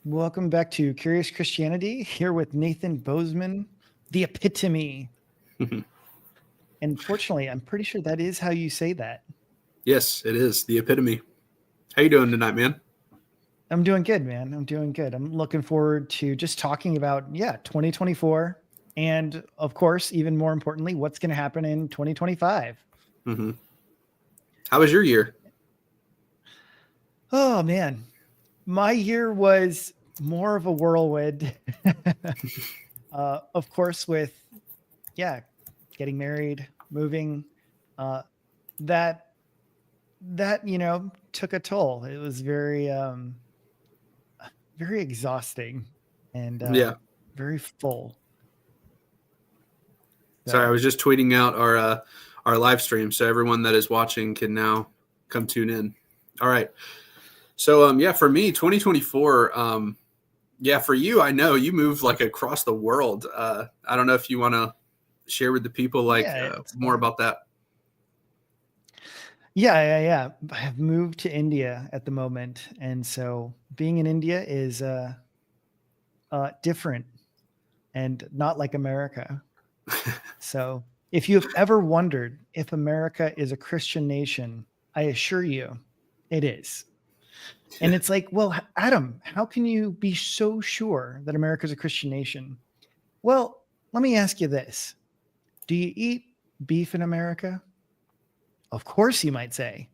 Welcome back to Curious Christianity, here with Nathan Bozeman, the Epitome. And fortunately, I'm pretty sure that is how you say that. Yes, it is. The Epitome. How you doing tonight, man? I'm doing good, man. I'm doing good. I'm looking forward to just talking about, 2024. And of course, even more importantly, what's going to happen in 2025. Mm-hmm. How was your year? Oh, man. My year was more of a whirlwind. Of course, with, getting married, moving, uh, that took a toll. It was very exhausting and Yeah. very full. Sorry, I So was just tweeting out our live stream, so everyone that is watching can now come tune in. All right. So for me, 2024. For you, I know you moved like across the world. I don't know if you want to share with the people more fun. about that. Yeah. I have moved to India at the moment, and so being in India is different and not like America. So if you've ever wondered if America is a Christian nation, I assure you, it is. And it's like, well, Adam, how can you be so sure that America is a Christian nation? Well, let me ask you this. Do you eat beef in America? Of course, you might say.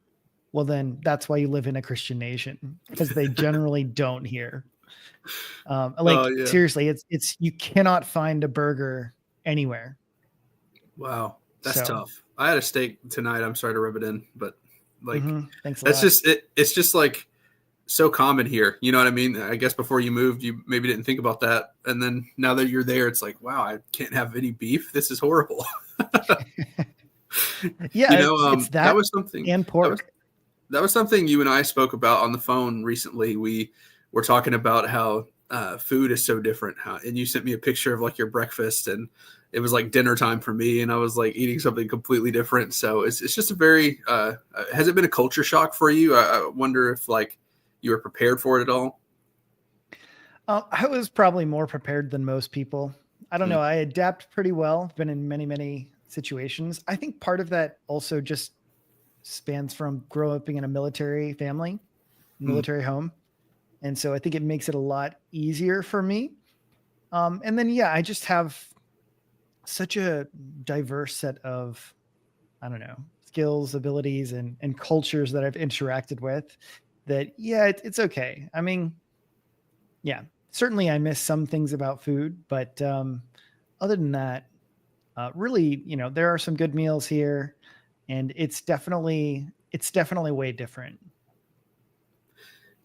Well, then that's why you live in a Christian nation, because they generally don't here. Oh yeah. Seriously, it's you cannot find a burger anywhere. Wow, that's So tough. I had a steak tonight. I'm sorry to rub it in, but like thanks a that's lot. just it. It's just like so common here. You know what I mean? I guess before you moved, you maybe didn't think about that, and then now that you're there, it's like, wow, I can't have any beef. This is horrible. Yeah, it's That that was something. and That was pork. that was something you and I spoke about on the phone recently. We were talking about how food is so different. And you sent me a picture of like your breakfast, and it was like dinner time for me, and I was like eating something completely different. So it's just a very has it been a culture shock for you? I wonder if like you were prepared for it at all. I was probably more prepared than most people. I don't Mm, know. I adapt pretty well. Been in many, many situations. I think part of that also just spans from growing up in a military family, mm, military home. And so I think it makes it a lot easier for me. And then, I just have such a diverse set of, I don't know, skills, abilities, and cultures that I've interacted with that, it's okay. I mean, yeah, certainly I miss some things about food, but other than that, really, there are some good meals here, and it's definitely way different.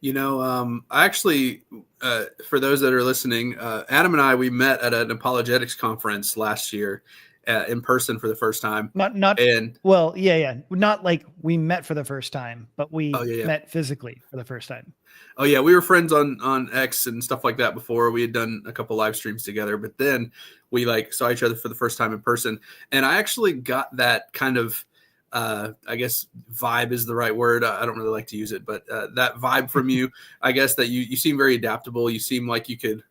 I actually, for those that are listening, Adam and I, we met at an apologetics conference last year in person for the first time. Not And well, yeah. Not like we met for the first time, but oh, we yeah, yeah. met physically for the first time. Oh yeah, we were friends on X and stuff like that before. We had done a couple live streams together, but then we like saw each other for the first time in person. And I actually got that kind of I guess vibe is the right word. I don't really like to use it, but that vibe from you, I guess that you seem very adaptable. You seem like you could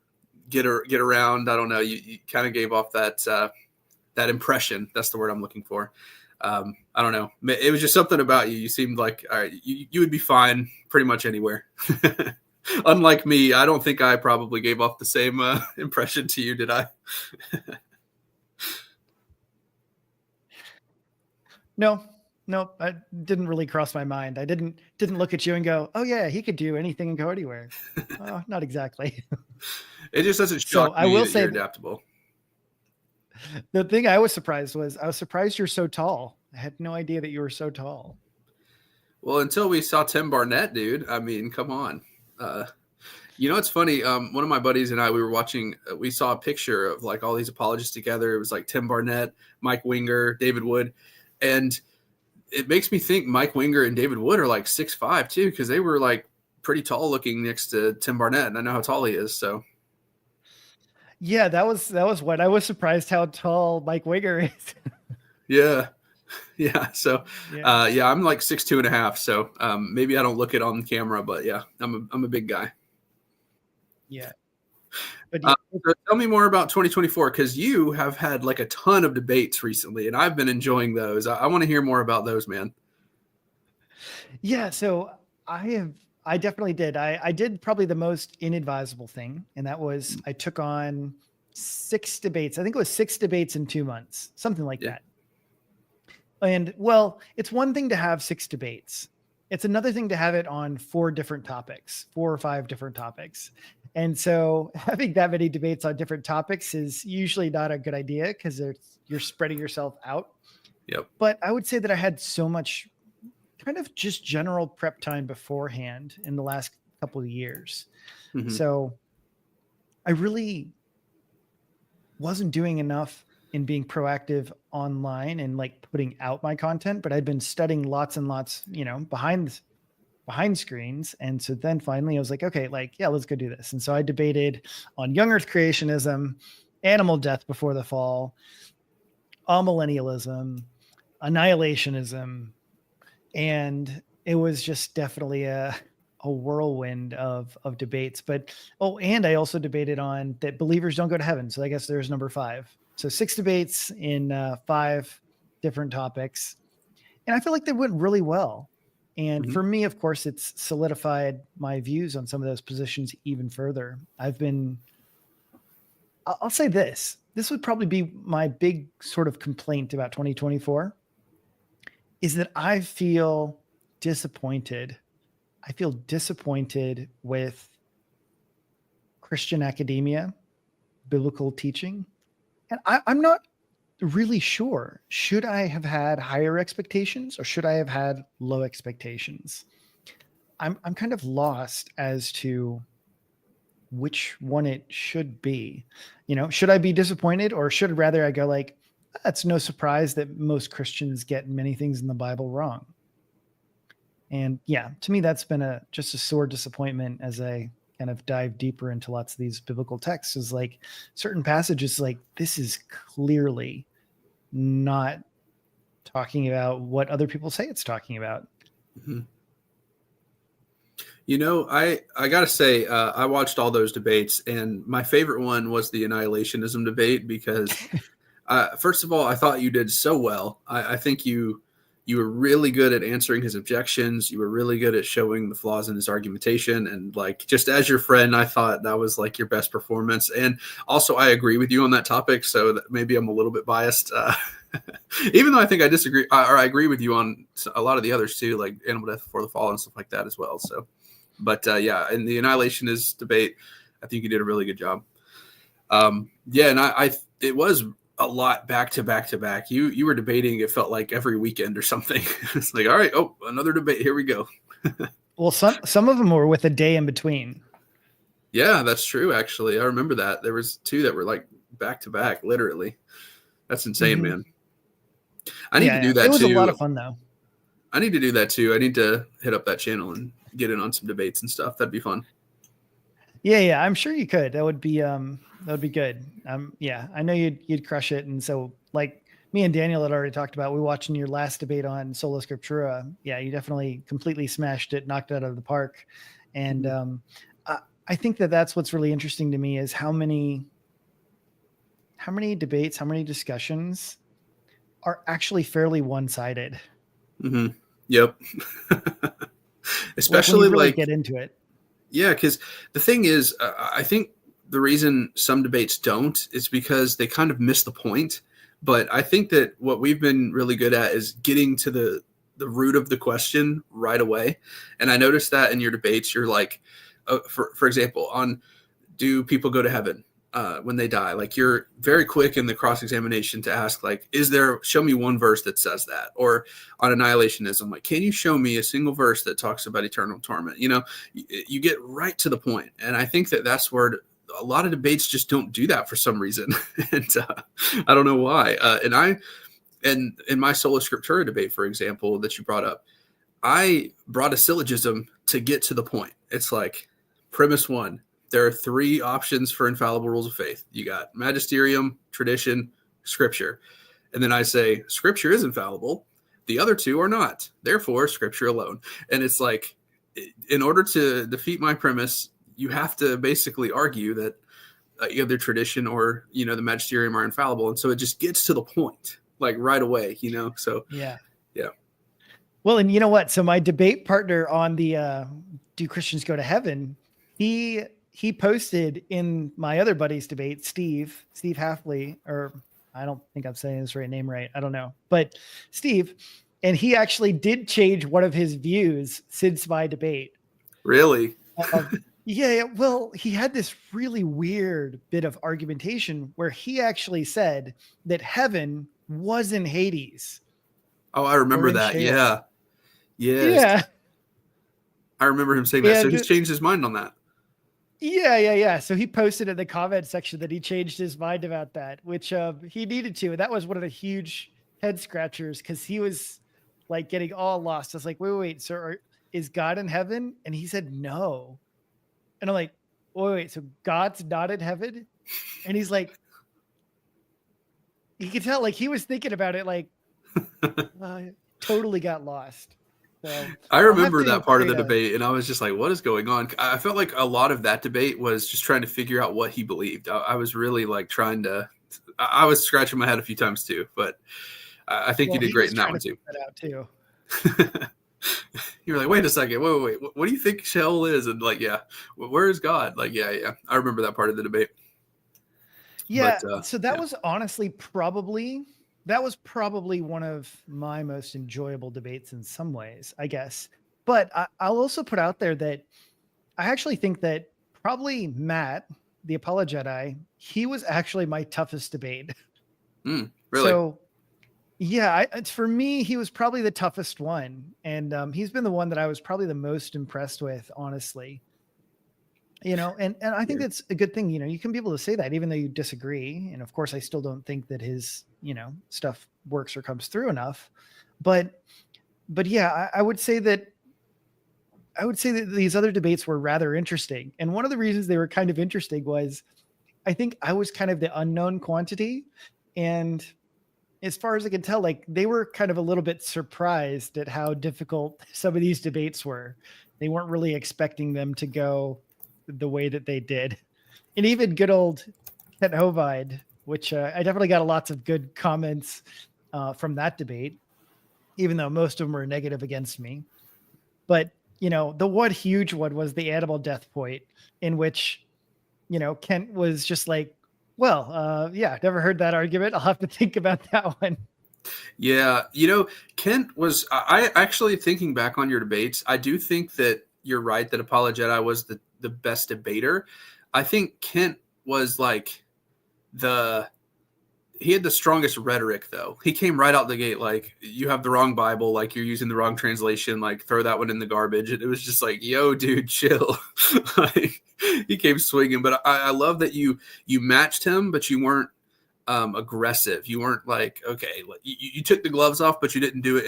get around. I don't know. You kind of gave off that impression. That's the word I'm looking for. I don't know. It was just something about you. You seemed like all right, you would be fine pretty much anywhere. Unlike me, I don't think I probably gave off the same impression to you, did I? No, no, I didn't really cross my mind. I didn't look at you and go, "Oh yeah, he could do anything and go anywhere." Oh, not exactly. It just doesn't So shock I me will that say you're adaptable. the thing I was surprised you're so tall. I had no idea that you were so tall. Well, until we saw Tim Barnett, dude. I mean, come on. Uh, it's funny. One of my buddies and I, we were watching. We saw a picture of like all these apologists together. It was like Tim Barnett, Mike Winger, David Wood, and it makes me think Mike Winger and David Wood are like 6'5" too, because they were like pretty tall looking next to Tim Barnett, and I know how tall he is. So Yeah, that was what I was surprised how tall Mike Winger is. yeah, yeah. So Yeah. I'm like 6'2.5". So maybe I don't look it on camera, but yeah, I'm a big guy. Yeah. But yeah, So tell me more about 2024, because you have had like a ton of debates recently, and I've been enjoying those. I want to hear more about those, man. yeah. So I definitely did. I did probably the most inadvisable thing, and that was I took on 6 debates. I think it was 6 debates in 2 months, something like Yeah. that. And well, it's one thing to have 6 debates. It's another thing to have it on 4 different topics, 4 or 5 different topics. And so having that many debates on different topics is usually not a good idea because you're spreading yourself out. Yep. But I would say that I had so much kind of just general prep time beforehand in the last couple of years. Mm-hmm. So I really wasn't doing enough in being proactive online and like putting out my content, but I'd been studying lots and lots, behind screens. And so then finally I was like, okay, like, yeah, let's go do this. And so I debated on young earth creationism, animal death before the fall, amillennialism, annihilationism, and it was just definitely a whirlwind of debates. But and I also debated on that believers don't go to heaven. So I guess there's number 5. So 6 debates in 5 different topics, and I feel like they went really well. And Mm-hmm. for me, of course, it's solidified my views on some of those positions even further. I'll say this. This would probably be my big sort of complaint about 2024 is that I feel disappointed. I feel disappointed with Christian academia, biblical teaching. And I'm not really sure. Should I have had higher expectations or should I have had low expectations? I'm kind of lost as to which one it should be. Should I be disappointed or should rather I go like, that's no surprise that most Christians get many things in the Bible wrong. And yeah, to me, that's been just a sore disappointment as I kind of dive deeper into lots of these biblical texts is like certain passages, like this is clearly not talking about what other people say it's talking about. Mm-hmm. I gotta say, I watched all those debates, and my favorite one was the annihilationism debate because, first of all, I thought you did so well. I think you were really good at answering his objections. You were really good at showing the flaws in his argumentation, and like just as your friend, I thought that was like your best performance. And also, I agree with you on that topic, so that maybe I'm a little bit biased. Even though I think I disagree, or I agree with you on a lot of the others too, like animal death before the fall and stuff like that as well. So. But yeah, in the annihilationist debate, I think you did a really good job. Yeah, and it was a lot back to back to back. You were debating, it felt like every weekend or something. It's like, all right, another debate. Here we go. Well, some of them were with a day in between. Yeah, that's true. Actually, I remember that there was 2 that were like back to back, literally. That's insane, Mm-hmm. man. I need to do that too. It was a lot of fun though. I need to do that too. I need to hit up that channel and get in on some debates and stuff. That'd be fun. Yeah, I'm sure you could. That would be good. Yeah, I know you'd crush it. And so like me and Daniel had already talked about, we watching your last debate on Sola Scriptura. Yeah, you definitely completely smashed it, knocked it out of the park. And I think that's what's really interesting to me is how many debates, how many discussions are actually fairly one-sided. Mm-hmm. Yep. Like when you Especially really like get into it. Yeah, because the thing is, I think the reason some debates don't is because they kind of miss the point. But I think that what we've been really good at is getting to the root of the question right away. And I noticed that in your debates, you're like, for example, on do people go to heaven when they die? Like you're very quick in the cross-examination to ask, like, show me one verse that says that? Or on annihilationism, like, can you show me a single verse that talks about eternal torment? You get right to the point. And I think that that's where a lot of debates just don't do that for some reason. And I don't know why. And in my Sola Scriptura debate, for example, that you brought up, I brought a syllogism to get to the point. It's like premise 1. There are 3 options for infallible rules of faith. You got magisterium, tradition, scripture. And then I say, scripture is infallible. The other 2 are not. Therefore, scripture alone. And it's like, in order to defeat my premise, you have to basically argue that either tradition or the magisterium are infallible, and so it just gets to the point like right away. So Yeah. yeah. Well, and you know what? So my debate partner on the Do Christians Go to Heaven, he posted in my other buddy's debate, Steve Halfley, or I don't think I'm saying his name right. I don't know. But Steve, and he actually did change one of his views since my debate. Really? Yeah, well, he had this really weird bit of argumentation where he actually said that heaven was in Hades Oh, I or remember in that. Sheol. Yeah. Yes. Yeah. I remember him saying that. So And he's changed his mind on that. yeah. So he posted in the comment section that he changed his mind about that, which he needed to. And that was one of the huge head scratchers because he was like getting all lost. I was like, wait. So is God in heaven? And he said no. And I'm like, wait. So God's not in heaven? And he's like, you could tell like he was thinking about it, like totally got lost. So I I'll have remember to that part of create the debate, and I was just like, what is going on? I felt like a lot of that debate was just trying to figure out what he believed. I was really like trying to, I was scratching my head a few times too, but I think you did great in that one too. That out too. You were like, wait a second, wait. What do you think Sheol is? And like, yeah, where is God? Like, yeah. I remember that part of the debate. Yeah. But, So that was honestly probably one of my most enjoyable debates in some ways, I guess. But I'll also put out there that I actually think that probably Matt, the Apologeti, he was actually my toughest debate. really? So yeah, it's for me, he was probably the toughest one. And he's been the one that I was probably the most impressed with, honestly. And I think that's a good thing. You can be able to say that even though you disagree. And of course, I still don't think that his, stuff works or comes through enough. But yeah, I would say that these other debates were rather interesting. And one of the reasons they were kind of interesting was I think I was kind of the unknown quantity. And as far as I can tell, like they were kind of a little bit surprised at how difficult some of these debates were. They weren't really expecting them to go the way that they did. And even good old Kent Hovide, which I definitely got lots of good comments from that debate, even though most of them were negative against me. But, the one huge one was the animal death point in which, Kent was just like, well, yeah, never heard that argument. I'll have to think about that one. Yeah. Kent was, I actually thinking back on your debates, I do think that you're right that Apologeti was the best debater. I think Kent was like he had the strongest rhetoric though. He came right out the gate like, you have the wrong Bible, like you're using the wrong translation, like throw that one in the garbage. And it was just like, yo, dude, chill. Like he came swinging. But I love that you matched him, but you weren't aggressive. You weren't like, okay, you took the gloves off, but you didn't do it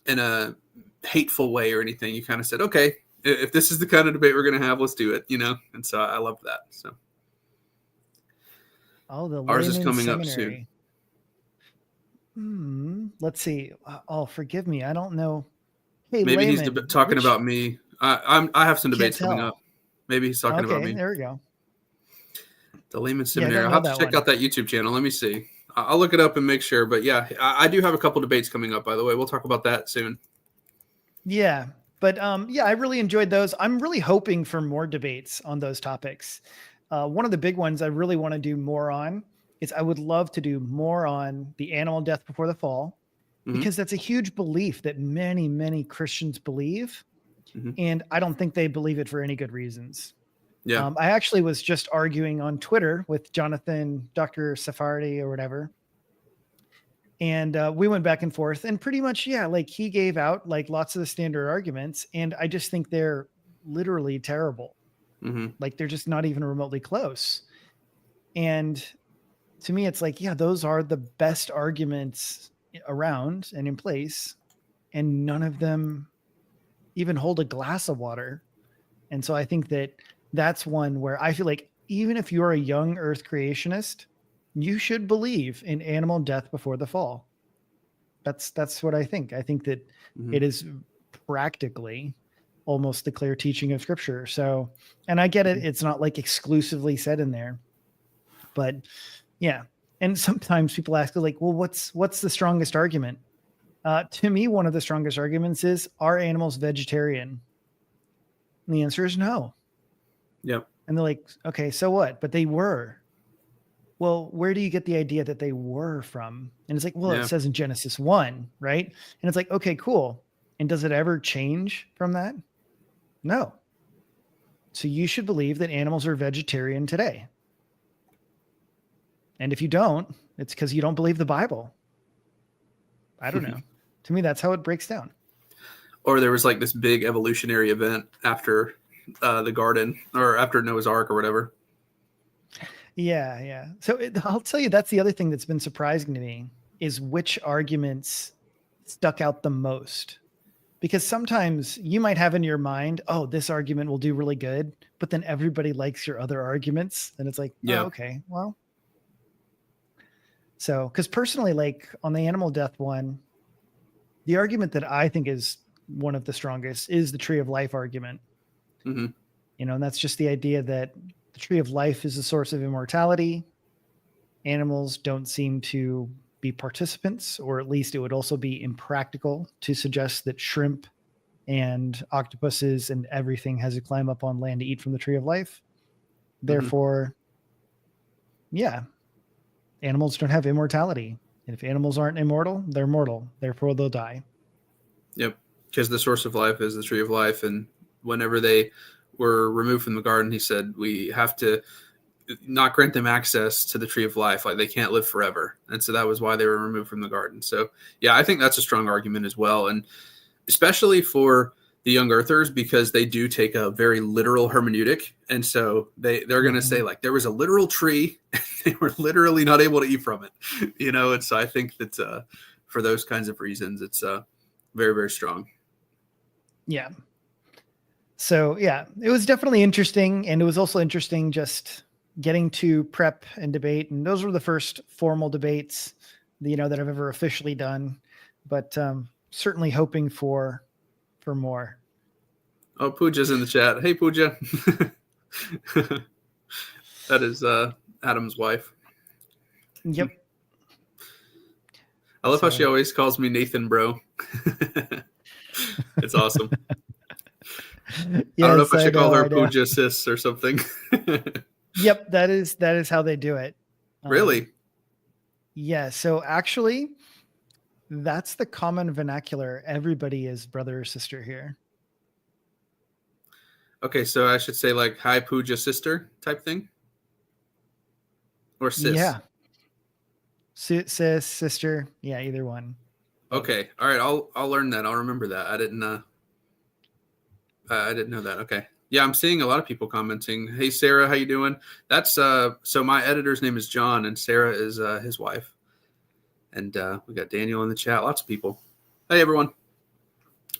in a hateful way or anything. You kind of said, okay, if this is the kind of debate we're going to have, let's do it, And so I love that. So the ours is layman coming seminary. up soon. Let's see. Oh, forgive me. I don't know. Hey, maybe layman, he's talking about me. I have some debates coming up. Maybe he's talking about me. There we go. The layman Yeah, seminary. I'll have to check out that YouTube channel. Let me see. I'll look it up and make sure. But yeah, I do have a couple debates coming up, by the way. We'll talk about that soon. Yeah. But yeah, I really enjoyed those. I'm really hoping for more debates on those topics. One of the big ones I really want to do more on is I would love to do more on the animal death before the fall, because that's a huge belief that many, many Christians believe. And I don't think they believe it for any good reasons. Yeah. I actually was just arguing on Twitter with Jonathan, Dr. Sephardi or whatever. And we went back and forth and pretty much, yeah, like he gave out like lots of the standard arguments. And I just think they're literally terrible. Like they're just not even remotely close. And to me, it's like, yeah, those are the best arguments around and in place. And none of them even hold a glass of water. And so I think that that's one where I feel like even if you're a young earth creationist, you should believe in animal death before the fall. That's what I think. I think that it is practically almost the clear teaching of Scripture. So, and I get it. It's not like exclusively said in there, but yeah. And sometimes people ask like, well, what's the strongest argument? To me, one of the strongest arguments is, are animals vegetarian? And the answer is no. Yep. And they're like, okay, so what? But they were. Well, where do you get the idea that they were from? And it's like, well, it says in Genesis 1, right? And it's like, okay, cool. And does it ever change from that? No. So you should believe that animals are vegetarian today. And if you don't, it's because you don't believe the Bible. I don't know. To me, that's how it breaks down. Or there was like this big evolutionary event after the garden, or after Noah's Ark or whatever. Yeah. So I'll tell you, that's the other thing that's been surprising to me, is which arguments stuck out the most. Because sometimes you might have in your mind, oh, this argument will do really good, but then everybody likes your other arguments. And it's like, oh, okay, well. So, because personally, like on the animal death one, the argument that I think is one of the strongest is the tree of life argument. Mm-hmm. And that's just the idea that the tree of life is the source of immortality. Animals don't seem to be participants, or at least it would also be impractical to suggest that shrimp and octopuses and everything has to climb up on land to eat from the tree of life. Therefore, animals don't have immortality. And if animals aren't immortal, they're mortal. Therefore, they'll die. Yep. Because the source of life is the tree of life. And whenever they were removed from the garden, he said, we have to not grant them access to the tree of life. Like, they can't live forever. And so that was why they were removed from the garden. So, yeah, I think that's a strong argument as well. And especially for the young earthers, because they do take a very literal hermeneutic. And so they're going to say, like, there was a literal tree. They were literally not able to eat from it, And so I think that for those kinds of reasons, it's very, very strong. Yeah. So, yeah, it was definitely interesting. And it was also interesting just getting to prep and debate. And those were the first formal debates, that I've ever officially done. But certainly hoping for more. Oh, Pooja's in the chat. Hey, Pooja. That is Adam's wife. Yep. I love how she always calls me Nathan, bro. It's awesome. Yes, I don't know if I should call her Pooja sis or something. Yep, that is how they do it. Really? Yeah. So actually, that's the common vernacular. Everybody is brother or sister here. Okay, so I should say like, hi, Pooja sister type thing? Or sis? Yeah. Sis, sister. Yeah, either one. Okay. All right. I'll learn that. I'll remember that. I didn't know that. Okay. Yeah, I'm seeing a lot of people commenting. Hey, Sarah, how you doing? That's so my editor's name is John, and Sarah is his wife. And we got Daniel in the chat. Lots of people. Hey, everyone.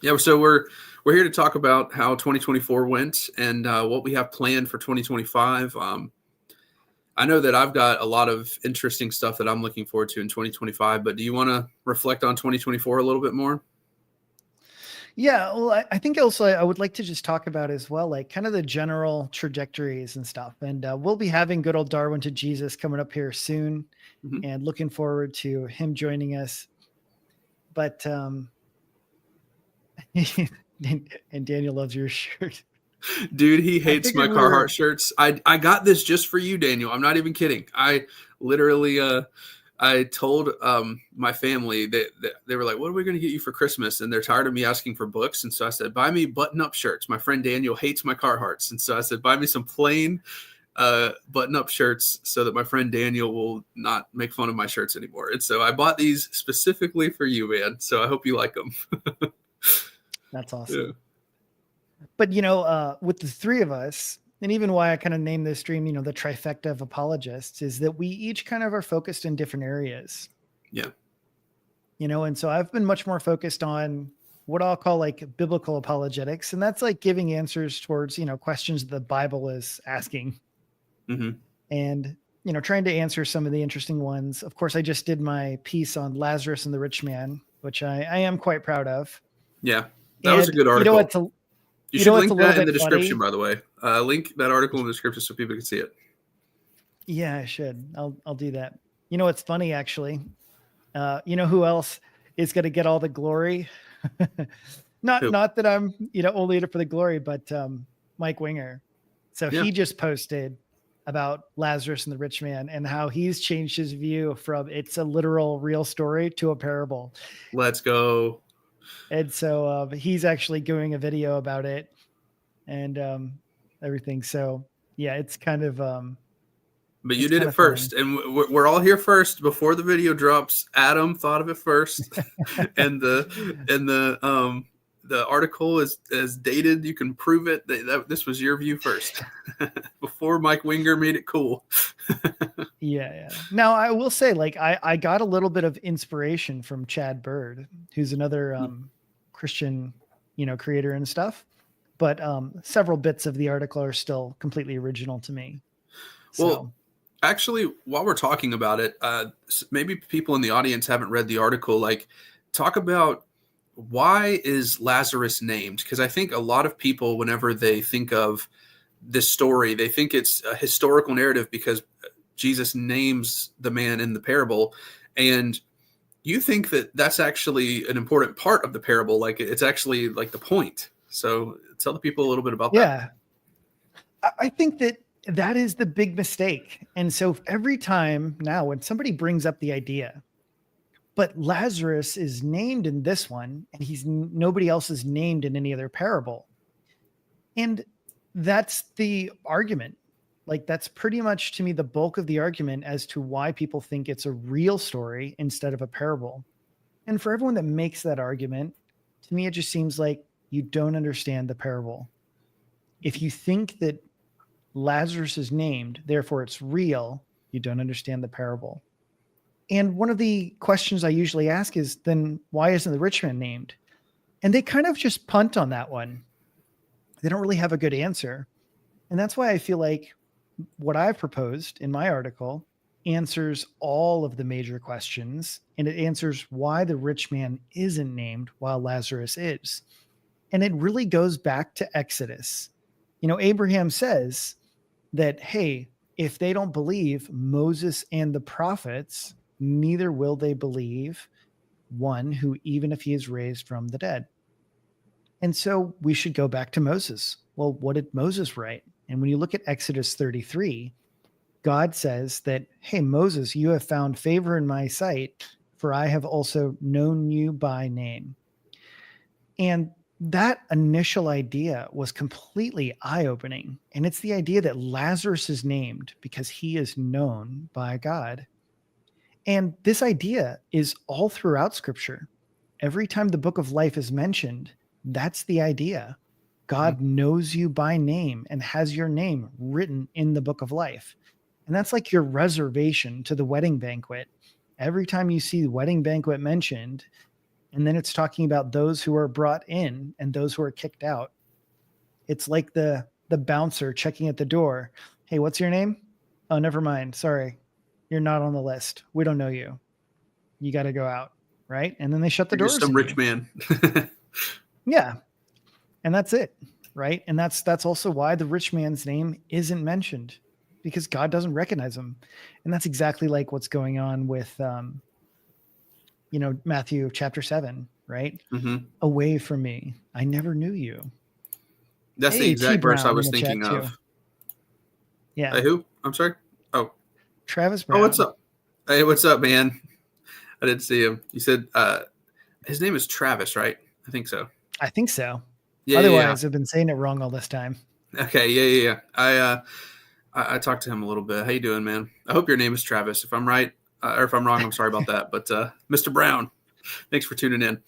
Yeah, so we're here to talk about how 2024 went and what we have planned for 2025. I know that I've got a lot of interesting stuff that I'm looking forward to in 2025, but do you want to reflect on 2024 a little bit more? Yeah, well, I think also I would like to just talk about as well, like kind of the general trajectories and stuff. And we'll be having good old Darwin to Jesus coming up here soon, and looking forward to him joining us. But and Daniel loves your shirt. Dude, he hates my Carhartt shirts. I got this just for you, Daniel. I'm not even kidding. I literally I told my family that they were like, what are we going to get you for Christmas? And they're tired of me asking for books. And so I said, buy me button-up shirts. My friend Daniel hates my Carhartts. And so I said, buy me some plain button-up shirts so that my friend Daniel will not make fun of my shirts anymore. And so I bought these specifically for you, man. So I hope you like them. That's awesome. Yeah. But, with the three of us, and even why I kind of named this stream, the trifecta of apologists, is that we each kind of are focused in different areas. Yeah. And so I've been much more focused on what I'll call like biblical apologetics. And that's like giving answers towards, questions that the Bible is asking. And, trying to answer some of the interesting ones. Of course, I just did my piece on Lazarus and the rich man, which I am quite proud of. Yeah. That was a good article. You You should know what's a link little that in bit the description, funny? by the way. Link that article in the description so people can see it. Yeah, I should. I'll do that. You know what's funny actually? You know who else is going to get all the glory? not Who? not that I'm, only in it for the glory, but Mike Winger. So Yeah. he just posted about Lazarus and the rich man and how he's changed his view from it's a literal real story to a parable. Let's go. And so he's actually doing a video about it and everything. So yeah, it's kind of But you it's did kind it of funny. first, and we're all here first. Before the video drops, Adam thought of it first, and the article is dated. You can prove it that this was your view first, before Mike Winger made it cool. Yeah. Now I will say, like, I got a little bit of inspiration from Chad Bird, who's another Christian, creator and stuff. But several bits of the article are still completely original to me. Well, So actually, while we're talking about it, maybe people in the audience haven't read the article. Like, talk about why is Lazarus named? Because I think a lot of people, whenever they think of this story, they think it's a historical narrative because Jesus names the man in the parable. And you think that that's actually an important part of the parable. Like, it's actually like the point. So tell the people a little bit about that. yeah, I think that is the big mistake. And so every time now when somebody brings up the idea, but Lazarus is named in this one, and nobody else is named in any other parable. And that's the argument. Like, that's pretty much to me the bulk of the argument as to why people think it's a real story instead of a parable. And for everyone that makes that argument, to me, it just seems like you don't understand the parable. If you think that Lazarus is named, therefore it's real, you don't understand the parable. And one of the questions I usually ask is, then why isn't the rich man named? And they kind of just punt on that one. They don't really have a good answer. And that's why I feel like what I've proposed in my article answers all of the major questions, and it answers why the rich man isn't named while Lazarus is. And it really goes back to Exodus. Abraham says that, hey, if they don't believe Moses and the prophets, neither will they believe one who, even if he is raised from the dead. And so we should go back to Moses. Well, what did Moses write? And when you look at Exodus 33, God says that, hey, Moses, you have found favor in my sight, for I have also known you by name. And that initial idea was completely eye-opening. And it's the idea that Lazarus is named because he is known by God. And this idea is all throughout Scripture. Every time the book of life is mentioned, that's the idea. God knows you by name and has your name written in the book of life. And that's like your reservation to the wedding banquet. Every time you see the wedding banquet mentioned, and then it's talking about those who are brought in and those who are kicked out. It's like the bouncer checking at the door. Hey, what's your name? Oh, never mind. Sorry. You're not on the list. We don't know you. You got to go out. Right. And then they shut the You're just doors. some rich man. Yeah. And that's it. Right. And that's also why the rich man's name isn't mentioned, because God doesn't recognize him. And that's exactly like what's going on with, Matthew chapter 7, right? Away from me. I never knew you. That's the Hey, T exact verse I Brown in was the chat thinking too. of. Yeah. Hey, who? I'm sorry. Oh, Travis Brown. what's up? Hey, what's up, man? I didn't see him. You said his name is Travis, right? I think so. I think so. Yeah, Otherwise, I've been saying it wrong all this time. Okay, yeah. I talked to him a little bit. How you doing, man? I hope your name is Travis. If I'm right, or if I'm wrong, I'm sorry about that. But Mr. Brown, thanks for tuning in.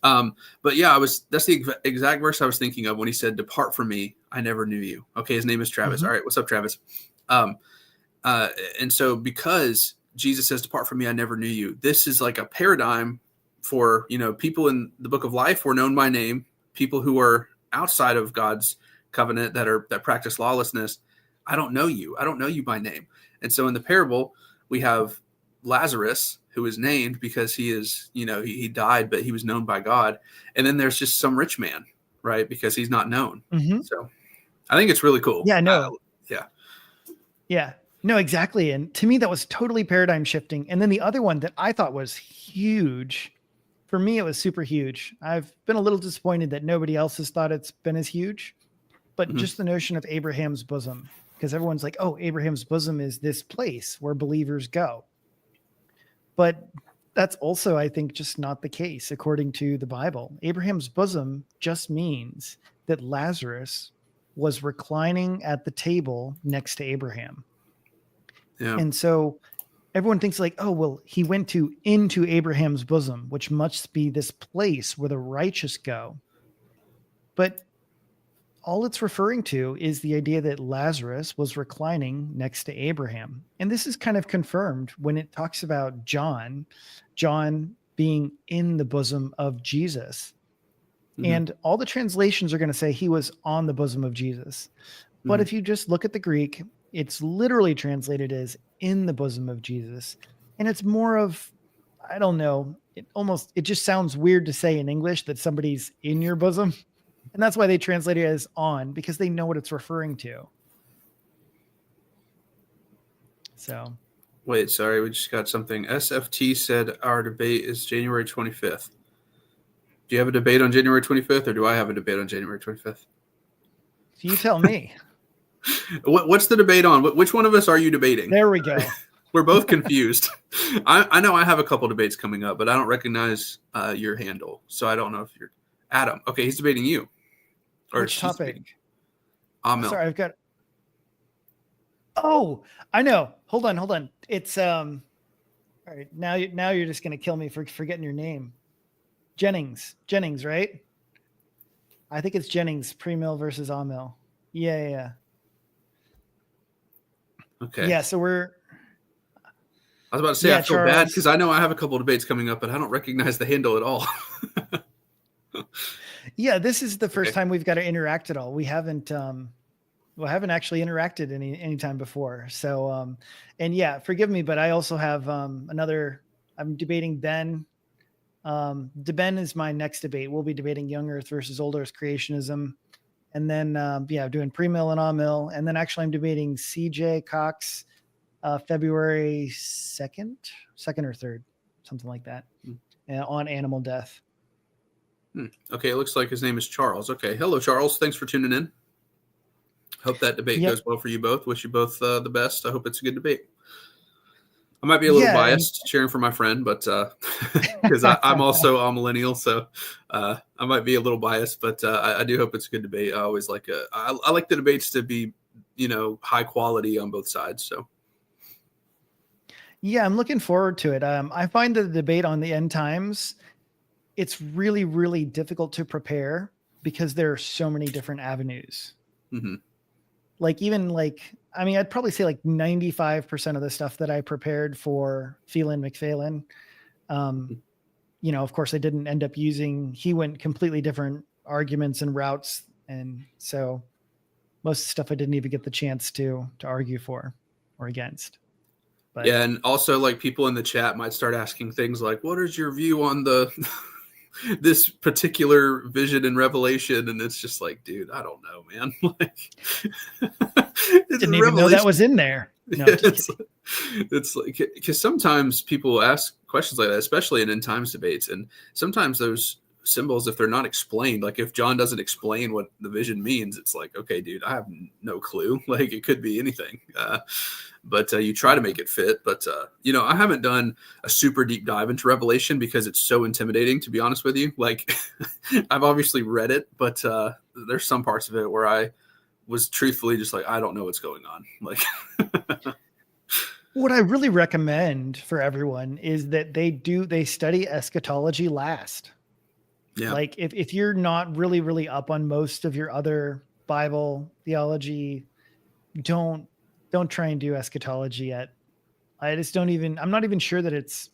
But yeah, that's the exact verse I was thinking of when he said, "Depart from me, I never knew you." Okay, his name is Travis. All right, what's up, Travis? And so because Jesus says, "Depart from me, I never knew you," this is like a paradigm for people in the book of life were known by name. People who are outside of God's covenant that practice lawlessness, I don't know you. I don't know you by name. And so in the parable, we have Lazarus, who is named because he is, he died, but he was known by God. And then there's just some rich man. right? Because he's not known. Mhm. So I think it's really cool. Yeah, no. Yeah. Yeah. No, exactly. And to me, that was totally paradigm shifting. And then the other one that I thought was huge, for me, it was super huge. I've been a little disappointed that nobody else has thought it's been as huge, but Mhm. just the notion of Abraham's bosom, because everyone's like, oh, Abraham's bosom is this place where believers go. But that's also, I think, just not the case according to the Bible. Abraham's bosom just means that Lazarus was reclining at the table next to Abraham. Yeah. And so everyone thinks like, oh, well, he went into Abraham's bosom, which must be this place where the righteous go. But all it's referring to is the idea that Lazarus was reclining next to Abraham. And this is kind of confirmed when it talks about John being in the bosom of Jesus. Mhm. And all the translations are going to say he was on the bosom of Jesus. But Mhm. if you just look at the Greek, it's literally translated as in the bosom of Jesus. And it's more of, I don't know, it just sounds weird to say in English that somebody's in your bosom. And that's why they translate it as on, because they know what it's referring to. So, Wait, sorry, we just got something. SFT said our debate is January 25th. Do you have a debate on January 25th, or do I have a debate on January 25th? you tell me. What's the debate on? Which one of us are you debating? There we go. We're both confused. I know I have a couple debates coming up, but I don't recognize your handle, so I don't know if you're Adam. Okay, he's debating you, or Which she's topic? debating Amel. Sorry, I've got. Oh, I know. Hold on. It's all right. Now you're just gonna kill me for forgetting your name. Jennings, right? I think it's Jennings, pre-mill versus on-mill. Yeah. Okay. Yeah, so we're I was about to say I feel bad Charles. because I know I have a couple debates coming up, but I don't recognize the handle at all. Yeah, this is the first Okay. time we've got to interact at all. We haven't actually interacted any time before. So and yeah, forgive me, but I also have another. I'm debating Ben. Ben is my next debate. We'll be debating young Earth versus old Earth creationism, and then doing pre-mill and on-mill, and then actually I'm debating CJ Cox February 2nd or 3rd, something like that, on animal death. Okay, it looks like his name is Charles. Okay, hello Charles. Thanks for tuning in. Hope that debate Yep. goes well for you both. Wish you both the best. I hope it's a good debate. I might be a little Yeah, biased cheering for my friend, but because I'm also a millennial, so I might be a little biased, but I do hope it's a good debate. I always like I like the debates to be, high quality on both sides. So Yeah, I'm looking forward to it. I find the debate on the end times, it's really, really difficult to prepare because there are so many different avenues. mhm. I'd probably say like 95% of the stuff that I prepared for Phelan McPhalen, of course I didn't end up using, he went completely different arguments and routes. And so most of the stuff I didn't even get the chance to argue for or against. But Yeah, and also like people in the chat might start asking things like, "What is your view on the this particular vision and revelation?" And it's just like, dude, I don't know, man. Like, it's didn't a even know that revelation. was in there. No, just kidding. It's like because sometimes people ask questions like that, especially in end times debates, and sometimes those symbols, if they're not explained, like if John doesn't explain what the vision means, it's like, okay, dude, I have no clue. Like it could be anything. But you try to make it fit. But I haven't done a super deep dive into Revelation because it's so intimidating, to be honest with you. Like I've obviously read it, but there's some parts of it where I was truthfully just like, I don't know what's going on. Like what I really recommend for everyone is that they study eschatology last. yeah. Like if you're not really, really up on most of your other Bible theology, don't try and do eschatology yet. I'm not even sure that it's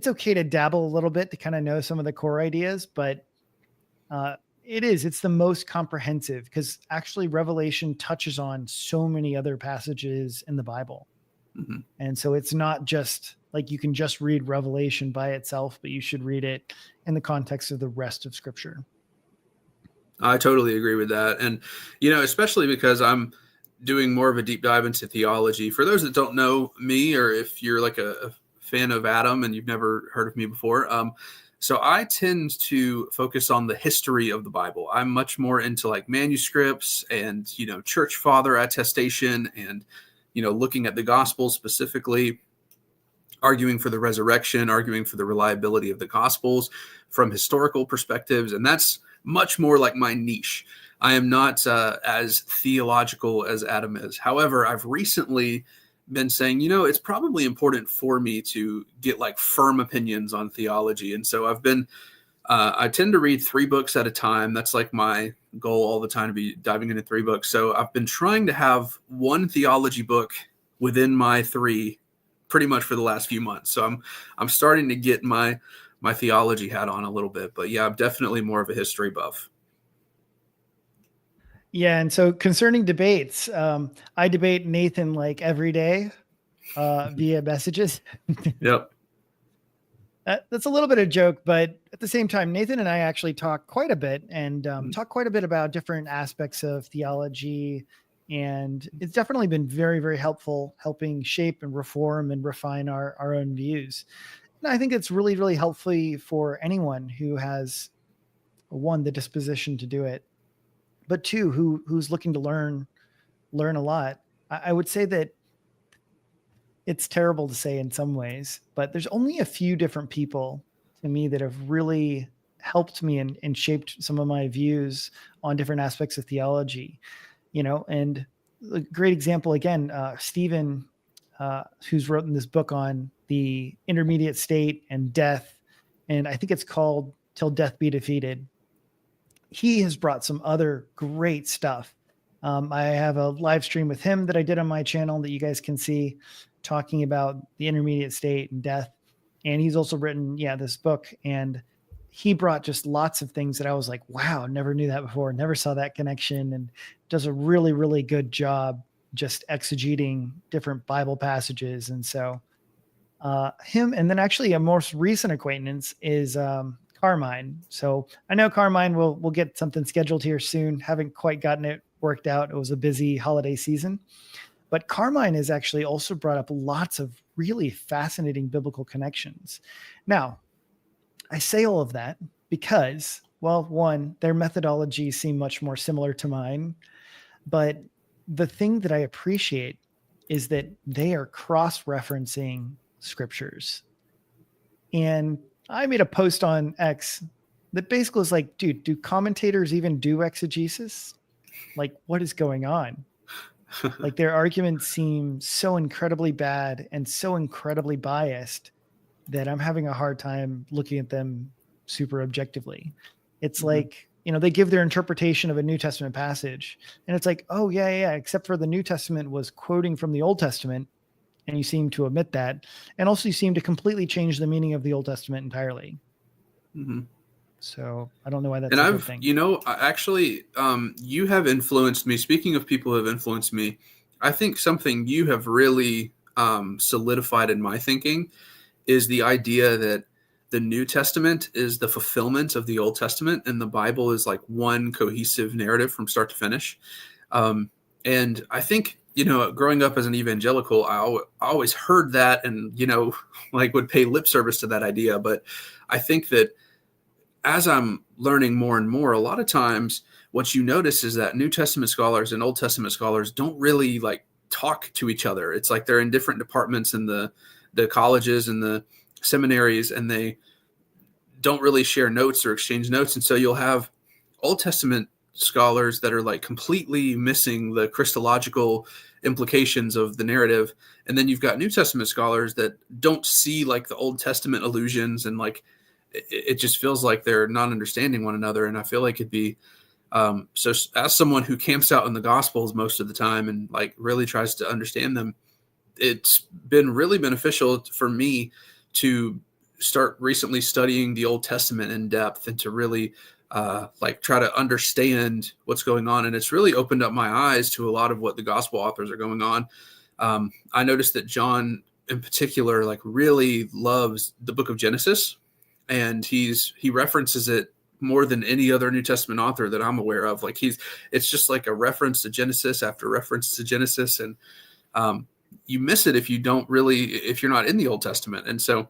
okay to dabble a little bit to kind of know some of the core ideas, but it's the most comprehensive because actually Revelation touches on so many other passages in the Bible. Mm-hmm. And so it's not just like you can just read Revelation by itself, but you should read it in the context of the rest of Scripture. I totally agree with that. And, especially because I'm doing more of a deep dive into theology. For those that don't know me, or if you're like a fan of Adam and you've never heard of me before, so I tend to focus on the history of the Bible. I'm much more into like manuscripts and, church father attestation and, looking at the gospel specifically, arguing for the resurrection, arguing for the reliability of the gospels from historical perspectives. And that's much more like my niche. I am not as theological as Adam is. However, I've recently been saying, it's probably important for me to get like firm opinions on theology. And so I tend to read 3 books at a time. That's like my goal all the time, to be diving into 3 books. So I've been trying to have one theology book within my 3 pretty much for the last few months. So I'm starting to get my theology hat on a little bit, but yeah, I'm definitely more of a history buff. Yeah. And so concerning debates, I debate Nathan like every day via messages. Yep. That's a little bit of a joke, but at the same time, Nathan and I actually talk quite a bit and talk quite a bit about different aspects of theology. And it's definitely been very, very helpful, helping shape and reform and refine our own views. And I think it's really, really helpful for anyone who has, one, the disposition to do it, but 2, who's looking to learn a lot. I would say that it's terrible to say in some ways, but there's only a few different people to me that have really helped me and shaped some of my views on different aspects of theology, and a great example, again, Stephen, who's written this book on the intermediate state and death. And I think it's called Till Death Be Defeated. He has brought some other great stuff. I have a live stream with him that I did on my channel that you guys can see, talking about the intermediate state and death. And he's also written, this book. And he brought just lots of things that I was like, wow, never knew that before. Never saw that connection, and does a really, really good job just exegeting different Bible passages. And so him, and then actually a most recent acquaintance is Carmine. So I know Carmine we'll get something scheduled here soon. Haven't quite gotten it worked out. It was a busy holiday season. But Carmine has actually also brought up lots of really fascinating biblical connections. Now, I say all of that because, well, one, their methodologies seem much more similar to mine. But the thing that I appreciate is that they are cross-referencing scriptures. And I made a post on X that basically was like, dude, do commentators even do exegesis? Like, what is going on? Like, their arguments seem so incredibly bad and so incredibly biased that I'm having a hard time looking at them super objectively. It's like, they give their interpretation of a New Testament passage, and it's like, oh yeah, except for the New Testament was quoting from the Old Testament, and you seem to omit that. And also you seem to completely change the meaning of the Old Testament entirely. Mm-hmm. So I don't know why that's a good thing. Actually, you have influenced me. Speaking of people who have influenced me, I think something you have really solidified in my thinking is the idea that the New Testament is the fulfillment of the Old Testament, and the Bible is like one cohesive narrative from start to finish. And I think, growing up as an evangelical, I always heard that and, would pay lip service to that idea. But I think that as I'm learning more and more, a lot of times what you notice is that New Testament scholars and Old Testament scholars don't really talk to each other. It's like they're in different departments in the colleges and the seminaries, and they don't really share notes or exchange notes. And so you'll have Old Testament scholars that are completely missing the Christological implications of the narrative. And then you've got New Testament scholars that don't see the Old Testament allusions, and it just feels like they're not understanding one another. And I feel like it'd be, so as someone who camps out in the Gospels most of the time and really tries to understand them, it's been really beneficial for me to start recently studying the Old Testament in depth and to really try to understand what's going on. And it's really opened up my eyes to a lot of what the gospel authors are going on. I noticed that John in particular really loves the book of Genesis, and he references it more than any other New Testament author that I'm aware of. Like it's just like a reference to Genesis after reference to Genesis. And you miss it if you're not in the Old Testament. And so,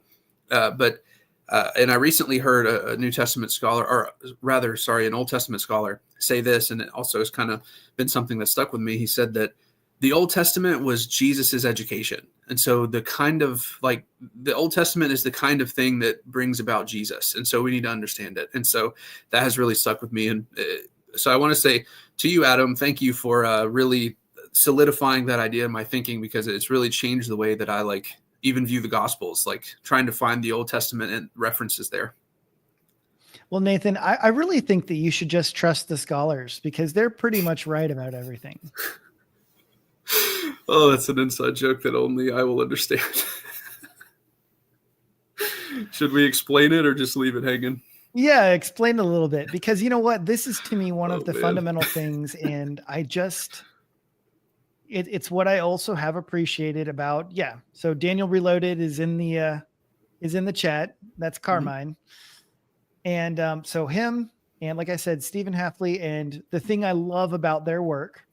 and I recently heard a New Testament scholar, or rather, sorry, an Old Testament scholar say this, and it also has kind of been something that stuck with me. He said that the Old Testament was Jesus's education. And so the Old Testament is the kind of thing that brings about Jesus. And so we need to understand it. And so that has really stuck with me. And so I want to say to you, Adam, thank you for really solidifying that idea in my thinking, because it's really changed the way that I even view the Gospels, like trying to find the Old Testament and references there. Well, Nathan, I really think that you should just trust the scholars, because they're pretty much right about everything. Oh, that's an inside joke that only I will understand. Should we explain it or just leave it hanging? Yeah, explain a little bit, because you know what? This is, to me, one of the fundamental things. And it's what I also have appreciated about, So Daniel Reloaded is in the chat. That's Carmine. Mm-hmm. And so him, and like I said, Stephen Hafley, and the thing I love about their work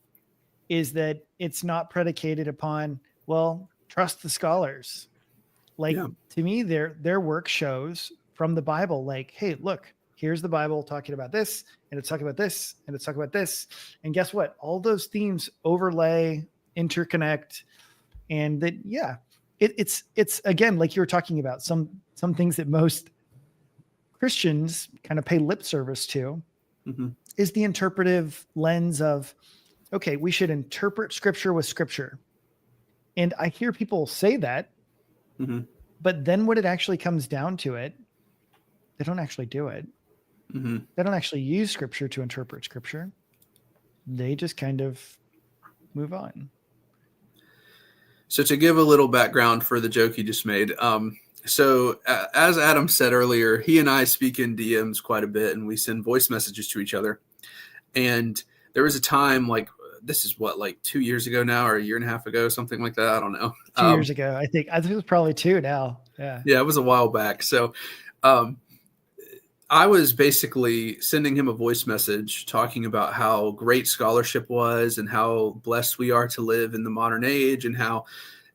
is that it's not predicated upon, well, trust the scholars. To me, their work shows from the Bible, like, hey, look, here's the Bible talking about this, and it's talking about this, and it's talking about this. And guess what? All those themes overlay, interconnect, and that, it's again, like you were talking about, some things that most Christians kind of pay lip service to, is the interpretive lens of, okay, we should interpret scripture with scripture. And I hear people say that, but then when it actually comes down to it, they don't actually do it. They don't actually use scripture to interpret scripture. They just kind of move on. So to give a little background for the joke you just made, as Adam said earlier, he and I speak in DMs quite a bit, and we send voice messages to each other. And there was a time, this is 2 years ago now, or a year and a half ago, something like that. I don't know. 2 years ago, I think it was probably 2 now. Yeah. Yeah, it was a while back. So I was basically sending him a voice message talking about how great scholarship was and how blessed we are to live in the modern age, and how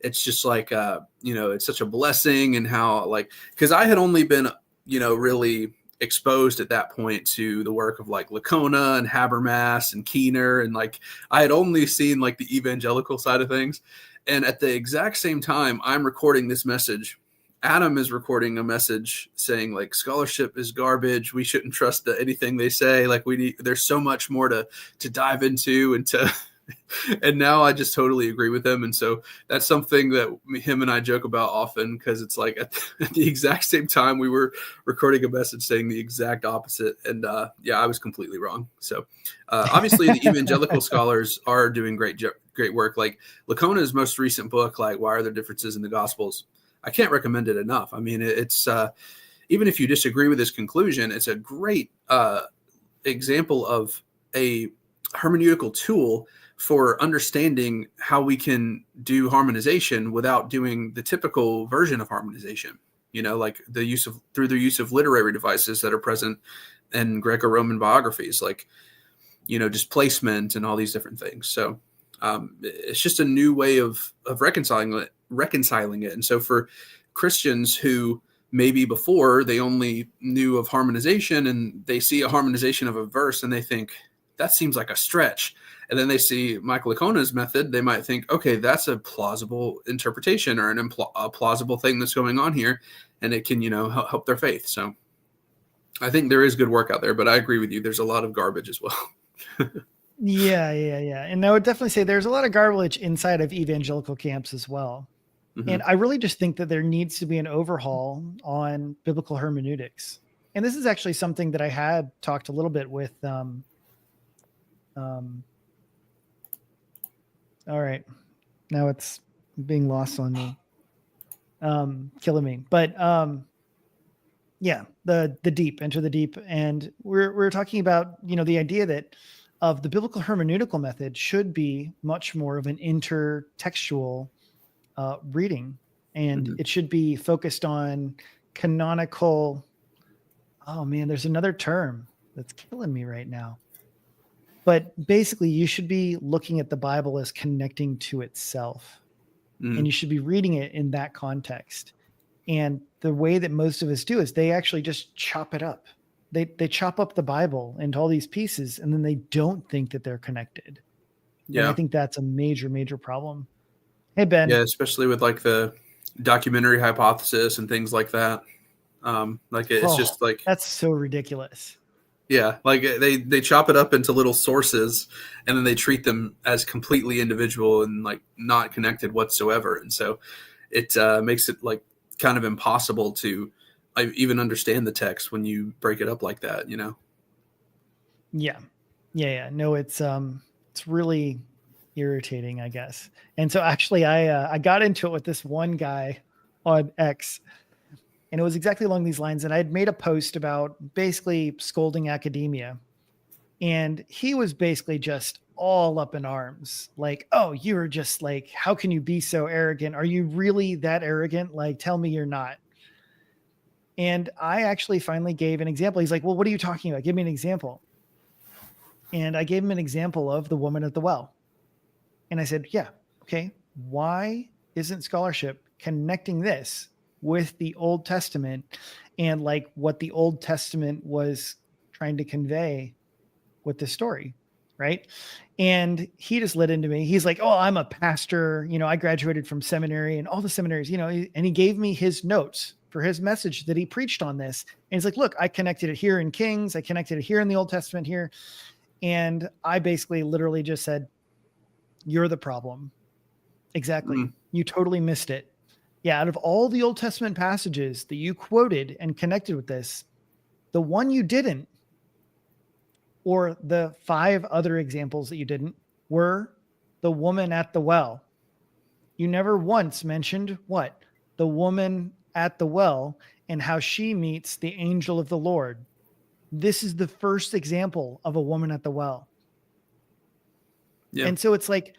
it's just it's such a blessing, and how because I had only been, really exposed at that point to the work of Lacona and Habermas and Keener, and I had only seen the evangelical side of things. And at the exact same time I'm recording this message, Adam is recording a message saying scholarship is garbage. We shouldn't trust anything they say. There's so much more to dive into and to, and now I just totally agree with him. And so that's something that him and I joke about often, because it's at the exact same time we were recording a message saying the exact opposite. And I was completely wrong. So obviously the evangelical scholars are doing great work. Lacona's most recent book, Why Are There Differences in the Gospels? I can't recommend it enough. I mean, it's even if you disagree with his conclusion, it's a great example of a hermeneutical tool for understanding how we can do harmonization without doing the typical version of harmonization, through the use of literary devices that are present in Greco-Roman biographies, displacement and all these different things. So it's just a new way of reconciling it. And so for Christians who maybe before they only knew of harmonization, and they see a harmonization of a verse and they think that seems like a stretch, and then they see Michael Lacona's method, they might think, okay, that's a plausible interpretation, or a plausible thing that's going on here, and it can help their faith. So I think there is good work out there, but I agree with you, there's a lot of garbage as well. Yeah. And I would definitely say there's a lot of garbage inside of evangelical camps as well. And I really just think that there needs to be an overhaul on biblical hermeneutics. And this is actually something that I had talked a little bit with, all right, now it's being lost on me, killing me. But the deep, enter the deep. And we're talking about, the idea that of the biblical hermeneutical method should be much more of an intertextual reading. And it should be focused on canonical. Oh man, there's another term. that's killing me right now. But basically, you should be looking at the Bible as connecting to itself, and you should be reading it in that context. And the way that most of us do is they actually just chop it up. They chop up the Bible into all these pieces, and then they don't think that they're connected. And I Yeah. think that's a major, major problem. Hey, Ben. Yeah, especially with like the documentary hypothesis and things like that. It's Oh, just like, that's so ridiculous. yeah, like they chop it up into little sources, and then they treat them as completely individual and like not connected whatsoever. And so it makes it like kind of impossible to even understand the text when you break it up like that, you know? Yeah. No, it's really irritating, I guess. And so actually I got into it with this one guy on X, and it was exactly along these lines. And I had made a post about basically scolding academia, and he was basically just all up in arms. Like, oh, you're just like, how can you be so arrogant? Are you really that arrogant? Like, tell me you're not. And I actually finally gave an example. He's like, well, what are you talking about? Give me an example. And I gave him an example of the woman at the well. And I said, yeah, okay, why isn't scholarship connecting this with the Old Testament and like what the Old Testament was trying to convey with the story? Right. And he just lit into me. He's like, oh, I'm a pastor. You know, I graduated from seminary and all the seminaries, you know, and he gave me his notes for his message that he preached on this. And he's like, look, I connected it here in Kings. I connected it here in the Old Testament here. And I basically literally just said, you're the problem. Exactly. You totally missed it. Yeah. Out of all the Old Testament passages that you quoted and connected with this, the one you didn't, or the 5 other examples that you didn't, were the woman at the well. You never once mentioned what? The woman at the well and how she meets the angel of the Lord. This is the first example of a woman at the well. Yeah. And so it's like,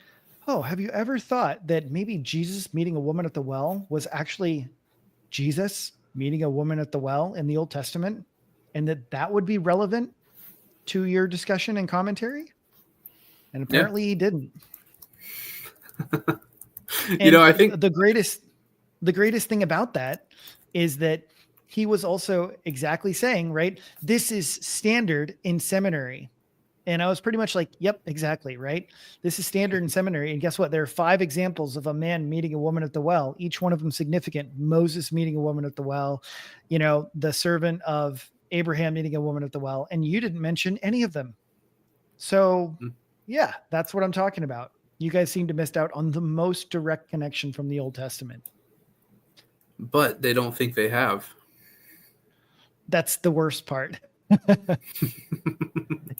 oh, have you ever thought that maybe Jesus meeting a woman at the well was actually Jesus meeting a woman at the well in the Old Testament, and that would be relevant to your discussion and commentary? And apparently he didn't. You know, I think the greatest thing about that is that he was also exactly saying, right, this is standard in seminary. And I was pretty much like, yep, exactly, right? This is standard in seminary. And guess what? There are 5 examples of a man meeting a woman at the well, each one of them significant. Moses meeting a woman at the well, you know, the servant of Abraham meeting a woman at the well, and you didn't mention any of them. So yeah, that's what I'm talking about. You guys seem to missed out on the most direct connection from the Old Testament. But they don't think they have. That's the worst part.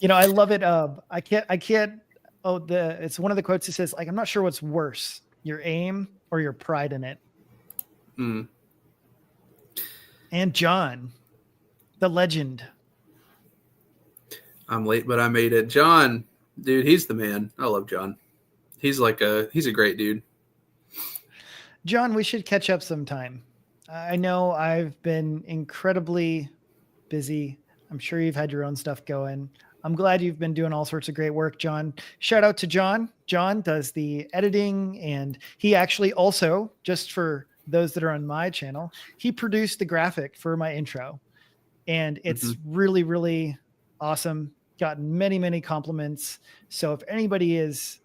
You know, I love it. I can't. Oh, it's one of the quotes that says, like, I'm not sure what's worse, your aim or your pride in it. And John, the legend. I'm late, but I made it. John, dude, he's the man. I love John. He's a great dude. John, we should catch up sometime. I know I've been incredibly busy. I'm sure you've had your own stuff going. I'm glad you've been doing all sorts of great work, John. Shout out to John. John does the editing, and he actually also, just for those that are on my channel, he produced the graphic for my intro. And it's really, really awesome. Gotten many, many compliments. So if anybody is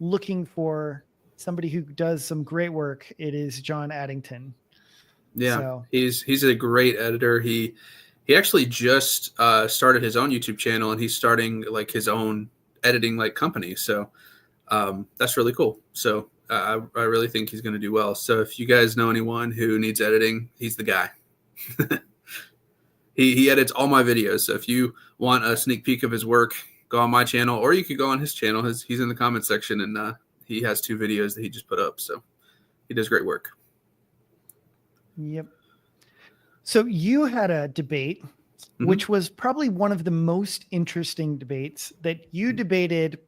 looking for somebody who does some great work, it is John Addington. Yeah, so. he's a great editor. He actually just started his own YouTube channel, and he's starting like his own editing like company. So that's really cool. So I really think he's going to do well. So if you guys know anyone who needs editing, he's the guy. He edits all my videos. So if you want a sneak peek of his work, go on my channel, or you could go on his channel. He's in the comment section, and he has 2 videos that he just put up. So he does great work. Yep. So you had a debate, which was probably one of the most interesting debates, that you debated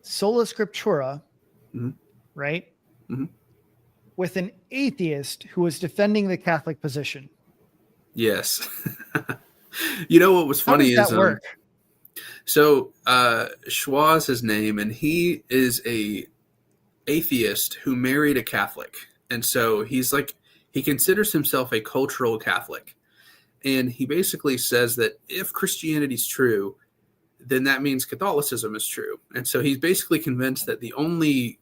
sola scriptura, right? With an atheist who was defending the Catholic position. Yes. You know what was funny How does that work? So Schwa is his name, and he is a atheist who married a Catholic. And so he considers himself a cultural Catholic. And he basically says that if Christianity is true, then that means Catholicism is true. And so he's basically convinced that the only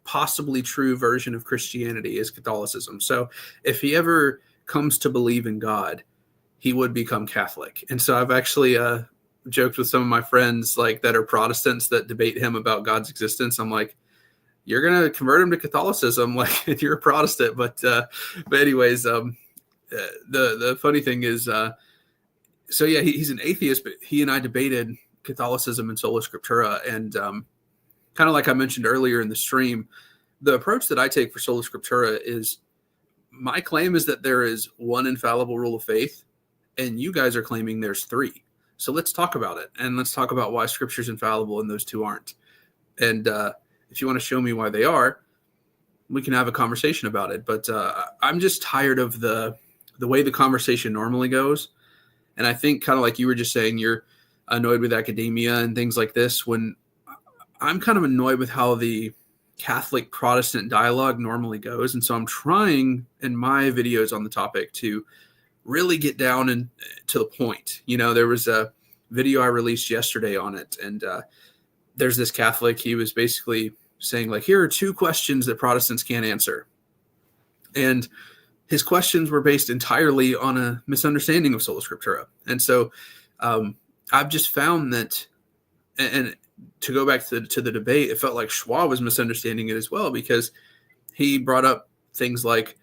possibly true version of Christianity is Catholicism. So if he ever comes to believe in God, he would become Catholic. And so I've actually joked with some of my friends like that are Protestants that debate him about God's existence. I'm like, you're going to convert him to Catholicism, like if you're a Protestant. But anyways, the funny thing is, so yeah, he's an atheist, but he and I debated Catholicism and sola scriptura. And kind of like I mentioned earlier in the stream, the approach that I take for sola scriptura is my claim is that there is one infallible rule of faith, and you guys are claiming there's three. So let's talk about it, and let's talk about why Scripture is infallible and those two aren't. And if you want to show me why they are, we can have a conversation about it. But I'm just tired of the way the conversation normally goes. And I think kind of like you were just saying, you're annoyed with academia and things like this, when I'm kind of annoyed with how the Catholic Protestant dialogue normally goes. And so I'm trying in my videos on the topic to really get down and to the point. You know, there was a video I released yesterday on it, and there's this Catholic. He was basically saying, like, here are two questions that Protestants can't answer. And his questions were based entirely on a misunderstanding of sola scriptura. And so I've just found that, and to go back to the debate, it felt like Schwa was misunderstanding it as well, because he brought up things like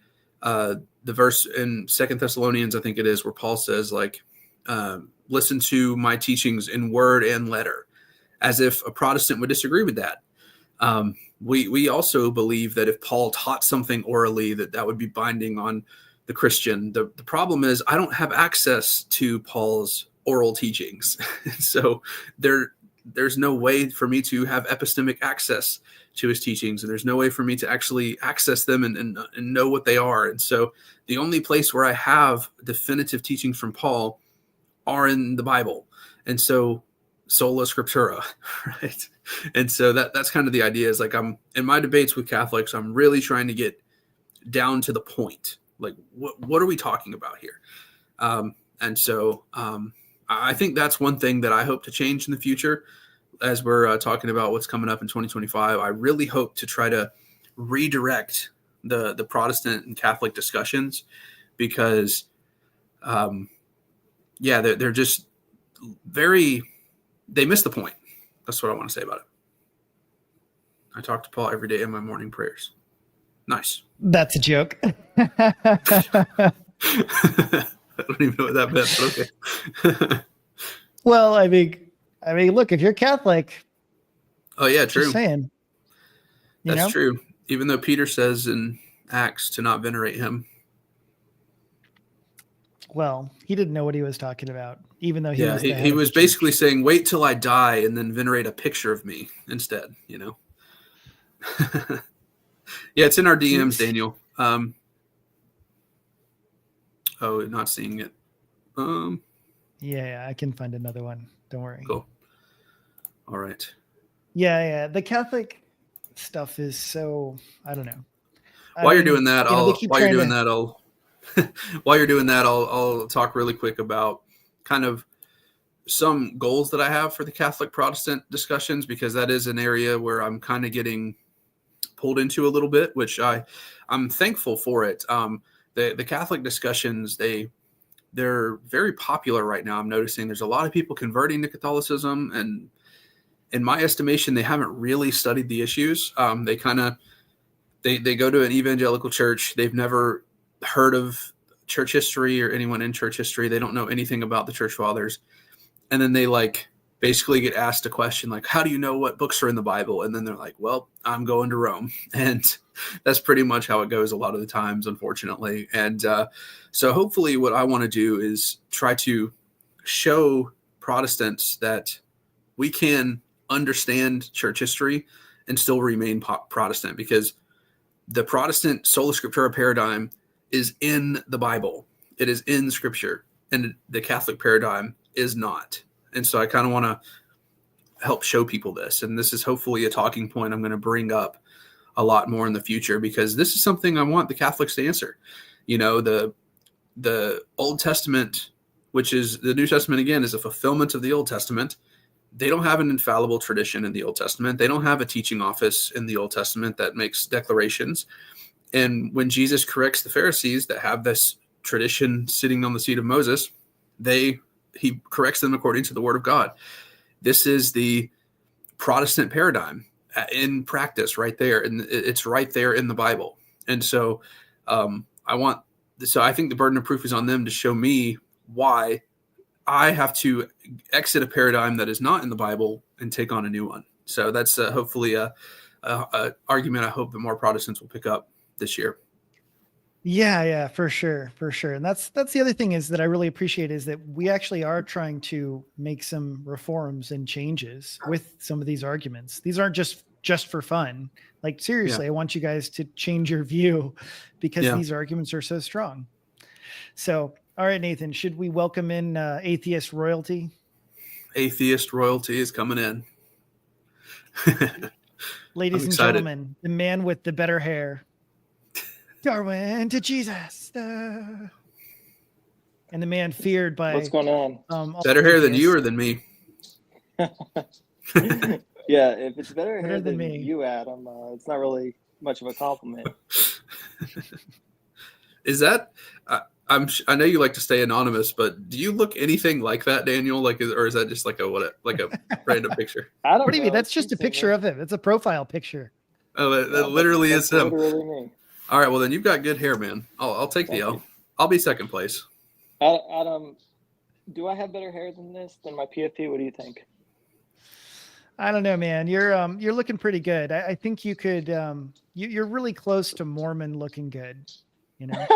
the verse in 2 Thessalonians, I think it is, where Paul says, like, listen to my teachings in word and letter, as if a Protestant would disagree with that. We also believe that if Paul taught something orally, that would be binding on the Christian. The problem is I don't have access to Paul's oral teachings. So there's no way for me to have epistemic access to his teachings, and there's no way for me to actually access them and know what they are. And so the only place where I have definitive teachings from Paul are in the Bible. And so sola scriptura, right? And so that's kind of the idea, is like, I'm in my debates with Catholics, I'm really trying to get down to the point. Like, what are we talking about here? And so I think that's one thing that I hope to change in the future as we're talking about what's coming up in 2025. I really hope to try to redirect the Protestant and Catholic discussions, because, they're just they miss the point. That's what I want to say about it. I talk to Paul every day in my morning prayers. Nice. That's a joke. I don't even know what that meant, but okay. Well, I mean, look, if you're Catholic. Oh yeah, true. Just saying. That's true. Even though Peter says in Acts to not venerate him. Well, he didn't know what he was talking about, even though he was basically saying, wait till I die and then venerate a picture of me instead, you know? Yeah, it's in our DMs, Daniel. Oh, not seeing it. Yeah, I can find another one. Don't worry. Cool. All right. Yeah. The Catholic stuff is so, I don't know. While you're doing that, I'll talk really quick about kind of some goals that I have for the Catholic Protestant discussions, because that is an area where I'm kind of getting pulled into a little bit, which I'm thankful for it. The Catholic discussions, they're very popular right now. I'm noticing there's a lot of people converting to Catholicism, and in my estimation, they haven't really studied the issues. They go to an evangelical church. They've never heard of church history or anyone in church history. They don't know anything about the church fathers. And then they basically get asked a question like, how do you know what books are in the Bible? And then they're like, well, I'm going to Rome. And that's pretty much how it goes a lot of the times, unfortunately. And so hopefully what I want to do is try to show Protestants that we can understand church history and still remain Protestant, because the Protestant sola scriptura paradigm is in the Bible. It is in Scripture, and the Catholic paradigm is not. And so I kind of want to help show people this. And this is hopefully a talking point I'm going to bring up a lot more in the future, because this is something I want the Catholics to answer. You know, the Old Testament, which is the New Testament again, is a fulfillment of the Old Testament. They don't have an infallible tradition in the Old Testament. They don't have a teaching office in the Old Testament that makes declarations. And when Jesus corrects the Pharisees that have this tradition sitting on the seat of Moses, he corrects them according to the word of God. This is the Protestant paradigm in practice right there. And it's right there in the Bible. And so I think the burden of proof is on them to show me why I have to exit a paradigm that is not in the Bible and take on a new one. So that's hopefully a argument I hope that more Protestants will pick up this year. Yeah, for sure. And that's the other thing is that I really appreciate is that we actually are trying to make some reforms and changes with some of these arguments. These aren't just for fun. Like seriously, I want you guys to change your view because these arguments are so strong. So, all right, Nathan, should we welcome in atheist royalty? Atheist royalty is coming in. Ladies and gentlemen, the man with the better hair. Darwin to Jesus. And the man feared by... What's going on? Better hair than you or than me? Yeah, if it's better hair than me. You, Adam, it's not really much of a compliment. Is that... I know you like to stay anonymous, but do you look anything like that, Daniel? Like, or is that just like a random picture? I don't What do you mean? That's just a picture of him. It's a profile picture. Oh, that literally is him. Literally me. All right, well then you've got good hair, man. I'll take the L. I'll be second place. Adam, do I have better hair than my PFP? What do you think? I don't know, man. You're looking pretty good. I think you could. You're really close to Mormon looking good. You know.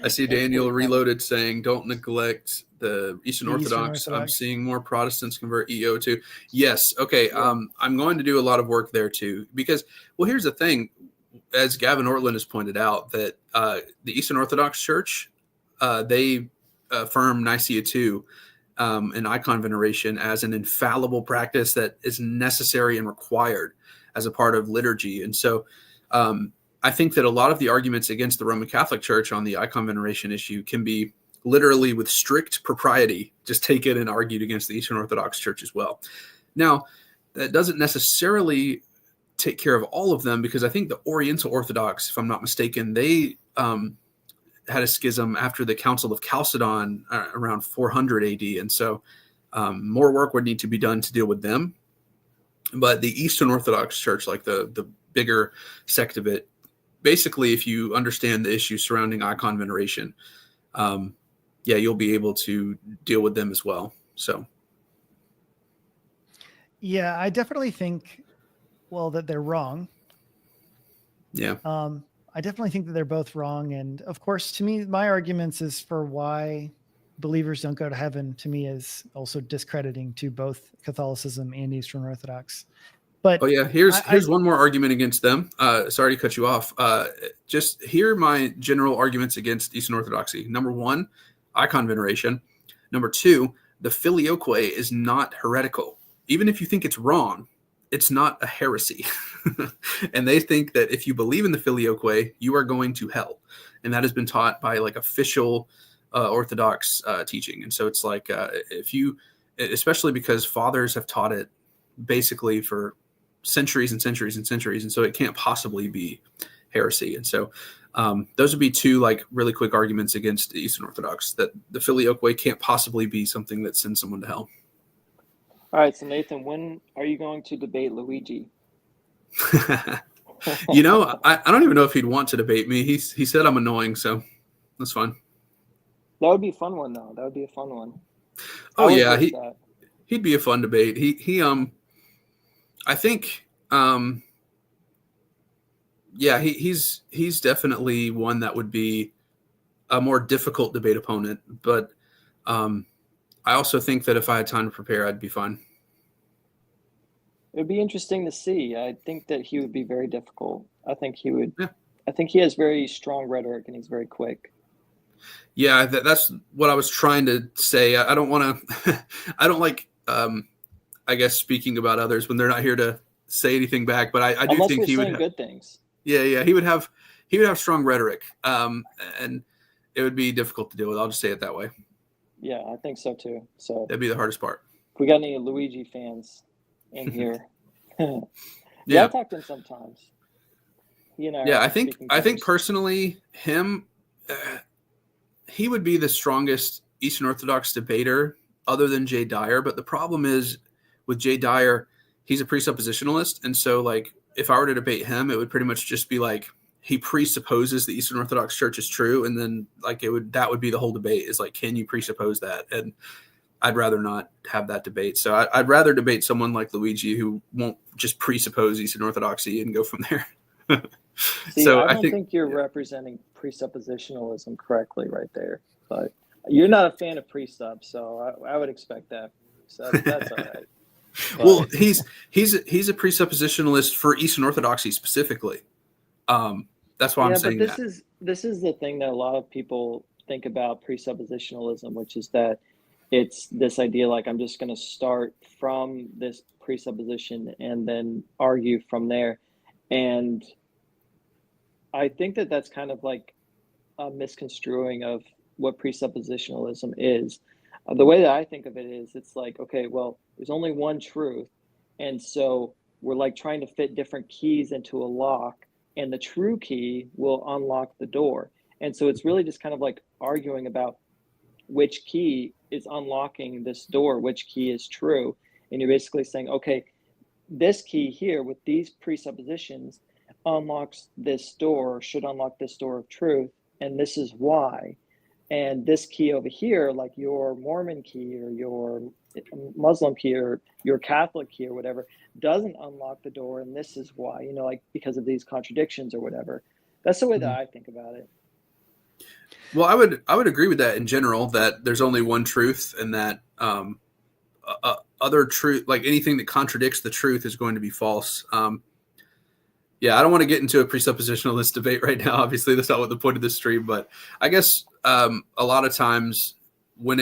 I see Daniel Reloaded saying, "Don't neglect the Eastern Orthodox. I'm seeing more Protestants convert EO too." Yes. Okay. I'm going to do a lot of work there too, because, well, here's the thing, as Gavin Ortland has pointed out, that the Eastern Orthodox Church, they affirm Nicaea II and icon veneration as an infallible practice that is necessary and required as a part of liturgy. And so I think that a lot of the arguments against the Roman Catholic Church on the icon veneration issue can be literally with strict propriety just taken and argued against the Eastern Orthodox Church as well. Now, that doesn't necessarily take care of all of them, because I think the Oriental Orthodox, if I'm not mistaken, they had a schism after the Council of Chalcedon around 400 AD. And so more work would need to be done to deal with them. But the Eastern Orthodox Church, like the bigger sect of it, basically, if you understand the issues surrounding icon veneration, you'll be able to deal with them as well. So, yeah, I definitely think, that they're wrong. Yeah. I definitely think that they're both wrong. And of course, to me, my arguments is for why believers don't go to heaven, to me, is also discrediting to both Catholicism and Eastern Orthodox. But here's one more argument against them. Sorry to cut you off. Just hear my general arguments against Eastern Orthodoxy. Number one, icon veneration. Number two, the filioque is not heretical. Even if you think it's wrong, it's not a heresy. And they think that if you believe in the filioque, you are going to hell. And that has been taught by like official Orthodox teaching. And so it's like especially because fathers have taught it basically for centuries and centuries and centuries, and so it can't possibly be heresy. And so those would be two like really quick arguments against the Eastern Orthodox, that the filioque can't possibly be something that sends someone to hell. All right, so Nathan, when are you going to debate Luigi? I don't even know if he'd want to debate me. He said I'm annoying, so that's fine. That would be a fun one, though. That would be a fun one. Oh yeah, he'd be a fun debate. He I think he's definitely one that would be a more difficult debate opponent, but I also think that if I had time to prepare, I'd be fine. It would be interesting to see. I think that he would be very difficult. I think he would. Yeah. I think he has very strong rhetoric and he's very quick. Yeah, that's what I was trying to say. I don't want to. I don't like. I guess speaking about others when they're not here to say anything back. But I do Unless think we're he would. saying good things. Yeah, he would have strong rhetoric, and it would be difficult to deal with. I'll just say it that way. Yeah, I think so too. So That'd be the hardest part. if we got any Luigi fans in here, yeah, Yeah, I talk to him sometimes. Yeah, I think personally, him, he would be the strongest Eastern Orthodox debater other than Jay Dyer. But the problem is with Jay Dyer, he's a presuppositionalist, and so like if I were to debate him, it would pretty much just be like he presupposes the Eastern Orthodox Church is true, and then like that would be the whole debate is like, can you presuppose that? And I'd rather not have that debate. So I'd rather debate someone like Luigi who won't just presuppose Eastern Orthodoxy and go from there. See, So I don't think you're representing presuppositionalism correctly right there. But you're not a fan of presup, so I would expect that. So that's all right. But, well, he's a presuppositionalist for Eastern Orthodoxy specifically. That's why I'm saying but this is the thing that a lot of people think about presuppositionalism, which is that it's this idea like I'm just going to start from this presupposition and then argue from there. And I think that that's kind of like a misconstruing of what presuppositionalism is. The way that I think of it is it's like, okay, well, there's only one truth. And so we're like trying to fit different keys into a lock, and the true key will unlock the door. And so it's really just kind of like arguing about which key is unlocking this door, which key is true. And you're basically saying, okay, this key here with these presuppositions unlocks this door, should unlock this door of truth, and this is why. And this key over here, like your Mormon key or your Muslim key or your Catholic key or whatever, doesn't unlock the door, and this is why, like because of these contradictions or whatever. That's the way that I think about it. Well, I would agree with that in general, that there's only one truth, and that other truth, like anything that contradicts the truth, is going to be false. Yeah, I don't want to get into a presuppositionalist debate right now. Obviously, that's not what the point of this stream. But I guess a lot of times when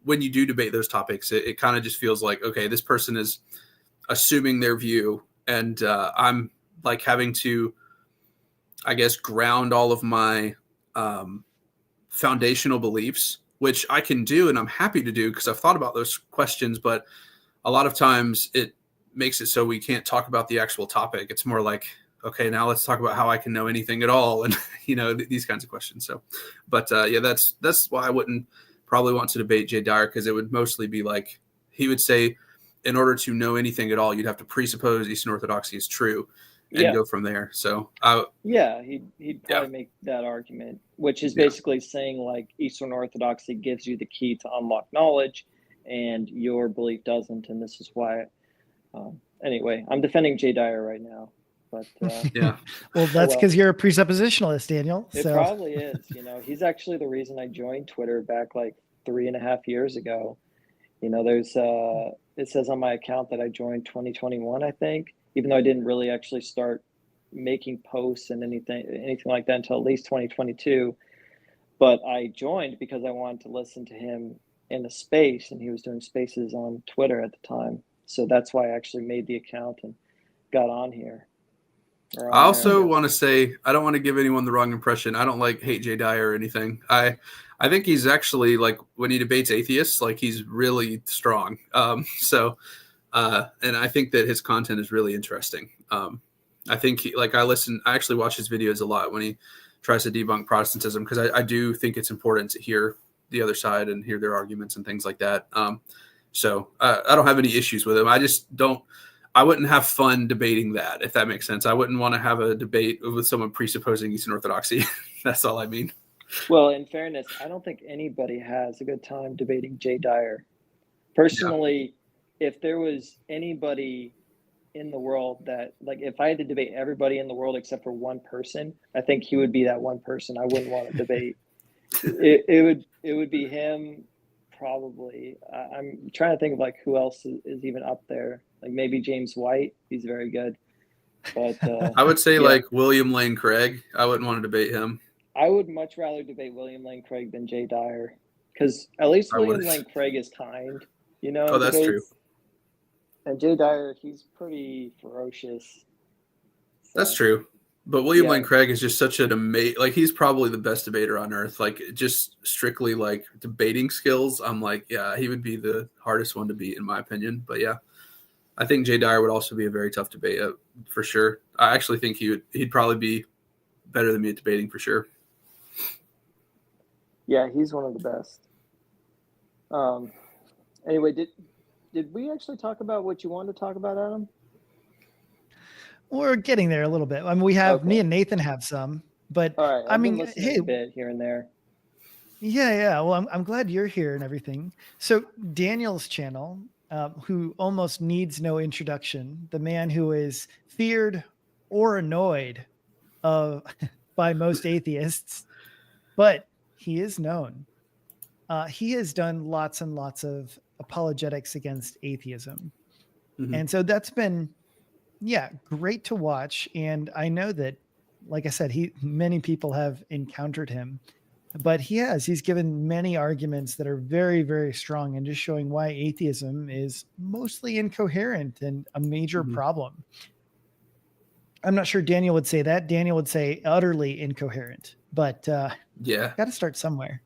you do debate those topics, it kind of just feels like, okay, this person is assuming their view, and I'm like having to, I guess, ground all of my foundational beliefs, which I can do and I'm happy to do because I've thought about those questions. But a lot of times it makes it so we can't talk about the actual topic. It's more like, okay, now let's talk about how I can know anything at all, and these kinds of questions. So, but yeah, that's why I wouldn't probably want to debate Jay Dyer, because it would mostly be like he would say, in order to know anything at all, you'd have to presuppose Eastern Orthodoxy is true and go from there. So, he'd probably make that argument, which is basically saying like Eastern Orthodoxy gives you the key to unlock knowledge, and your belief doesn't, and this is why. Anyway, I'm defending Jay Dyer right now. But well, that's because you're a presuppositionalist, Daniel. It probably is. He's actually the reason I joined Twitter back like 3.5 years ago. There's it says on my account that I joined 2021, I think, even though I didn't really actually start making posts and anything like that until at least 2022. But I joined because I wanted to listen to him in a space, and he was doing spaces on Twitter at the time. So that's why I actually made the account and got on here. I also want to say, I don't want to give anyone the wrong impression. I don't hate Jay Dyer or anything. I think he's actually, like, when he debates atheists, like, he's really strong. And I think that his content is really interesting. I think I actually watch his videos a lot when he tries to debunk Protestantism, because I do think it's important to hear the other side and hear their arguments and things like that. So I don't have any issues with him. I wouldn't have fun debating that, if that makes sense. I wouldn't want to have a debate with someone presupposing Eastern Orthodoxy. That's all I mean. Well, in fairness, I don't think anybody has a good time debating Jay Dyer. Personally, if there was anybody in the world that, like, if I had to debate everybody in the world except for one person, I think he would be that one person I wouldn't want to debate. It would be him, probably. I'm trying to think of like who else is even up there. Like maybe James White. He's very good. But I would say like William Lane Craig. I wouldn't want to debate him. I would much rather debate William Lane Craig than Jay Dyer, because at least I would. William Lane Craig is kind, in Oh, that's true. debates, and Jay Dyer, he's pretty ferocious. That's So true. But William yeah, Lane Craig is just such an amazing, like, he's probably the best debater on earth. Like, just strictly like debating skills. I'm like, yeah, he would be the hardest one to beat in my opinion. But yeah, I think Jay Dyer would also be a very tough debate for sure. I actually think he'd probably be better than me at debating for sure. yeah, he's one of the best. Anyway, did we actually talk about what you wanted to talk about, Adam? We're getting there a little bit. I mean, we have me Okay. and Nathan have some, but All right, I I've been mean, listening hey, a bit here and there. yeah. Well, I'm glad you're here and everything. So Daniel's channel, who almost needs no introduction, the man who is feared or annoyed of by most atheists, but he is known. He has done lots and lots of apologetics against atheism. Mhm. And so that's been, yeah, great to watch. And I know that, like I said, many people have encountered him, but he's given many arguments that are very, very strong and just showing why atheism is mostly incoherent and a major Mhm. problem. I'm not sure Daniel would say that. Daniel would say utterly incoherent, but Yeah. got to start somewhere.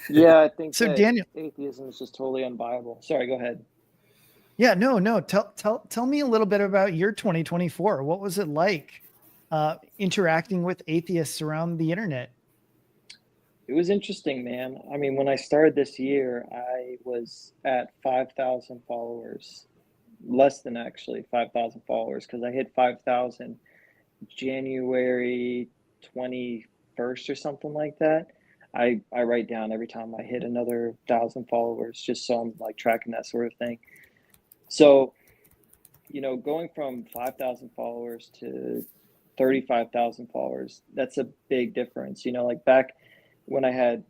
Yeah, I think So that Daniel, atheism is just totally unviable. Sorry, go ahead. yeah, no. Tell me a little bit about your 2024. What was it like interacting with atheists around the internet? It was interesting, man. I mean, when I started this year, I was at 5,000 followers, less than actually 5,000 followers, because I hit 5,000 January 21st or something like that. I write down every time I hit another 1,000 followers, just so I'm like tracking that sort of thing. So, going from 5,000 followers to 35,000 followers, that's a big difference. Like back when I had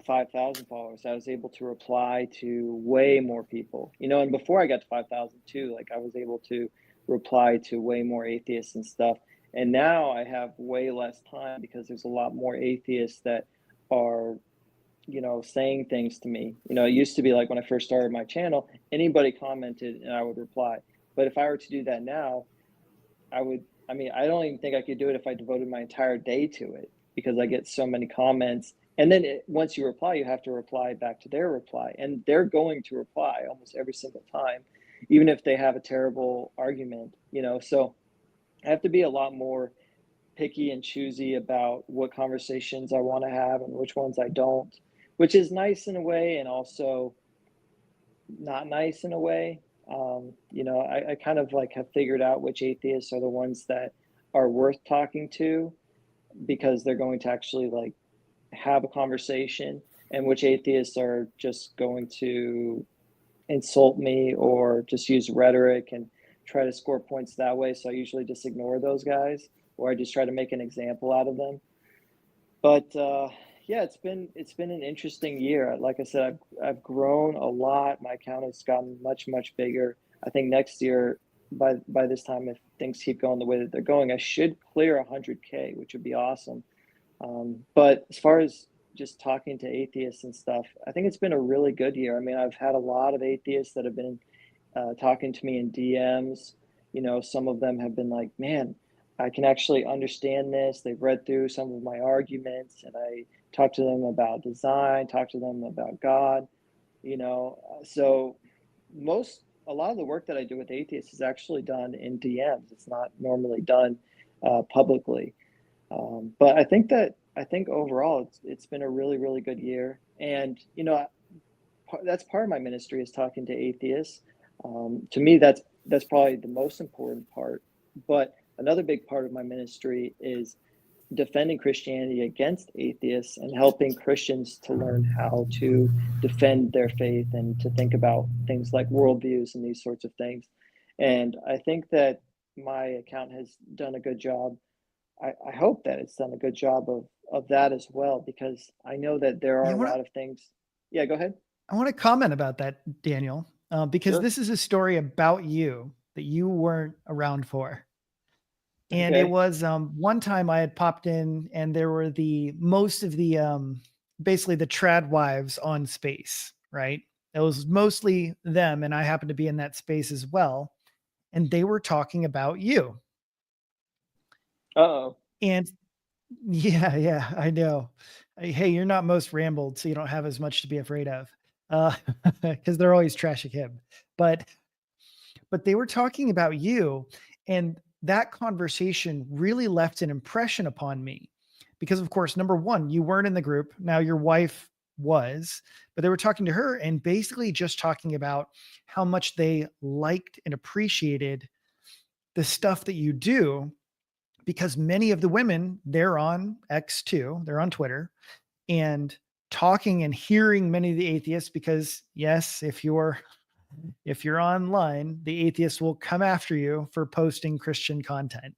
5,000 followers, I was able to reply to way more people, and before I got to 5,000 too, like I was able to reply to way more atheists and stuff. And now I have way less time because there's a lot more atheists that are, saying things to me. It used to be like when I first started my channel, anybody commented and I would reply. But if I were to do that now, I don't even think I could do it if I devoted my entire day to it, because I get so many comments. And then once you reply, you have to reply back to their reply. And they're going to reply almost every single time, even if they have a terrible argument. So I have to be a lot more picky and choosy about what conversations I want to have and which ones I don't, which is nice in a way and also not nice in a way. I kind of like have figured out which atheists are the ones that are worth talking to, because they're going to actually like have a conversation, and which atheists are just going to insult me or just use rhetoric and try to score points that way. So I usually just ignore those guys, or I just try to make an example out of them. But yeah, it's been an interesting year. Like I said, I've grown a lot. My account has gotten much bigger. I think next year, by this time, if things keep going the way that they're going, I should clear 100K, which would be awesome. But as far as just talking to atheists and stuff, I think it's been a really good year. I mean, I've had a lot of atheists that have been talking to me in DMs. Some of them have been like, man, I can actually understand this. They've read through some of my arguments, and I talk to them about design, talk to them about God, So a lot of the work that I do with atheists is actually done in DMs. It's not normally done publicly. But I think overall it's been a really good year. And that's part of my ministry, is talking to atheists. To me, that's probably the most important part. But another big part of my ministry is defending Christianity against atheists and helping Christians to learn how to defend their faith and to think about things like worldviews and these sorts of things. And I think that my account has done a good job. I hope that it's done a good job of that as well, because I know that there are Yeah, a lot of things. Yeah, go ahead. I want to comment about that, Daniel, because Sure. this is a story about you that you weren't around for. And it Okay. was one time I had popped in and there were most of the basically the trad wives on space, right? It was mostly them, and I happened to be in that space as well. And they were talking about you. Uh-oh. And yeah, yeah, I know. Hey, you're not most rambled, so you don't have as much to be afraid of. Because they're always trashing him. But they were talking about you, and that conversation really left an impression upon me because, of course, number one, you weren't in the group. Now your wife was, but they were talking to her and basically just talking about how much they liked and appreciated the stuff that you do, because many of the women, they're on X too, they're on Twitter, and talking and hearing many of the atheists, because yes, if you're online, the atheists will come after you for posting Christian content.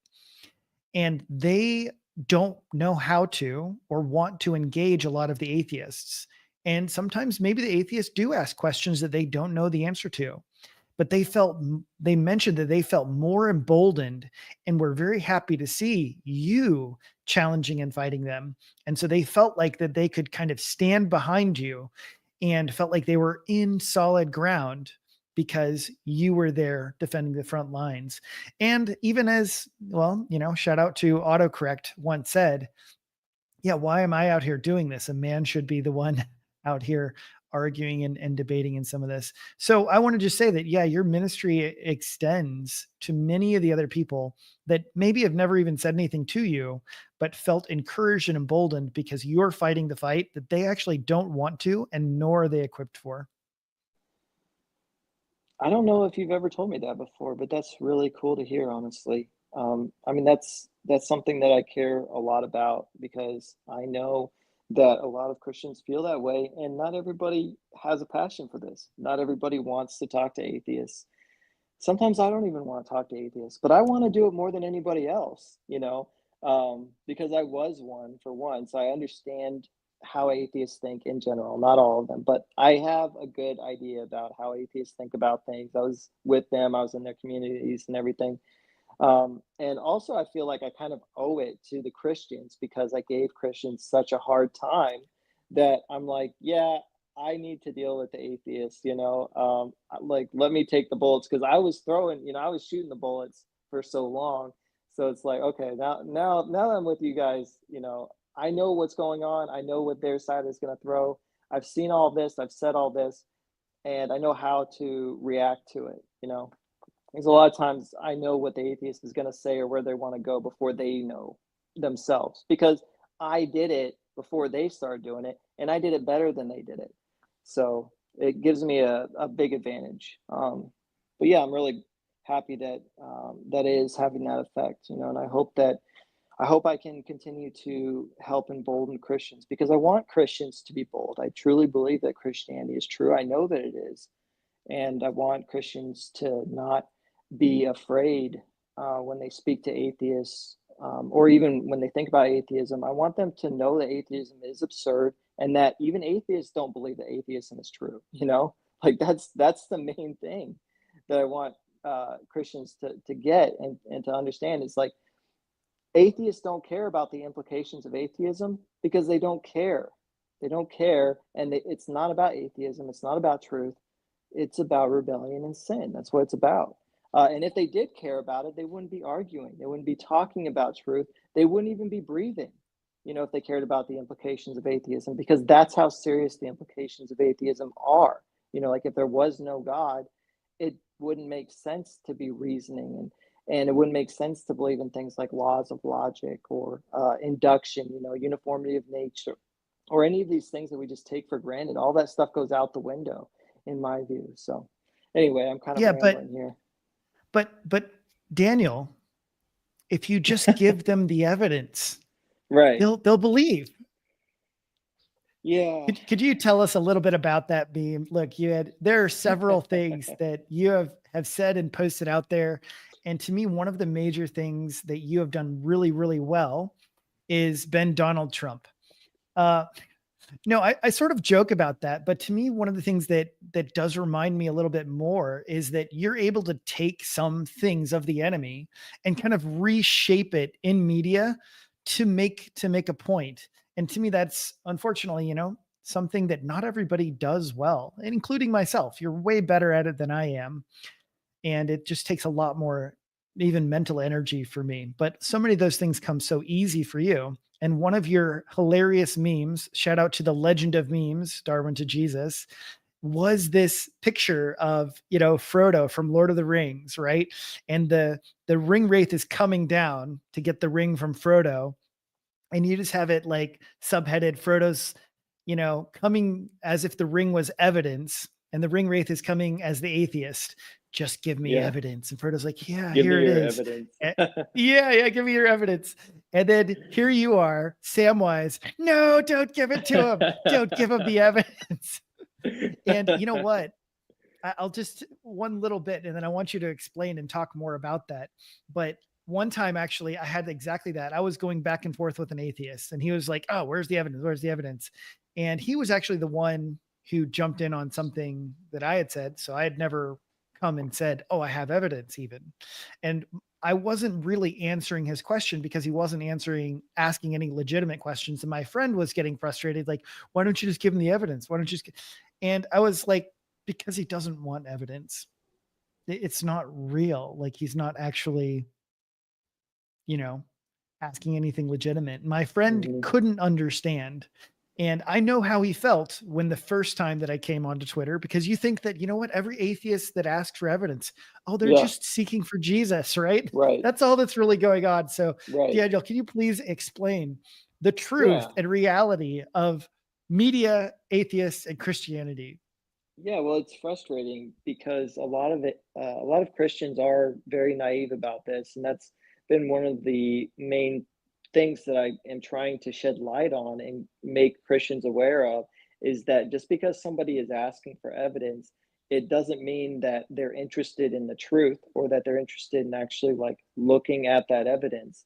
And they don't know how to or want to engage a lot of the atheists. And sometimes maybe the atheists do ask questions that they don't know the answer to. But they mentioned that they felt more emboldened and were very happy to see you challenging and fighting them. And so they felt like that they could kind of stand behind you and felt like they were in solid ground because you were there defending the front lines. And even as well, shout out to autocorrect once said, yeah, why am I out here doing this? A man should be the one out here arguing and debating in some of this. So I want to just say that, yeah, your ministry extends to many of the other people that maybe have never even said anything to you, but felt encouraged and emboldened because you're fighting the fight that they actually don't want to, and nor are they equipped for. I don't know if you've ever told me that before, but that's really cool to hear, honestly. I mean, that's something that I care a lot about because I know that a lot of Christians feel that way, and not everybody has a passion for this. Not everybody wants to talk to atheists. Sometimes I don't even want to talk to atheists, but I want to do it more than anybody else, because I was one for one. So I understand how atheists think in general, not all of them, but I have a good idea about how atheists think about things. I was with them, I was in their communities and everything. And also, I feel like I kind of owe it to the Christians because I gave Christians such a hard time that I'm like, yeah, I need to deal with the atheists, like, let me take the bullets because I was throwing, I was shooting the bullets for so long. So it's like, okay, now that I'm with you guys, I know what's going on. I know what their side is going to throw. I've seen all this. I've said all this, and I know how to react to it. Because a lot of times I know what the atheist is going to say or where they want to go before they know themselves because I did it before they started doing it and I did it better than they did it. So it gives me a big advantage. But yeah, I'm really happy that that is having that effect, and I hope I can continue to help embolden Christians because I want Christians to be bold. I truly believe that Christianity is true. I know that it is. And I want Christians to not be afraid when they speak to atheists or even when they think about atheism. I want them to know that atheism is absurd and that even atheists don't believe that atheism is true. Like that's the main thing that I want Christians to get and to understand. It's like atheists don't care about the implications of atheism because they don't care. They don't care. And it's not about atheism. It's not about truth. It's about rebellion and sin. That's what it's about. And if they did care about it, they wouldn't be arguing. They wouldn't be talking about truth. They wouldn't even be breathing, if they cared about the implications of atheism, because that's how serious the implications of atheism are. Like if there was no God, it wouldn't make sense to be reasoning and it wouldn't make sense to believe in things like laws of logic or induction, uniformity of nature, or any of these things that we just take for granted. All that stuff goes out the window in my view. So anyway, I'm kind of Yeah, but rambling here. but Daniel, if you just give them the evidence, Right. they'll believe. Yeah. Could you tell us a little bit about that beam? Look, there are several things that you have said and posted out there. And to me, one of the major things that you have done really, really well is been Donald Trump. Uh, No, I sort of joke about that, but to me, one of the things that does remind me a little bit more is that you're able to take some things of the enemy and kind of reshape it in media to make a point. And to me, that's unfortunately, something that not everybody does well, and including myself. You're way better at it than I am. And it just takes a lot more even mental energy for me. But so many of those things come so easy for you. And one of your hilarious memes, shout out to the legend of memes, Darwin to Jesus, was this picture of, Frodo from Lord of the Rings, right? And the ring wraith is coming down to get the ring from Frodo, and you just have it like subheaded Frodo's, coming as if the ring was evidence, and the ring wraith is coming as the atheist. Just give me Yeah. evidence. And Frodo's like, yeah, Give here me it your is. evidence. Yeah, give me your evidence. And then here you are, Samwise. No, don't give it to him. Don't give him the evidence. And you know what? I'll just one little bit, and then I want you to explain and talk more about that. But one time, actually, I had exactly that. I was going back and forth with an atheist, and he was like, "Oh, where's the evidence? Where's the evidence?" And he was actually the one who jumped in on something that I had said. So I had never come and said, "Oh, I have evidence," even. And I wasn't really answering his question because he wasn't asking any legitimate questions. And my friend was getting frustrated, like, "Why don't you just give him the evidence? Why don't you just?" And I was like, because he doesn't want evidence. It's not real. Like, he's not actually, you know, asking anything legitimate. My friend Mhm. couldn't understand. And I know how he felt when the first time that I came onto Twitter, because you think that, every atheist that asks for evidence, oh, they're Yeah, just seeking for Jesus, right? right, That's all that's really going on. So, right. Daniel, can you please explain the truth Yeah. and reality of media, atheists, and Christianity? Yeah, well, it's frustrating because a lot of Christians are very naive about this, and that's been one of the main things that I am trying to shed light on and make Christians aware of, is that just because somebody is asking for evidence, it doesn't mean that they're interested in the truth or that they're interested in actually like looking at that evidence.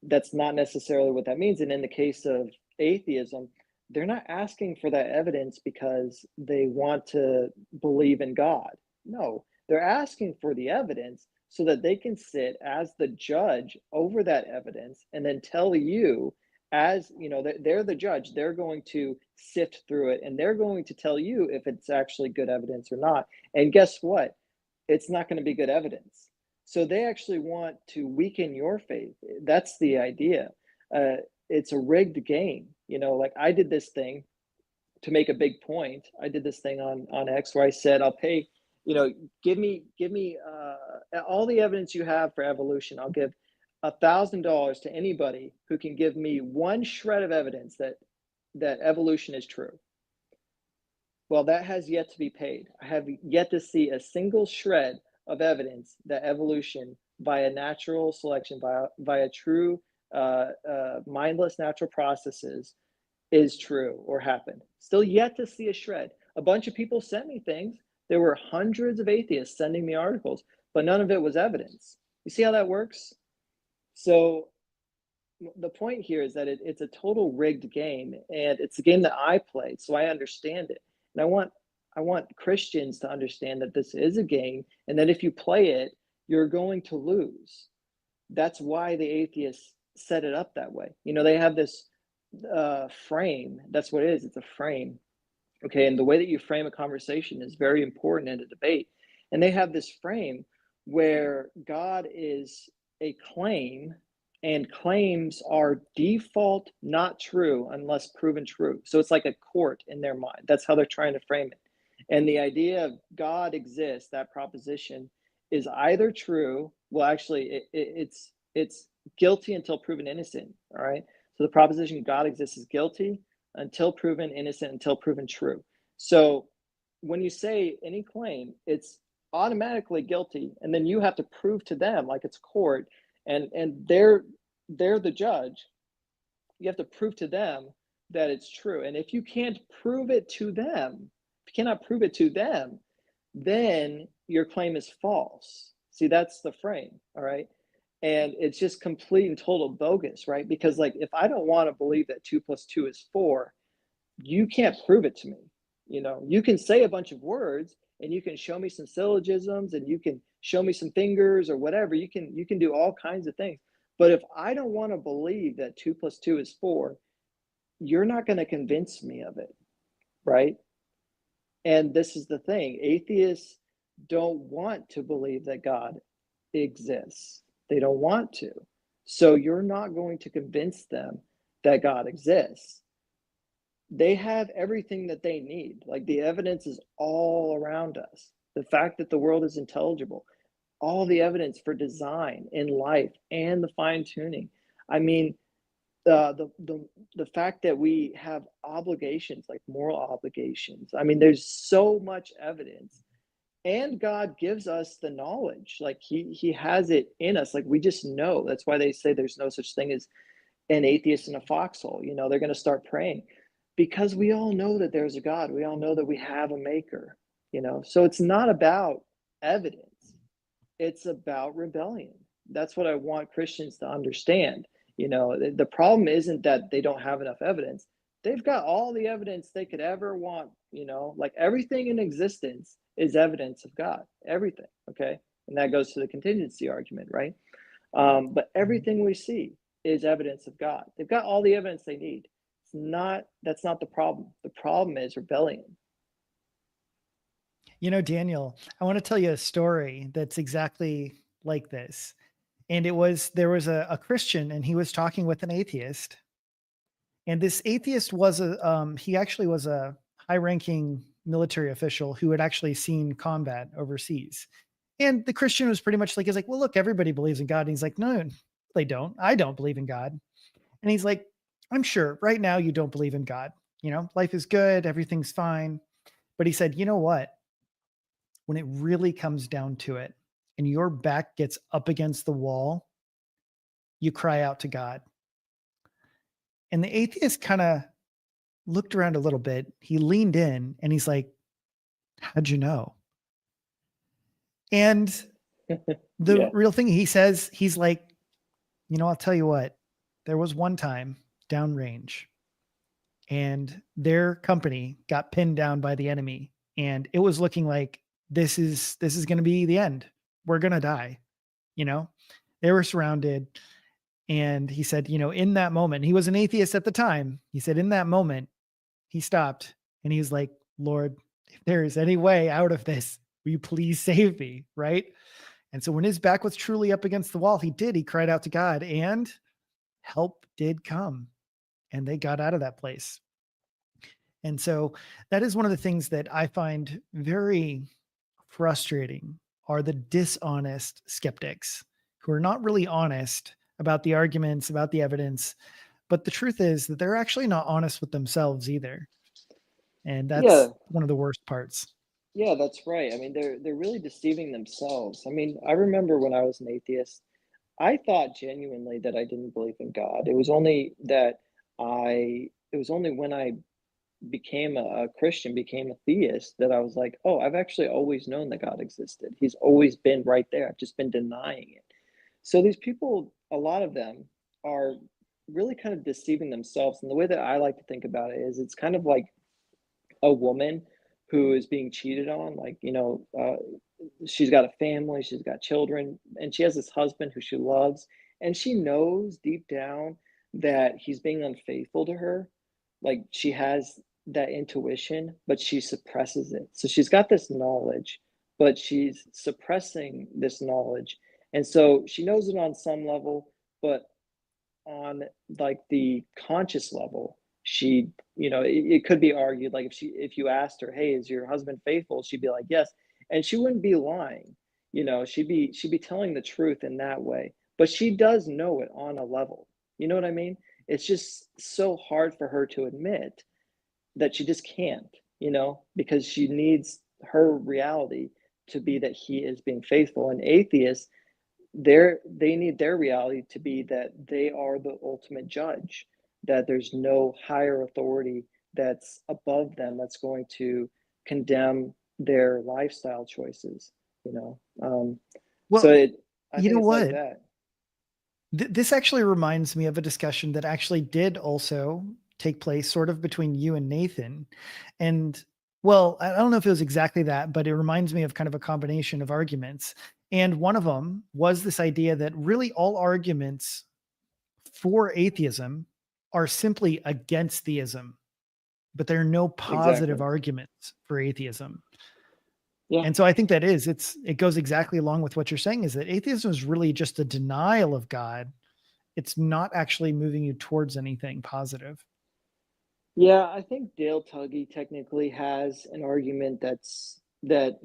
That's not necessarily what that means. And in the case of atheism, they're not asking for that evidence because they want to believe in God. No, they're asking for the evidence so that they can sit as the judge over that evidence and then tell you, as you know, they're the judge. They're going to sift through it and they're going to tell you if it's actually good evidence or not. And guess what? It's not going to be good evidence. So they actually want to weaken your faith. That's the idea. Uh, it's a rigged game. Like I did this thing to make a big point. I did this thing on X where I said, "I'll pay. You know, give me all the evidence you have for evolution. I'll give $1,000 to anybody who can give me one shred of evidence that evolution is true." Well, that has yet to be paid. I have yet to see a single shred of evidence that evolution via natural selection, via true mindless natural processes is true or happened. Still yet to see a shred. A bunch of people sent me things. There were hundreds of atheists sending me articles, but none of it was evidence. You see how that works? So the point here is that it's a total rigged game, and it's a game that I played, so I understand it. And I want Christians to understand that this is a game, and that if you play it, you're going to lose. That's why the atheists set it up that way. They have this frame. That's what it is. It's a frame. Okay, and the way that you frame a conversation is very important in a debate. And they have this frame where God is a claim, and claims are default not true unless proven true. So it's like a court in their mind. That's how they're trying to frame it. And the idea of God exists, that proposition, is either true. Well, actually, it's guilty until proven innocent. All right. So the proposition God exists is guilty until proven innocent, until proven true. So when you say any claim, it's automatically guilty, and then you have to prove to them, like it's court, and they're the judge. You have to prove to them that it's true. And if you can't prove it to them, if you cannot prove it to them, then your claim is false. See, that's the frame, all right? And it's just complete and total bogus, right? Because like if I don't want to believe that 2 plus 2 is 4, you can't prove it to me. You can say a bunch of words and you can show me some syllogisms and you can show me some fingers or whatever. You can do all kinds of things. But if I don't want to believe that 2 plus 2 is 4, you're not going to convince me of it, right? And this is the thing. Atheists don't want to believe that God exists. They don't want to. So you're not going to convince them that God exists. They have everything that they need. Like, the evidence is all around us. The fact that the world is intelligible, all the evidence for design in life and the fine tuning. I mean, the fact that we have obligations, like moral obligations. I mean, there's so much evidence, and God gives us the knowledge. Like, he has it in us. Like, we just know. That's why they say there's no such thing as an atheist in a foxhole. They're going to start praying because we all know that there's a God. We all know that we have a maker. So it's not about evidence. It's about rebellion. That's what I want Christians to understand. The problem isn't that they don't have enough evidence. They've got all the evidence they could ever want. Like, everything in existence is evidence of God. Everything. Okay. And that goes to the contingency argument, right? But everything we see is evidence of God. They've got all the evidence they need. That's not the problem. The problem is rebellion. Daniel, I want to tell you a story that's exactly like this. And there was a Christian, and he was talking with an atheist. And this atheist he actually was a high-ranking military official who had actually seen combat overseas. And the Christian was pretty much like, he's like, well, look, everybody believes in God. And he's like, no, they don't. I don't believe in God. And he's like, I'm sure right now you don't believe in God. Life is good. Everything's fine. But he said, you know what? When it really comes down to it and your back gets up against the wall, you cry out to God. And the atheist kind of looked around a little bit. He leaned in and he's like, how'd you know? And the Yeah. real thing he says, he's like, I'll tell you what, there was one time downrange and their company got pinned down by the enemy. And it was looking like this is going to be the end. We're going to die. They were surrounded. And he said, in that moment, he was an atheist at the time. He said, in that moment, he stopped and he was like, Lord, if there is any way out of this, will you please save me? Right. And so when his back was truly up against the wall, he cried out to God, and help did come, and they got out of that place. And so that is one of the things that I find very frustrating, are the dishonest skeptics who are not really honest about the arguments, about the evidence. But the truth is that they're actually not honest with themselves either. And that's one of the worst parts. Yeah, that's right. I mean, they're really deceiving themselves. I mean, I remember when I was an atheist, I thought genuinely that I didn't believe in God. It was only when I became a Christian, became a theist, that I was like, oh, I've actually always known that God existed. He's always been right there. I've just been denying it. So these people, a lot of them, are really kind of deceiving themselves. And the way that I like to think about it is, it's kind of like a woman who is being cheated on. Like, she's got a family, she's got children, and she has this husband who she loves, and she knows deep down that he's being unfaithful to her. Like, she has that intuition, but she suppresses it. So she's got this knowledge, but she's suppressing this knowledge. And so she knows it on some level, but on, like, the conscious level, she, it could be argued, like, if you asked her, hey, is your husband faithful, she'd be like, yes. And she wouldn't be lying. She'd be telling the truth in that way, but she does know it on a level. You know what I mean? It's just so hard for her to admit that she just can't, because she needs her reality to be that he is being faithful. And atheists, they need their reality to be that they are the ultimate judge, that there's no higher authority that's above them that's going to condemn their lifestyle choices. Well, so I you think know it's like what? that. This actually reminds me of a discussion that actually did also take place sort of between you and Nathan. And well, I don't know if it was exactly that, but it reminds me of kind of a combination of arguments. And one of them was this idea that really all arguments for atheism are simply against theism, but there are no positive Exactly. arguments for atheism. Yeah. And so I think that it goes exactly along with what you're saying, is that atheism is really just a denial of God. It's not actually moving you towards anything positive. Yeah, I think Dale Tuggy technically has an argument that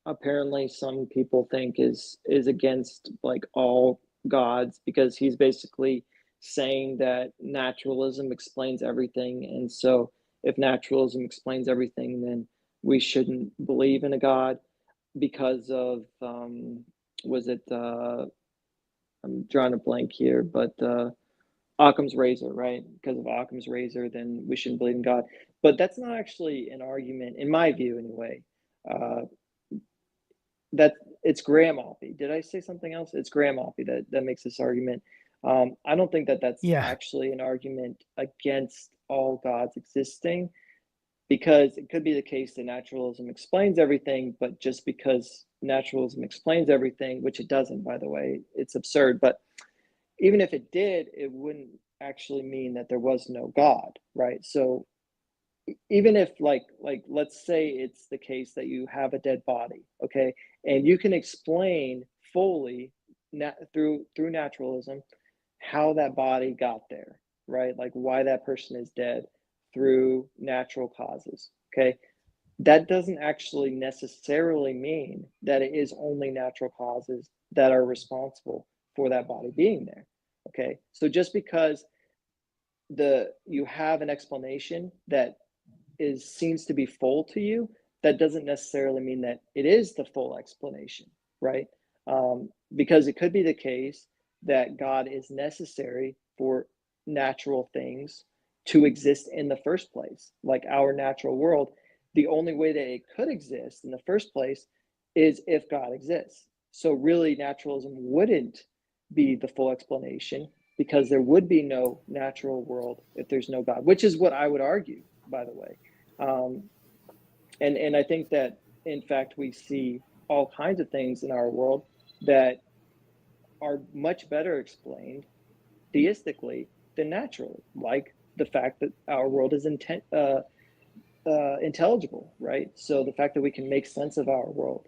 apparently some people think is against like all gods, because he's basically saying that naturalism explains everything, and so if naturalism explains everything, then we shouldn't believe in a god because of was it I'm drawing a blank here, but Occam's razor, right? Because of Occam's razor, then we shouldn't believe in God. But that's not actually an argument, in my view, anyway. Uh, that it's Graham-Oppy. Did I say something else? It's Graham-Oppy that makes this argument. I don't think that that's Yeah. actually an argument against all gods existing, because it could be the case that naturalism explains everything, but just because naturalism explains everything, which it doesn't, by the way, it's absurd. But even if it did, it wouldn't actually mean that there was no God, right? So even if like let's say it's the case that you have a dead body, okay, and you can explain fully through naturalism how that body got there, right? Like why that person is dead through natural causes, okay? That doesn't actually necessarily mean that it is only natural causes that are responsible for that body being there. Okay, so just because you have an explanation that seems to be full to you, that doesn't necessarily mean that it is the full explanation, right? Because it could be the case that God is necessary for natural things to exist in the first place, like our natural world. The only way that it could exist in the first place is if God exists. So really, naturalism wouldn't be the full explanation, because there would be no natural world if there's no God, which is what I would argue, by the way. Um, and I think that in fact we see all kinds of things in our world that are much better explained theistically than naturally, like the fact that our world is intelligible, right? So the fact that we can make sense of our world.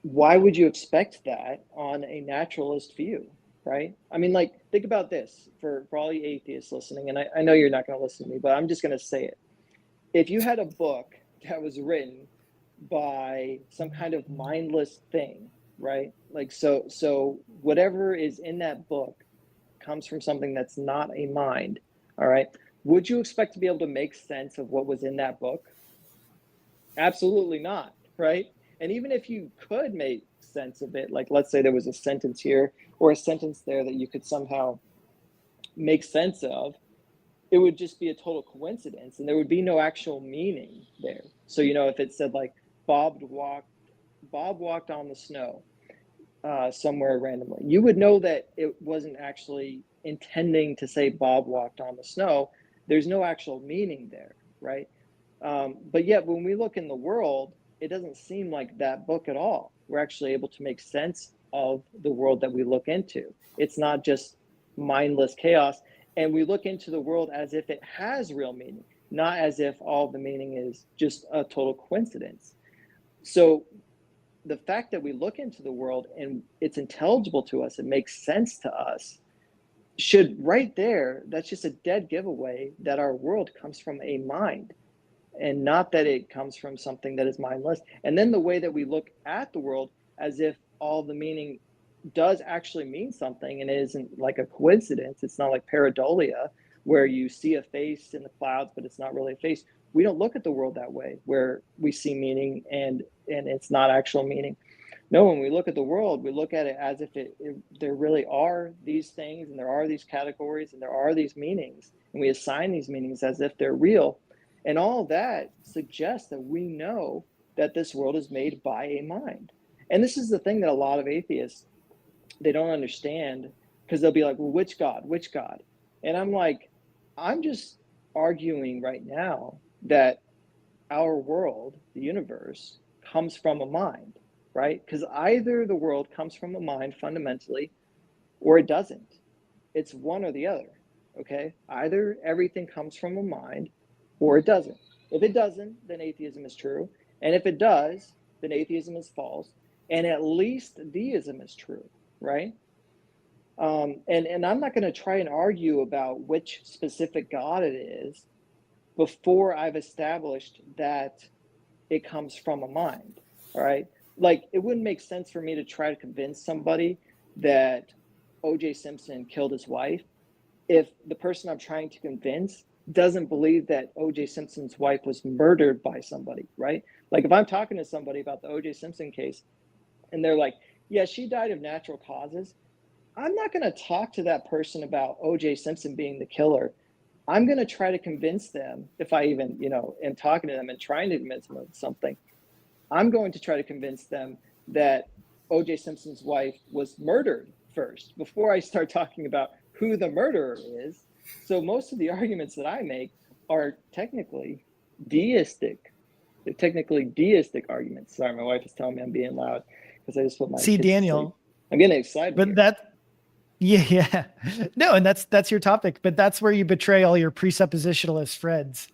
Why would you expect that on a naturalist view, right? I mean, like, think about this for all you atheists listening, and I know you're not going to listen to me, but I'm just going to say it. If you had a book that was written by some kind of mindless thing, right? Like, so whatever is in that book comes from something that's not a mind, all right? Would you expect to be able to make sense of what was in that book? Absolutely not, right? And even if you could make sense of it, like let's say there was a sentence here or a sentence there that you could somehow make sense of, it would just be a total coincidence and there would be no actual meaning there. So, if it said like Bob walked on the snow somewhere randomly, you would know that it wasn't actually intending to say Bob walked on the snow. There's no actual meaning there, right? But yet when we look in the world, it doesn't seem like that book at all. We're actually able to make sense of the world that we look into. It's not just mindless chaos. And we look into the world as if it has real meaning, not as if all the meaning is just a total coincidence. So the fact that we look into the world and it's intelligible to us, it makes sense to us, should right there, that's just a dead giveaway that our world comes from a mind and not that it comes from something that is mindless. And then the way that we look at the world as if all the meaning does actually mean something and it isn't like a coincidence. It's not like pareidolia where you see a face in the clouds, but it's not really a face. We don't look at the world that way, where we see meaning and it's not actual meaning. No, when we look at the world, we look at it as if there really are these things and there are these categories and there are these meanings, and we assign these meanings as if they're real. And all of that suggests that we know that this world is made by a mind. And this is the thing that a lot of atheists, they don't understand, because they'll be like, well, which God? And I'm like, I'm just arguing right now that our world, the universe, comes from a mind, right? Because either the world comes from a mind fundamentally, or it doesn't. It's one or the other, okay? Either everything comes from a mind, or it doesn't. If it doesn't, then atheism is true. And if it does, then atheism is false. And at least deism is true, right? And I'm not going to try and argue about which specific God it is before I've established that it comes from a mind. All right. Like, it wouldn't make sense for me to try to convince somebody that OJ Simpson killed his wife if the person I'm trying to convince doesn't believe that OJ Simpson's wife was murdered by somebody, right? Like, if I'm talking to somebody about the OJ Simpson case and they're like, yeah, she died of natural causes, I'm not going to talk to that person about OJ Simpson being the killer. I'm going to try to convince them, if I even, am talking to them and trying to convince them of something, I'm going to try to convince them that OJ Simpson's wife was murdered first before I start talking about who the murderer is. So most of the arguments that I make are technically deistic. They're technically deistic arguments. Sorry, my wife is telling me I'm being loud because I just put my See, kids to sleep. Daniel, I'm getting excited but here. yeah. No, and that's your topic, but that's where you betray all your presuppositionalist friends.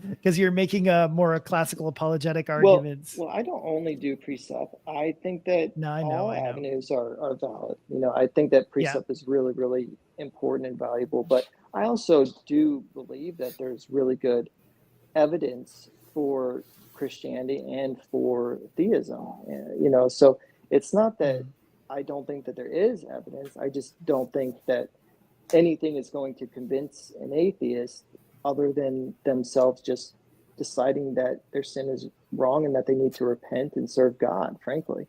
Because you're making a more classical apologetic arguments. Well, I don't only do presup. I think that No, I know. all avenues are valid. I think that Yeah. presup is really, really important and valuable. But I also do believe that there's really good evidence for Christianity and for theism. So it's not that Mhm. I don't think that there is evidence. I just don't think that anything is going to convince an atheist other than themselves just deciding that their sin is wrong and that they need to repent and serve God, frankly.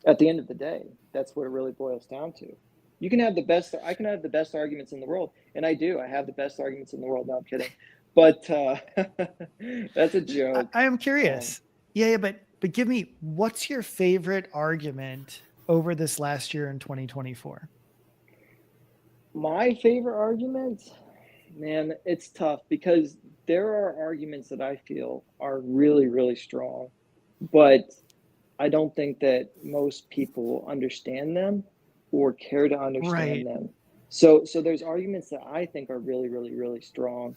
At the end of the day, that's what it really boils down to. I can have the best arguments in the world, and I do. I have the best arguments in the world. No, I'm kidding. But that's a joke. I am Um, curious. Yeah, but give me, what's your favorite argument over this last year in 2024? my favorite argument, man, it's tough because there are arguments that I feel are really, really strong, but I don't think that most people understand them or care to understand Right. them. So there's arguments that I think are really, really, really strong,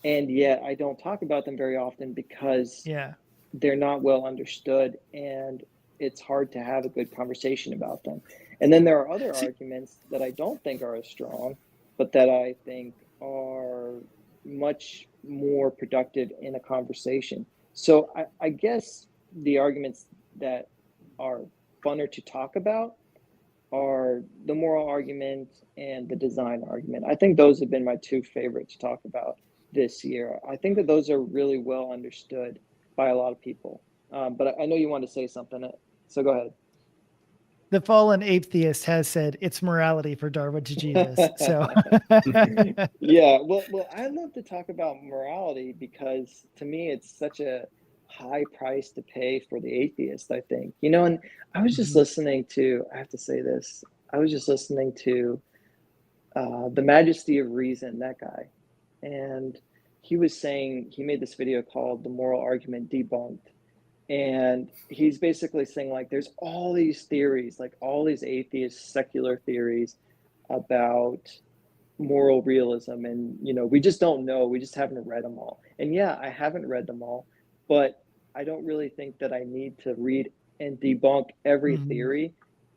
and yet I don't talk about them very often because Yeah. they're not well understood and it's hard to have a good conversation about them. And then there are other See, arguments that I don't think are as strong, but that I think are much more productive in a conversation. So I guess the arguments that are funner to talk about are the moral argument and the design argument. I think those have been my two favorite to talk about this year. I think that those are really well understood by a lot of people. But I know you want to say something, so go ahead. the fallen atheist has said it's morality for Darwin to Jesus. So Yeah, well, I love to talk about morality because to me it's such a high price to pay for the atheist, I think. And I was just Mhm. listening to, I have to say this, I was just listening to The Majesty of Reason, that guy. And he was saying, he made this video called The Moral Argument Debunked. And he's basically saying, like, there's all these theories, like all these atheist secular theories about moral realism. And, we just don't know. We just haven't read them all. And yeah, I haven't read them all, but I don't really think that I need to read and debunk every Mhm. theory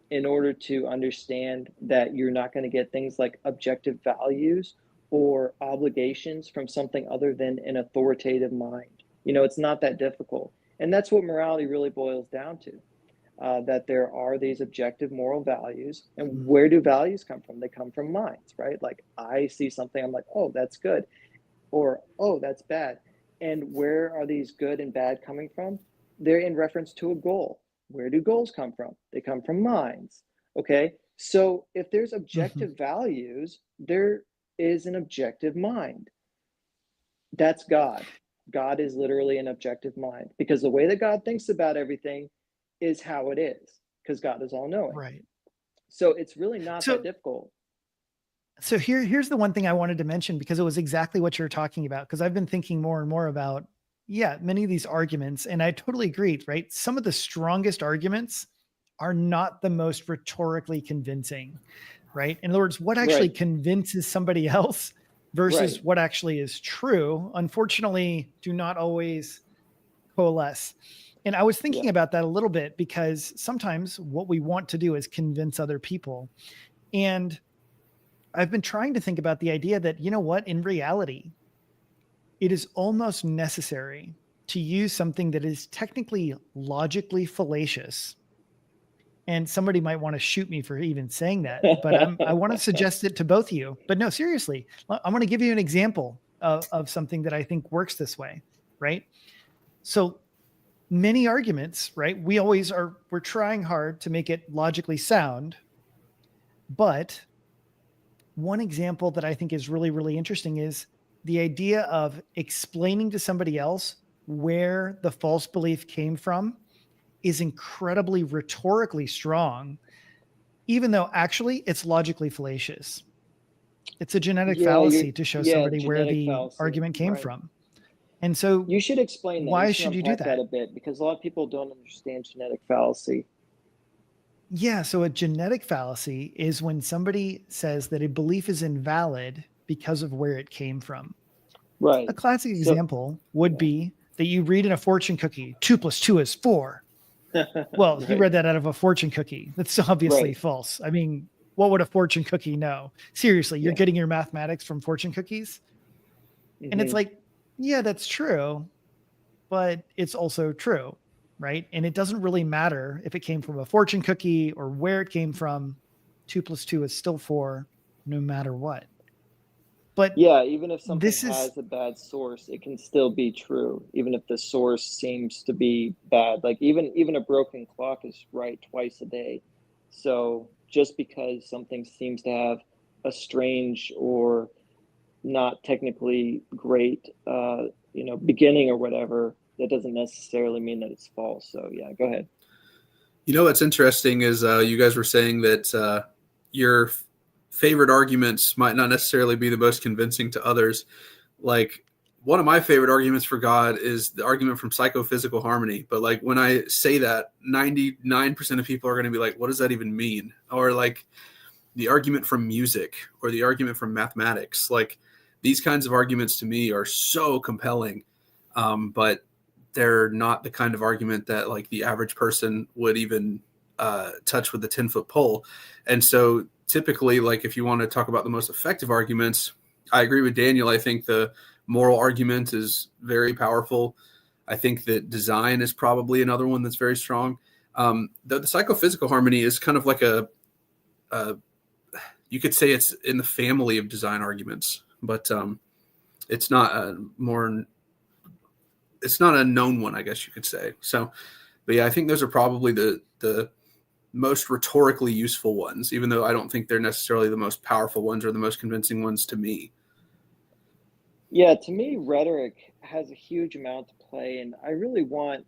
in order to understand that you're not going to get things like objective values or obligations from something other than an authoritative mind. It's not that difficult. And that's what morality really boils down to, that there are these objective moral values. And Mhm. where do values come from? They come from minds, right? Like, I see something, I'm like, oh, that's good, or oh, that's bad. And where are these good and bad coming from? They're in reference to a goal. Where do goals come from? They come from minds. Okay. So if there's Mhm. objective values, there is an objective mind. That's God. God is literally an objective mind because the way that God thinks about everything is how it is because God is all knowing. Right. So it's really not that So difficult. So here's the one thing I wanted to mention, because it was exactly what you're talking about. Because I've been thinking more and more about, yeah, many of these arguments, and I totally agree, right? Some of the strongest arguments are not the most rhetorically convincing, right? In other words, what actually Right, convinces somebody else right. versus what actually is true, unfortunately, do not always coalesce. And I was Yeah. thinking about that a little bit, because sometimes what we want to do is convince other people. And I've been trying to think about the idea that, you know what, in reality, it is almost necessary to use something that is technically logically fallacious. And somebody might want to shoot me for even saying that, but I want to suggest it to both of you. But no, seriously, I'm going to give you an example of something that I think works this way, right? So many arguments, right? We're trying hard to make it logically sound, but one example that I think is really, really interesting is the idea of explaining to somebody else where the false belief came from is incredibly rhetorically strong, even though actually it's logically fallacious. It's a genetic Yeah, you're fallacy to show yeah, somebody where genetic the fallacy, argument came right. from. And so You should explain that. You why should should you do unpack that that? a bit because a lot of people don't understand genetic fallacy. Yeah, so a genetic fallacy is when somebody says that a belief is invalid because of where it came from. A Right. classic So, example would yeah. be that you read in a fortune cookie, 2 + 2 is 4. Well, you Right. read that out of a fortune cookie. That's obviously Right. false. I mean, what would a fortune cookie know? Seriously, you're Yeah. getting your mathematics from fortune cookies? And it's Hmm. like, yeah, that's true, but it's also true, right? And it doesn't really matter if it came from a fortune cookie or where it came from. 2 + 2 is still 4, no matter what. But Yeah, even if something this is, has a bad source, it can still be true, even if the source seems to be bad. Like even a broken clock is right twice a day. So just because something seems to have a strange or not technically great beginning or whatever, that doesn't necessarily mean that it's false. So yeah, go ahead. You know what's interesting is you guys were saying that your favorite arguments might not necessarily be the most convincing to others. Like one of my favorite arguments for God is the argument from psychophysical harmony. But like when I say that, 99% of people are going to be like, what does that even mean? Or like the argument from music or the argument from mathematics. Like these kinds of arguments to me are so compelling. But they're not the kind of argument that like the average person would even touch with a 10-foot pole. And so typically, like if you want to talk about the most effective arguments, I agree with Daniel. I think the moral argument is very powerful. I think that design is probably another one that's very strong. The psychophysical harmony is kind of like a you could say it's in the family of design arguments, but it's not a more it's not a known one, I guess you could say. So, but yeah, I think those are probably the most rhetorically useful ones, even though I don't think they're necessarily the most powerful ones or the most convincing ones to me. Yeah, to me, rhetoric has a huge amount to play, and I really want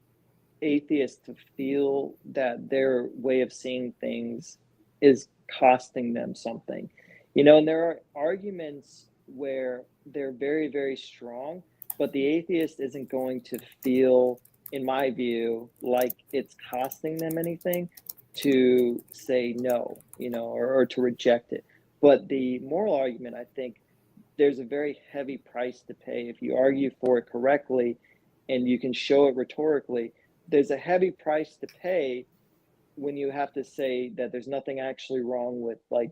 atheists to feel that their way of seeing things is costing them something. And there are arguments where they're very, very strong, but the atheist isn't going to feel, in my view, like it's costing them anything to say no, or to reject it. But the moral argument, I think, there's a very heavy price to pay if you argue for it correctly and you can show it rhetorically. There's a heavy price to pay when you have to say that there's nothing actually wrong with, like,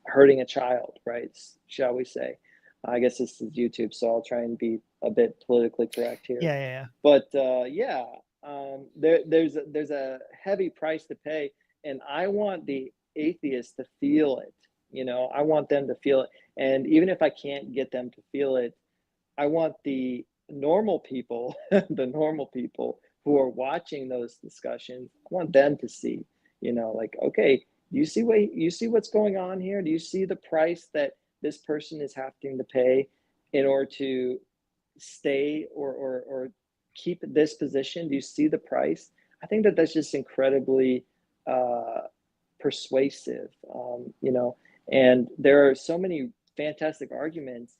hurting a child, right? Shall we say? I guess this is YouTube, so I'll try and be a bit politically correct here. yeah, yeah, yeah. But yeah, there's a heavy price to pay, and I want the atheists to feel it. I want them to feel it, and even if I can't get them to feel it, I want the normal people, the normal people who are watching those discussions, I want them to see, like, okay, do you see what's going on here? Do you see the price that this person is having to pay in order to stay or keep this position? Do you see the price? I think that that's just incredibly persuasive, And there are so many fantastic arguments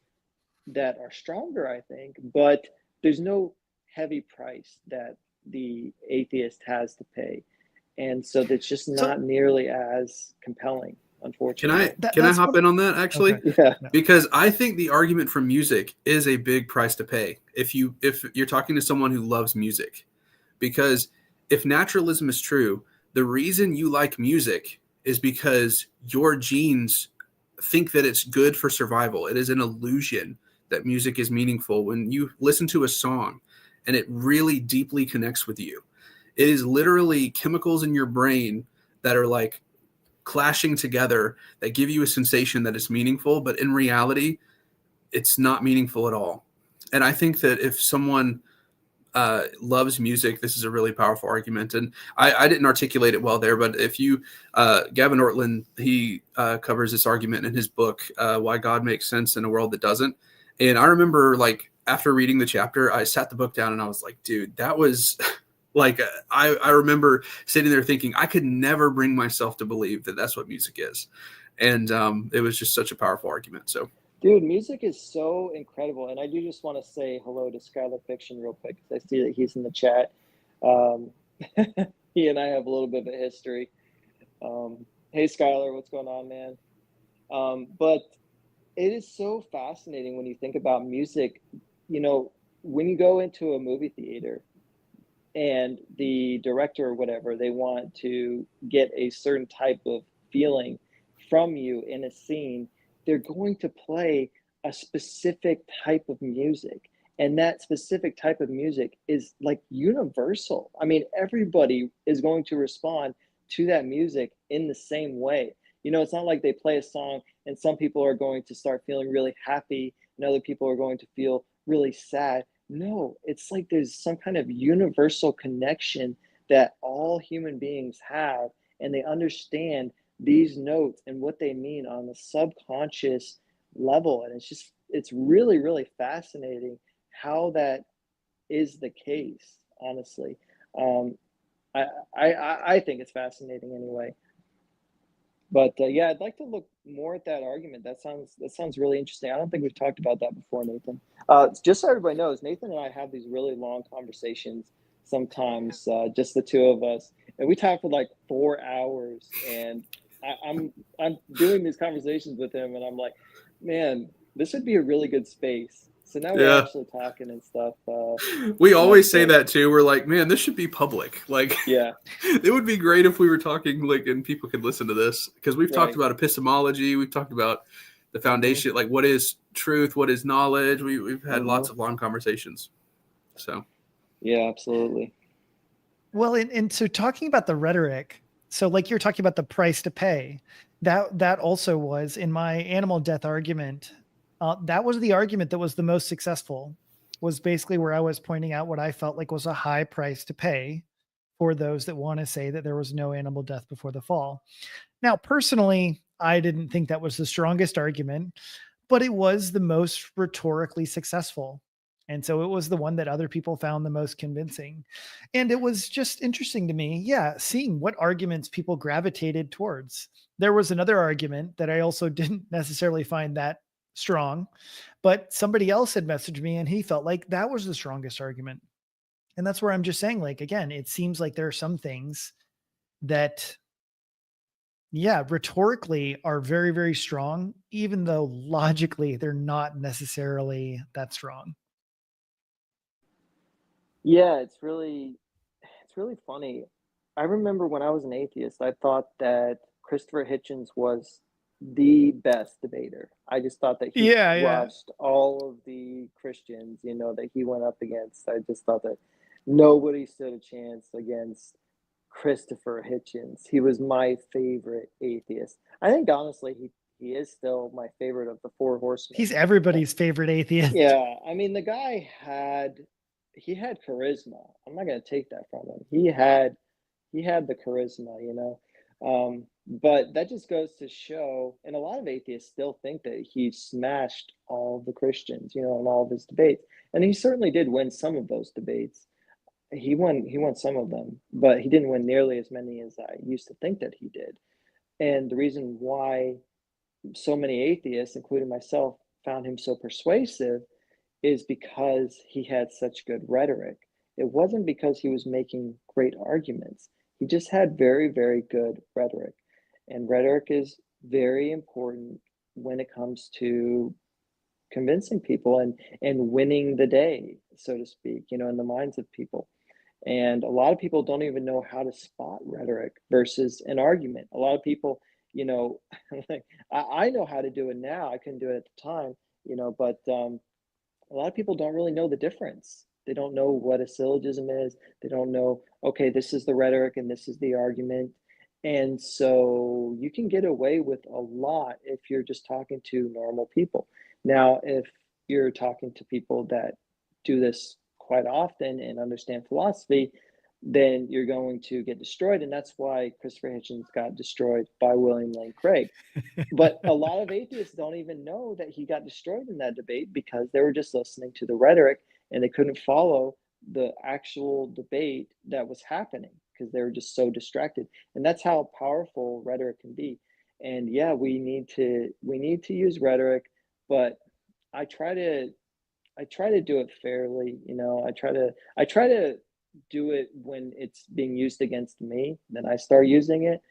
that are stronger, I think, but there's no heavy price that the atheist has to pay. And so that's just So not nearly as compelling, Can I unfortunately. can I that's hop what. in on that Okay. actually? Yeah. No. Because I think the argument for music is a big price to pay if you're talking to someone who loves music. Because if naturalism is true, the reason you like music is because your genes think that it's good for survival. It is an illusion that music is meaningful. When you listen to a song and it really deeply connects with you, it is literally chemicals in your brain that are like clashing together that give you a sensation that it's meaningful, but in reality, it's not meaningful at all. And I think that if someone loves music, this is a really powerful argument. And I didn't articulate it well there, but if you, Gavin Ortlund, he covers this argument in his book, Why God Makes Sense in a World That Doesn't. And I remember, like, after reading the chapter, I sat the book down and I was like, dude, that was like, I remember sitting there thinking I could never bring myself to believe that that's what music is. And it was just such a powerful argument. So Dude, music is so incredible. And I do just want to say hello to Skylar Fiction real quick because I see that he's in the chat. Um, he and I have a little bit of a history. Hey, Skylar, what's going on, man? But it is so fascinating when you think about music. You know, when you go into a movie theater and the director or whatever, they want to get a certain type of feeling from you in a scene, they're going to play a specific type of music. And that specific type of music is like universal. I mean, everybody is going to respond to that music in the same way. You know, it's not like they play a song and some people are going to start feeling really happy and other people are going to feel really sad. No, it's like there's some kind of universal connection that all human beings have, and they understand these notes and what they mean on the subconscious level. And it's really, really fascinating how that is the case, honestly. Um, I think it's fascinating anyway. But yeah, I'd like to look more at that argument. That sounds really interesting. I don't think we've talked about that before, Nathan. Just so everybody knows, Nathan and I have these really long conversations sometimes, just the two of us, and we talk for like 4 hours. And I'm doing these conversations with him, and I'm like, man, this would be a really good space. So now we're yeah, actually talking and stuff. we And that's always say great. that too. We're like, man, this should be public. Like, Yeah, it would be great if we were talking like and people could listen to this because we've talked right. about epistemology, we've talked about the Hmm. foundation, like what is truth, what is knowledge. We've had Hmm. lots of long conversations. So Yeah, absolutely. Well, and so talking about the rhetoric, so like you're talking about the price to pay, that also was in my animal death argument. That was the argument that was the most successful. Was basically where I was pointing out what I felt like was a high price to pay for those that want to say that there was no animal death before the fall. Now, personally, I didn't think that was the strongest argument, but it was the most rhetorically successful. And so it was the one that other people found the most convincing. And it was just interesting to me, yeah, seeing what arguments people gravitated towards. There was another argument that I also didn't necessarily find that strong, but somebody else had messaged me and he felt like that was the strongest argument. And that's where I'm just saying, like, again, it seems like there are some things that, yeah, rhetorically are very, very strong, even though logically they're not necessarily that strong. Yeah, it's really funny. I remember when I was an atheist, I thought that Christopher Hitchens was the best debater. I just thought that he Yeah, yeah. crushed all of the Christians, that he went up against. I just thought that nobody stood a chance against Christopher Hitchens. He was my favorite atheist. I think honestly, he is still my favorite of the four horsemen. He's everybody's favorite atheist. Yeah, I mean the guy had charisma. I'm not gonna take that from him. He had the charisma. But that just goes to show, and a lot of atheists still think that he smashed all of the Christians, in all of his debates. And he certainly did win some of those debates. He won some of them, but he didn't win nearly as many as I used to think that he did. And the reason why so many atheists, including myself, found him so persuasive is because he had such good rhetoric. It wasn't because he was making great arguments. He just had very, very good rhetoric. And rhetoric is very important when it comes to convincing people and winning the day, so to speak, in the minds of people. And a lot of people don't even know how to spot rhetoric versus an argument. A lot of people, you know, like I know how to do it now. I couldn't do it at the time, but a lot of people don't really know the difference. They don't know what a syllogism is. They don't know, okay, this is the rhetoric and this is the argument. And so you can get away with a lot if you're just talking to normal people. Now, if you're talking to people that do this quite often and understand philosophy, then you're going to get destroyed. And that's why Christopher Hitchens got destroyed by William Lane Craig. But a lot of atheists don't even know that he got destroyed in that debate because they were just listening to the rhetoric and they couldn't follow the actual debate that was happening because they were just so distracted. And that's how powerful rhetoric can be. And yeah, we need to use rhetoric, but I try to I try to do it fairly, I try to do it when it's being used against me, then I start using it.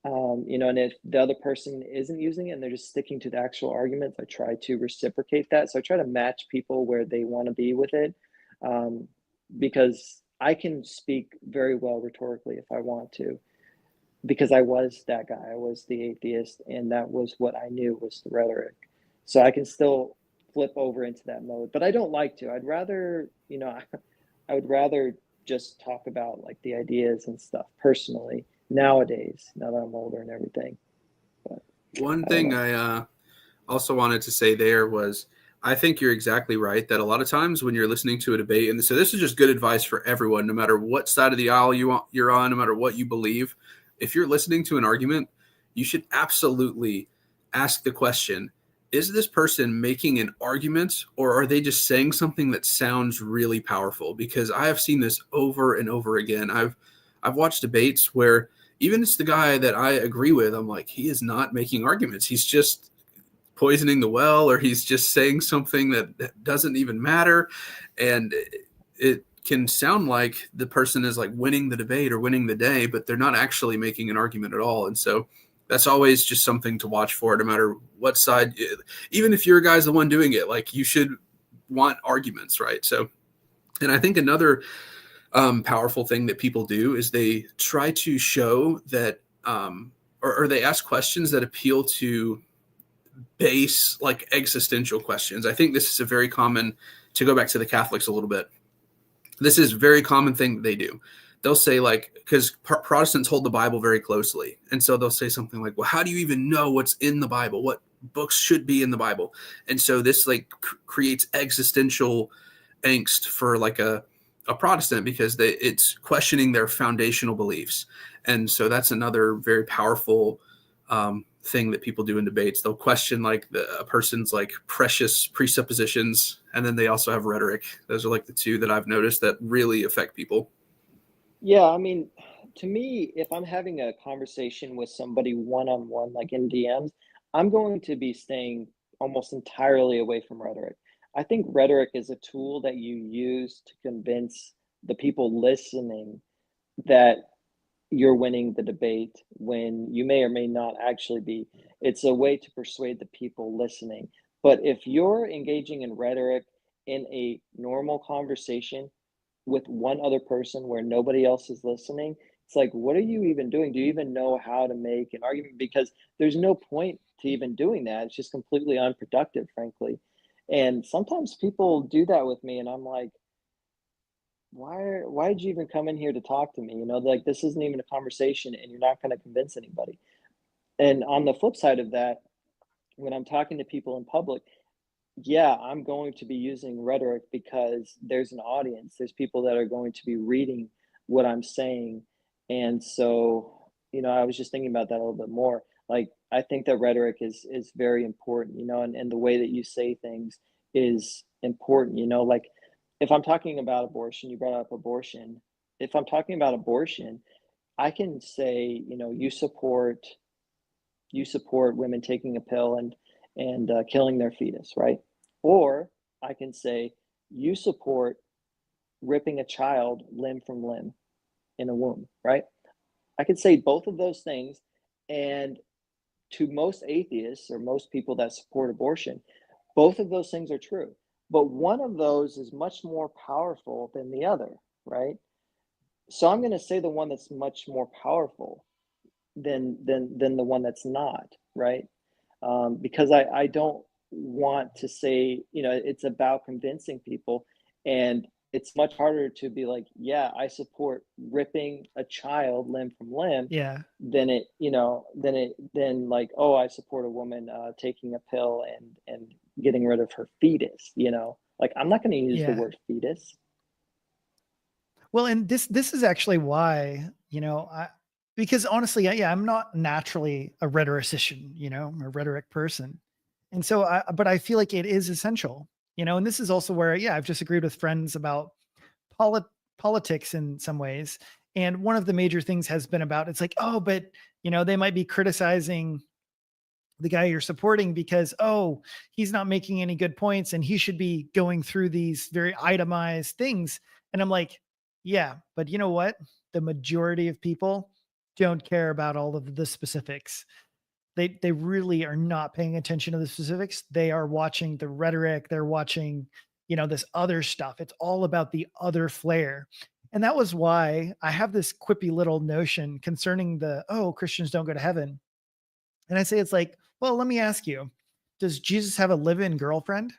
And if the other person isn't using it and they're just sticking to the actual arguments, I try to reciprocate that. So I try to match people where they want to be with it, um, because I can speak very well rhetorically if I want to, because I was that guy. I was the atheist, and that was what I knew was the rhetoric. So I can still flip over into that mode, but I don't like to. I'd rather, I would rather just talk about like the ideas and stuff personally nowadays, now that I'm older and everything. But One I don't thing know. I also wanted to say there was I think you're exactly right that a lot of times when you're listening to a debate, and so this is just good advice for everyone, no matter what side of the aisle you're on, no matter what you believe, if you're listening to an argument, you should absolutely ask the question, is this person making an argument or are they just saying something that sounds really powerful? Because I have seen this over and over again. I've watched debates where even it's the guy that I agree with, I'm like, he is not making arguments. He's just poisoning the well, or he's just saying something that doesn't even matter. And it can sound like the person is like winning the debate or winning the day, but they're not actually making an argument at all. And so that's always just something to watch for, no matter what side, even if your guy's the one doing it, like you should want arguments, right? So, and I think another powerful thing that people do is they try to show that, or they ask questions that appeal to base like existential questions. I think this is a very common, to go back to the Catholics a little bit, this is a very common thing that they do. They'll say like, because Protestants hold the Bible very closely. And so they'll say something like, well, how do you even know what's in the Bible? What books should be in the Bible? And so this like creates existential angst for like a Protestant, because it's questioning their foundational beliefs. And so that's another very powerful thing that people do in debates. They'll question like a person's like precious presuppositions, and then they also have rhetoric. Those are like the two that I've noticed that really affect people. Yeah, I mean, to me, if I'm having a conversation with somebody one on one, like in DMs, I'm going to be staying almost entirely away from rhetoric. I think rhetoric is a tool that you use to convince the people listening that you're winning the debate when you may or may not actually be. It's a way to persuade the people listening. But if you're engaging in rhetoric in a normal conversation with one other person where nobody else is listening, it's like, what are you even doing? Do you even know how to make an argument? Because there's no point to even doing that. It's just completely unproductive, frankly. And sometimes people do that with me, and I'm like, why did you even come in here to talk to me? Like, this isn't even a conversation and you're not going to convince anybody. And on the flip side of that, when I'm talking to people in public, yeah, I'm going to be using rhetoric because there's an audience. There's people that are going to be reading what I'm saying. And so, I was just thinking about that a little bit more. Like, I think that rhetoric is very important, and the way that you say things is important, like if I'm talking about abortion, you brought up abortion. If I'm talking about abortion, I can say, you support you support women taking a pill and killing their fetus, right? Or I can say you support ripping a child limb from limb in a womb, right? I could say both of those things, and to most atheists or most people that support abortion, both of those things are true. But one of those is much more powerful than the other, right? So I'm going to say the one that's much more powerful than the one that's not, right? Because I don't want to say, it's about convincing people, and it's much harder to be like, yeah, I support ripping a child limb from limb Yeah. than than like, oh, I support a woman taking a pill and getting rid of her fetus. Like I'm not going to use the Yeah. word fetus. Well, and this is actually why, because honestly, yeah, I'm not naturally a rhetorician, a rhetoric person. And so but I feel like it is essential, and this is also where, yeah, I've disagreed with friends about polit- politics in some ways. And one of the major things has been about, it's like, oh, but, they might be criticizing the guy you're supporting because, oh, he's not making any good points and he should be going through these very itemized things. And I'm like, yeah, but you know what? The majority of people don't care about all of the specifics. They really are not paying attention to the specifics. They are watching the rhetoric. They're watching, this other stuff. It's all about the other flair. And that was why I have this quippy little notion concerning Christians don't go to heaven. And I say, it's like, well, let me ask you, does Jesus have a live-in girlfriend?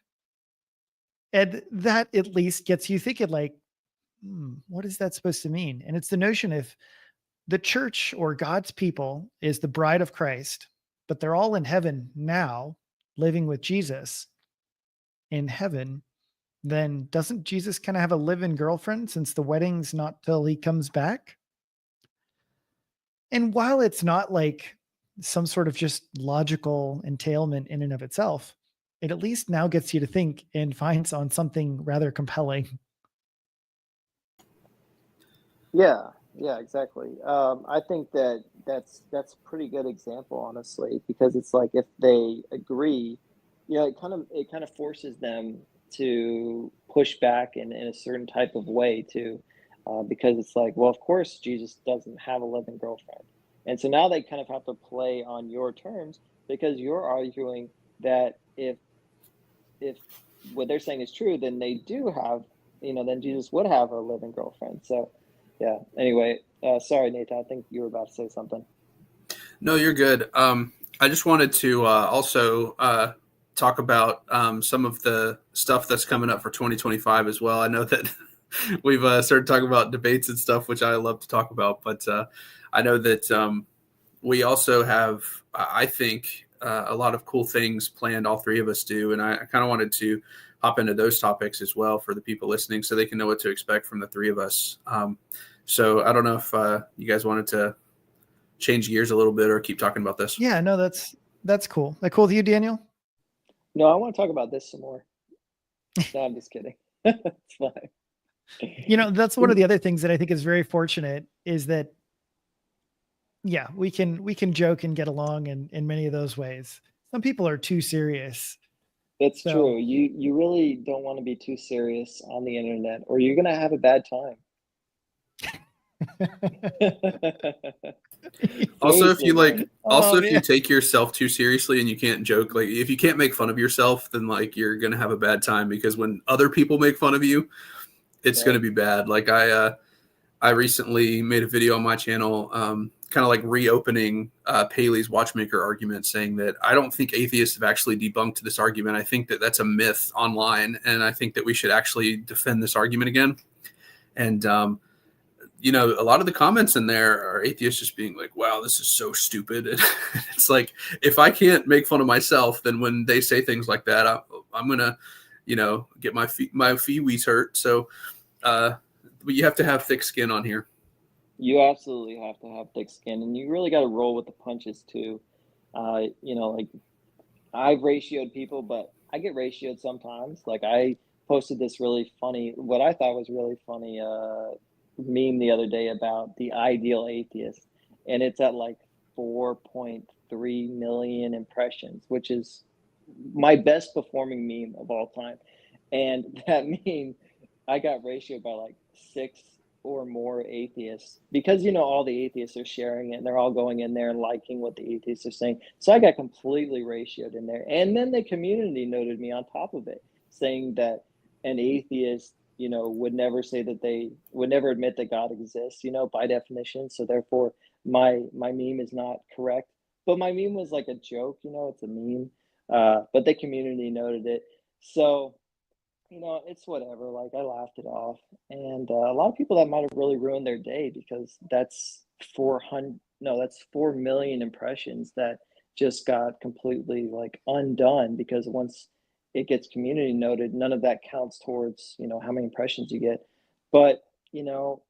And that at least gets you thinking, like, what is that supposed to mean? And it's the notion, if the church or God's people is the bride of Christ, but they're all in heaven now, living with Jesus in heaven, then doesn't Jesus kind of have a live-in girlfriend, since the wedding's not till he comes back? And while it's not like some sort of just logical entailment in and of itself, it at least now gets you to think and finds on something rather compelling. Yeah, yeah, exactly. I think that's a pretty good example, honestly, because it's like if they agree, it kind of forces them to push back in a certain type of way too, because it's like, well, of course Jesus doesn't have a living girlfriend, and so now they kind of have to play on your terms because you're arguing that if what they're saying is true, then they do have, then Jesus would have a living girlfriend. So, yeah. Anyway, sorry, Nathan. I think you were about to say something. No, you're good. I just wanted to also talk about some of the stuff that's coming up for 2025 as well. I know that we've started talking about debates and stuff, which I love to talk about, but I know that we also have, I think, a lot of cool things planned, all three of us do. And I kind of wanted to hop into those topics as well for the people listening so they can know what to expect from the three of us. So I don't know if you guys wanted to change gears a little bit or keep talking about this. Yeah, no, that's cool. That cool with you, Daniel? No, I want to talk about this some more. No, I'm just kidding. It's fine. That's one of the other things that I think is very fortunate, is that, yeah, we can joke and get along in many of those ways. Some people are too serious. It's So true. You really don't want to be too serious on the internet, or you're gonna have a bad time. Also, if Seriously, you man. oh if you yeah. take yourself too seriously and you can't joke, like if you can't make fun of yourself, then like you're gonna have a bad time, because when other people make fun of you, it's Right. gonna be bad. Like I recently made a video on my channel, kind of like reopening Paley's watchmaker argument, saying that I don't think atheists have actually debunked this argument. I think that that's a myth online, and I think that we should actually defend this argument again. And a lot of the comments in there are atheists just being like, wow, this is so stupid. And it's like, if I can't make fun of myself, then when they say things like that, I'm going to, get my feewees hurt. So but you have to have thick skin on here. You absolutely have to have thick skin, and you really got to roll with the punches too. Like I've ratioed people, but I get ratioed sometimes. Like I posted this really funny, what I thought was really funny meme the other day about the ideal atheist, and it's at like 4.5 3 million impressions, which is my best performing meme of all time. And that meme, I got ratioed by like 6 or more atheists because, you know, all the atheists are sharing it and they're all going in there and liking what the atheists are saying. So I got completely ratioed in there. And then the community noted me on top of it, saying that an atheist, you know, would never say that they would never admit that God exists, you know, by definition. So therefore my meme is not correct. But my meme was like a joke, you know, it's a meme. But the community noted it. So, you know, it's whatever. Like I laughed it off, and a lot of people that might have really ruined their day because that's 400. No, that's 4 million impressions that just got completely like undone because once it gets community noted, none of that counts towards how many impressions you get. But you know,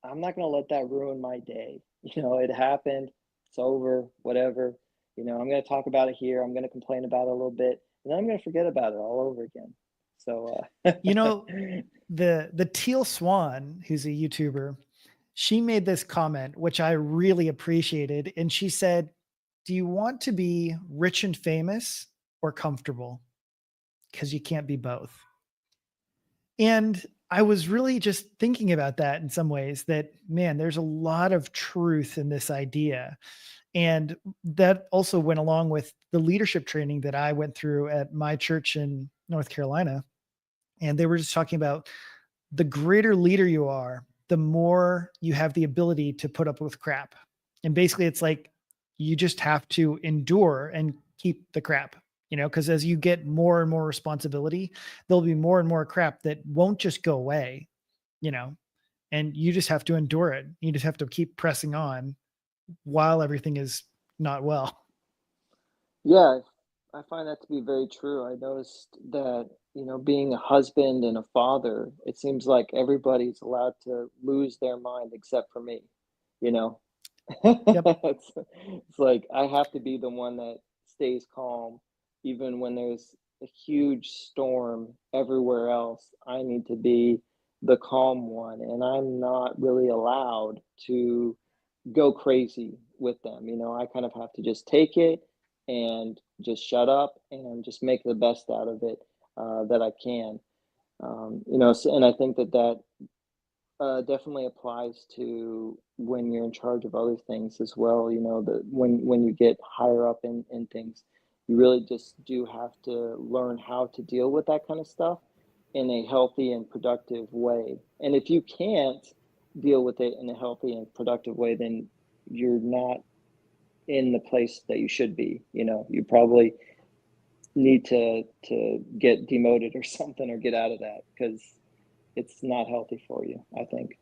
I'm not gonna let that ruin my day. You know, it happened. It's over. Whatever. You know, I'm gonna talk about it here. I'm gonna complain about it a little bit, and then I'm gonna forget about it all over again. So, You know, the Teal Swan, who's a YouTuber, she made this comment, which I really appreciated. And she said, "Do you want to be rich and famous or comfortable? Because you can't be both." And I was really just thinking about that in some ways that, man, there's a lot of truth in this idea. And that also went along with the leadership training that I went through at my church in North Carolina. And they were just talking about the greater leader you are, the more you have the ability to put up with crap. And basically, it's like you just have to endure and keep the crap, because as you get more and more responsibility, there'll be more and more crap that won't just go away, and you just have to endure it. You just have to keep pressing on while everything is not well. yeah, I find that to be very true. I noticed that, being a husband and a father, it seems like everybody's allowed to lose their mind except for me, you know? Yep. It's like I have to be the one that stays calm, even when there's a huge storm everywhere else. I need to be the calm one, and I'm not really allowed to go crazy with them. I kind of have to just take it and just shut up and just make the best out of it that I can. And I think that definitely applies to when you're in charge of other things as well. That when you get higher up in things, you really just do have to learn how to deal with that kind of stuff in a healthy and productive way. And if you can't deal with it in a healthy and productive way, then you're not in the place that you should be. You probably need to get demoted or something or get out of that because it's not healthy for you, I think.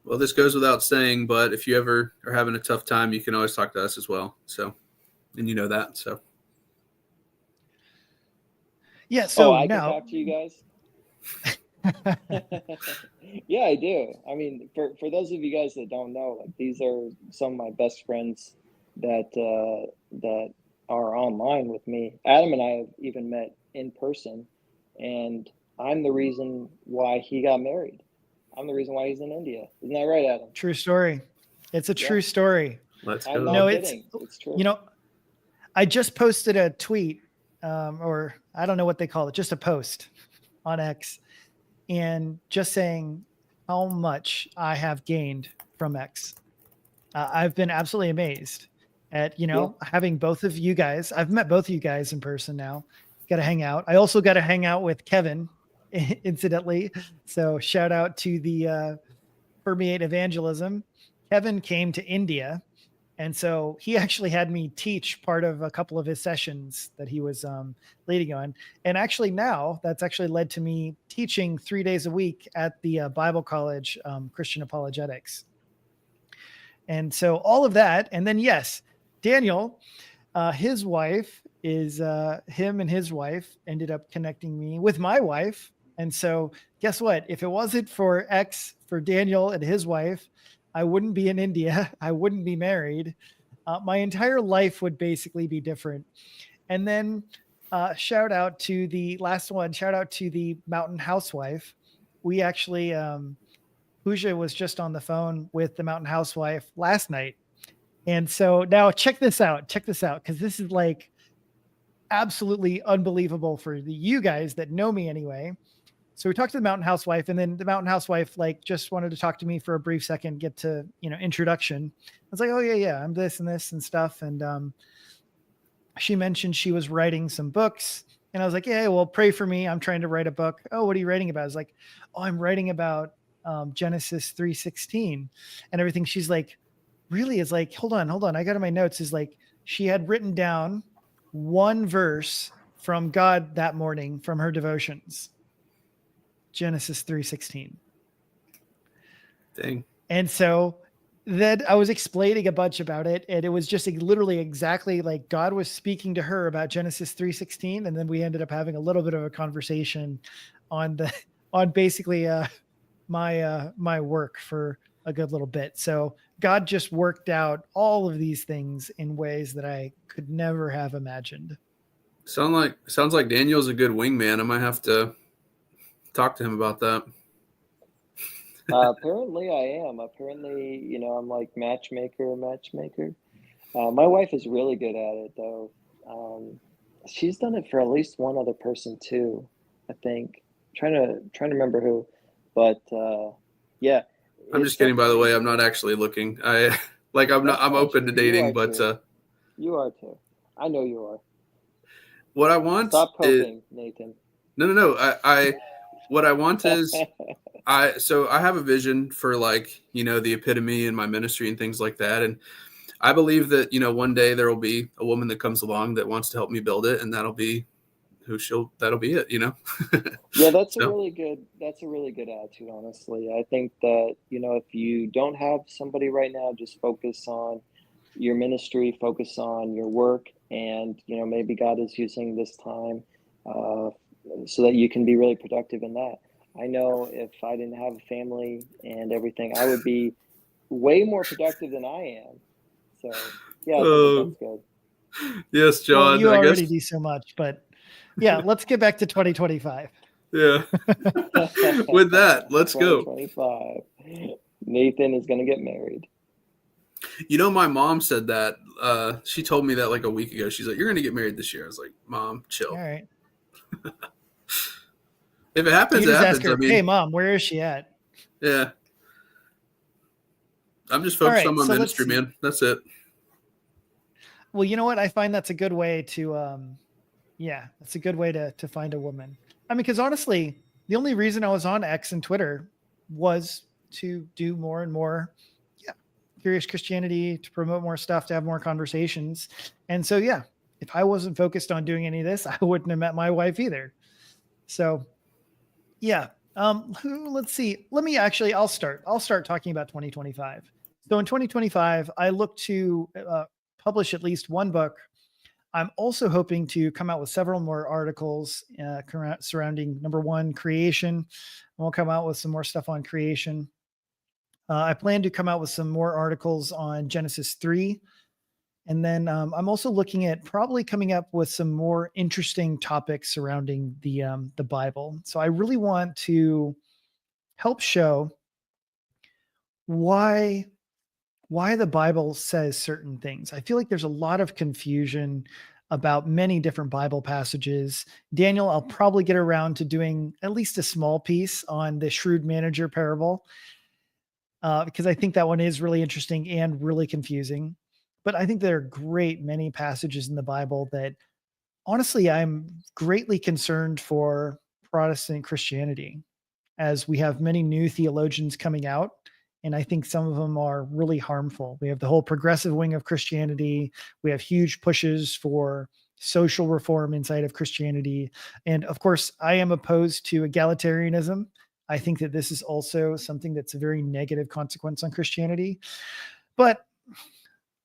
Well, this goes without saying, but if you ever are having a tough time, you can always talk to us as well. So, and you know that. So, Yeah. Oh, So I can now, talk to you guys. Yeah, I do. I mean, for those of you guys that don't know, like these are some of my best friends that are online with me. Adam and I have even met in person, and I'm the reason why he got married. I'm the reason why he's in India. Isn't that right, Adam? true story. It's a Yeah, true story. let's I'm go. not It's, kidding. It's true. you know, I just posted a tweet, or I don't know what they call it, just a post on X, and just saying how much I have gained from X. I've been absolutely amazed at, Yeah. having both of you guys. I've met both of you guys in person now. Got to hang out. I also got to hang out with Kevin, incidentally. So shout out to the Permeate Evangelism. Kevin came to India. And so he actually had me teach part of a couple of his sessions that he was leading on. And actually now that's actually led to me teaching 3 days a week at the Bible College, Christian Apologetics. And so all of that. And then, yes, Daniel, his wife is him and his wife ended up connecting me with my wife. And so guess what? If it wasn't for X, for Daniel and his wife, I wouldn't be in India. I wouldn't be married. My entire life would basically be different. And then shout out to the last one, shout out to the Mountain Housewife. We actually, Pooja was just on the phone with the Mountain Housewife last night. And so now check this out, because this is like absolutely unbelievable for you guys that know me anyway. So we talked to the mountain housewife, and then the mountain housewife like just wanted to talk to me for a brief second, get to, introduction. I was like, oh yeah, I'm this and this and stuff. And she mentioned she was writing some books. And I was like, yeah, well, pray for me. I'm trying to write a book. Oh, what are you writing about? I was like, oh, I'm writing about Genesis 3:16 and everything. She's like, really? Is like, hold on. I got in my notes. Is like, she had written down one verse from God that morning from her devotions. Genesis 3:16. Dang. And so then I was explaining a bunch about it, and it was just literally exactly like God was speaking to her about Genesis 3:16, and then we ended up having a little bit of a conversation on basically my work for a good little bit. So God just worked out all of these things in ways that I could never have imagined. Sounds like Daniel's a good wingman. I might have to talk to him about that. Apparently I am. Apparently, I'm like matchmaker. My wife is really good at it though. She's done it for at least one other person too, I think. Trying to remember who, but yeah, I'm it's just so kidding, by the way. funny. I'm not actually looking. I'm not. That's I'm not open to true. You dating, are but too. You are too. I know you are. what I want Stop is coping, Nathan. no. What I want is I have a vision for like, the epitome in my ministry and things like that. And I believe that, one day there will be a woman that comes along that wants to help me build it, and that'll be it, Yeah, that's a So really good attitude, honestly. I think that, if you don't have somebody right now, just focus on your ministry, focus on your work, and, maybe God is using this time uh, so that you can be really productive in that. I know if I didn't have a family and everything, I would be way more productive than I am. So, yeah, I think that Oh, that's good. yes, Well, John, you I guess. already do so much, but yeah, let's get back to 2025. Yeah. With that, let's go. 2025. Nathan is going to get married. My mom said that. She told me that like a week ago. She's like, "You're going to get married this year." I was like, "Mom, All chill. right. If it You happens, it just ask happens." I her, hey, mean, mom, where is she at? yeah. I'm just All focused on right. my So let's ministry, see. man. That's it. Well, you know what? I find that's a good way to, that's a good way to find a woman. I mean, because honestly, the only reason I was on X and Twitter was to do more and more, Curious Christianity, to promote more stuff, to have more conversations. And so, yeah, if I wasn't focused on doing any of this, I wouldn't have met my wife either. So, yeah. Let's see. I'll start talking about 2025. So in 2025, I look to publish at least one book. I'm also hoping to come out with several more articles surrounding number one, creation. And we'll come out with some more stuff on creation. I plan to come out with some more articles on Genesis 3. And then I'm also looking at probably coming up with some more interesting topics surrounding the Bible. So I really want to help show why the Bible says certain things. I feel like there's a lot of confusion about many different Bible passages. Daniel, I'll probably get around to doing at least a small piece on the shrewd manager parable because I think that one is really interesting and really confusing. But I think there are great many passages in the Bible that honestly I'm greatly concerned for Protestant Christianity, as we have many new theologians coming out. And I think some of them are really harmful. We have the whole progressive wing of Christianity. We have huge pushes for social reform inside of Christianity. And of course, I am opposed to egalitarianism. I think that this is also something that's a very negative consequence on Christianity. But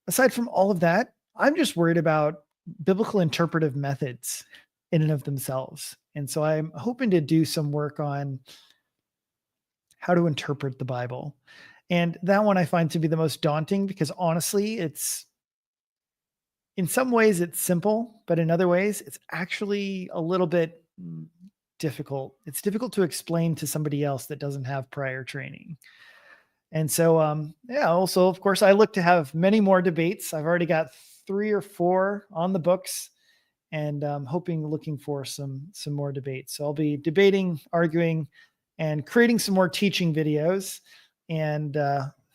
aside from all of that, I'm just worried about biblical interpretive methods in and of themselves. And so I'm hoping to do some work on how to interpret the Bible. And that one I find to be the most daunting because honestly, in some ways it's simple, but in other ways it's actually a little bit difficult. It's difficult to explain to somebody else that doesn't have prior training. And so, yeah, also, of course, I look to have many more debates. I've already got 3 or 4 on the books, and looking for some more debates. So I'll be debating, arguing, and creating some more teaching videos and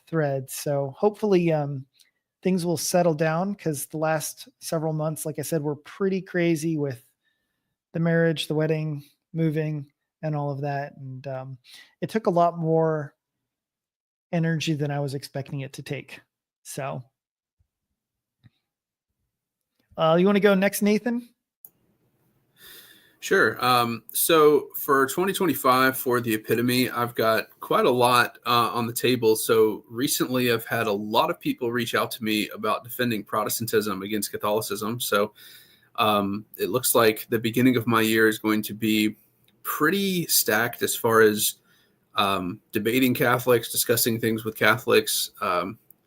threads. So hopefully things will settle down, because the last several months, like I said, were pretty crazy with the marriage, the wedding, moving, and all of that. And it took a lot more energy than I was expecting it to take. So, you want to go next, Nathan? Sure. So for 2025 for the Epitome, I've got quite a lot on the table. So recently, I've had a lot of people reach out to me about defending Protestantism against Catholicism. So it looks like the beginning of my year is going to be pretty stacked as far as debating Catholics, discussing things with Catholics.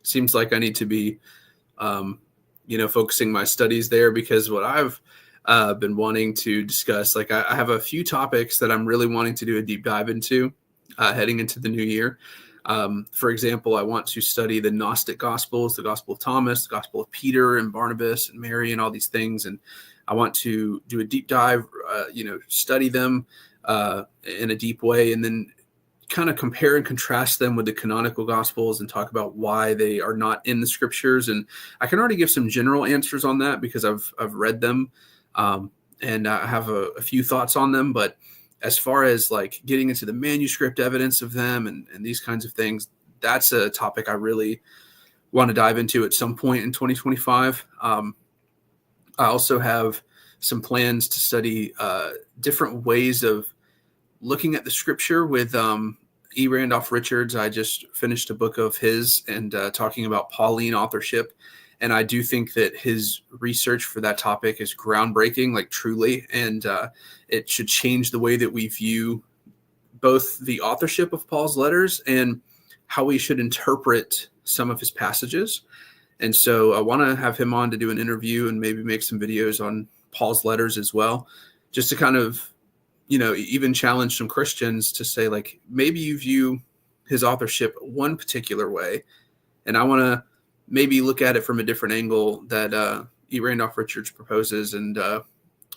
Seems like I need to be, focusing my studies there, because what I've been wanting to discuss, like I have a few topics that I'm really wanting to do a deep dive into heading into the new year. For example, I want to study the Gnostic Gospels, the Gospel of Thomas, the Gospel of Peter and Barnabas and Mary and all these things. And I want to do a deep dive, study them in a deep way, and then kind of compare and contrast them with the canonical Gospels and talk about why they are not in the scriptures. And I can already give some general answers on that because I've read them, and I have a few thoughts on them. But as far as like getting into the manuscript evidence of them and these kinds of things, that's a topic I really want to dive into at some point in 2025. I also have some plans to study different ways of looking at the scripture with E. Randolph Richards. I just finished a book of his and talking about Pauline authorship. And I do think that his research for that topic is groundbreaking, like truly. And it should change the way that we view both the authorship of Paul's letters and how we should interpret some of his passages. And so I want to have him on to do an interview and maybe make some videos on Paul's letters as well, just to kind of, even challenge some Christians to say, like, maybe you view his authorship one particular way, and I want to maybe look at it from a different angle that E. Randolph Richards proposes. And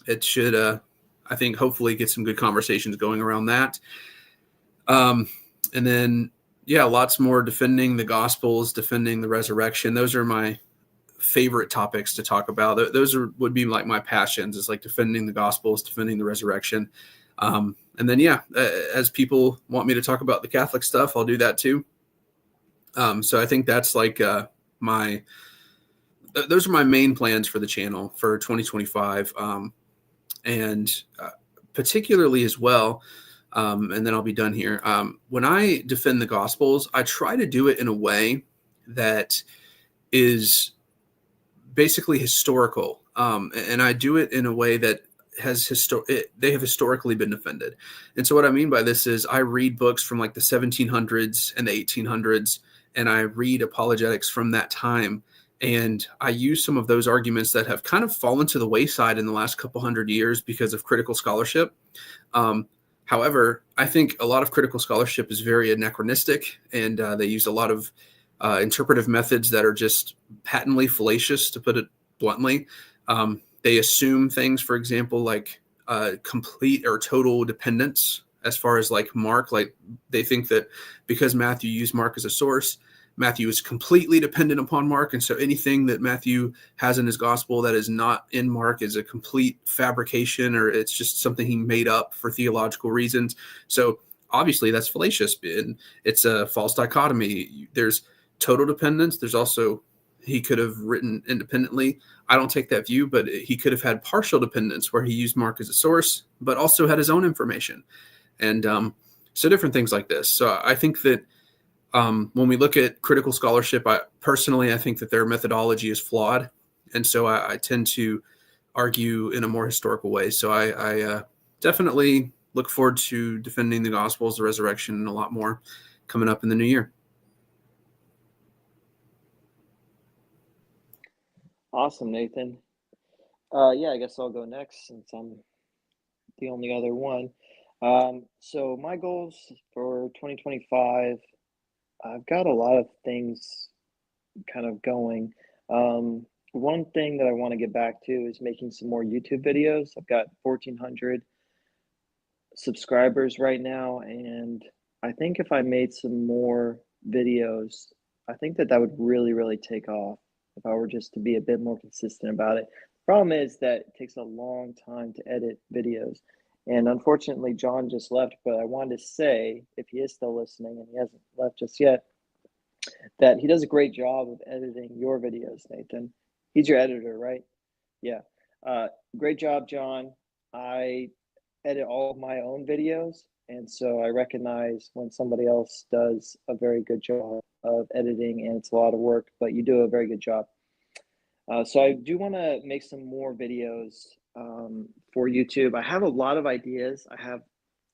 it should, I think, hopefully get some good conversations going around that. And then, lots more defending the Gospels, defending the resurrection. Those are my favorite topics to talk about. Would be like my passions, is like defending the Gospels, defending the resurrection. And then, as people want me to talk about the Catholic stuff, I'll do that too. So I think that's like those are my main plans for the channel for 2025. And particularly as well, and then I'll be done here. When I defend the Gospels, I try to do it in a way that is basically historical. And I do it in a way that they have historically been defended. And so what I mean by this is I read books from like the 1700s and the 1800s, and I read apologetics from that time. And I use some of those arguments that have kind of fallen to the wayside in the last couple hundred years because of critical scholarship. However, I think a lot of critical scholarship is very anachronistic, and they use a lot of interpretive methods that are just patently fallacious, to put it bluntly. They assume things, for example, like complete or total dependence as far as like Mark. Like they think that because Matthew used Mark as a source, Matthew is completely dependent upon Mark. And so anything that Matthew has in his gospel that is not in Mark is a complete fabrication, or it's just something he made up for theological reasons. So obviously that's fallacious, and it's a false dichotomy. There's total dependence. There's also, he could have written independently. I don't take that view, but he could have had partial dependence where he used Mark as a source, but also had his own information. And so different things like this. So I think that when we look at critical scholarship, I think that their methodology is flawed. And so I tend to argue in a more historical way. So I definitely look forward to defending the Gospels, the resurrection, and a lot more coming up in the new year. Awesome, Nathan. I guess I'll go next since I'm the only other one. So my goals for 2025, I've got a lot of things kind of going. One thing that I want to get back to is making some more YouTube videos. I've got 1,400 subscribers right now, and I think if I made some more videos, I think that would really, really take off if I were just to be a bit more consistent about it. Problem is that it takes a long time to edit videos. And unfortunately, John just left, but I wanted to say, if he is still listening and he hasn't left just yet, that he does a great job of editing your videos, Nathan. He's your editor, right? Yeah. Great job, John. I edit all of my own videos, and so I recognize when somebody else does a very good job of editing, and it's a lot of work, but you do a very good job. So I do want to make some more videos for YouTube. I have a lot of ideas. I have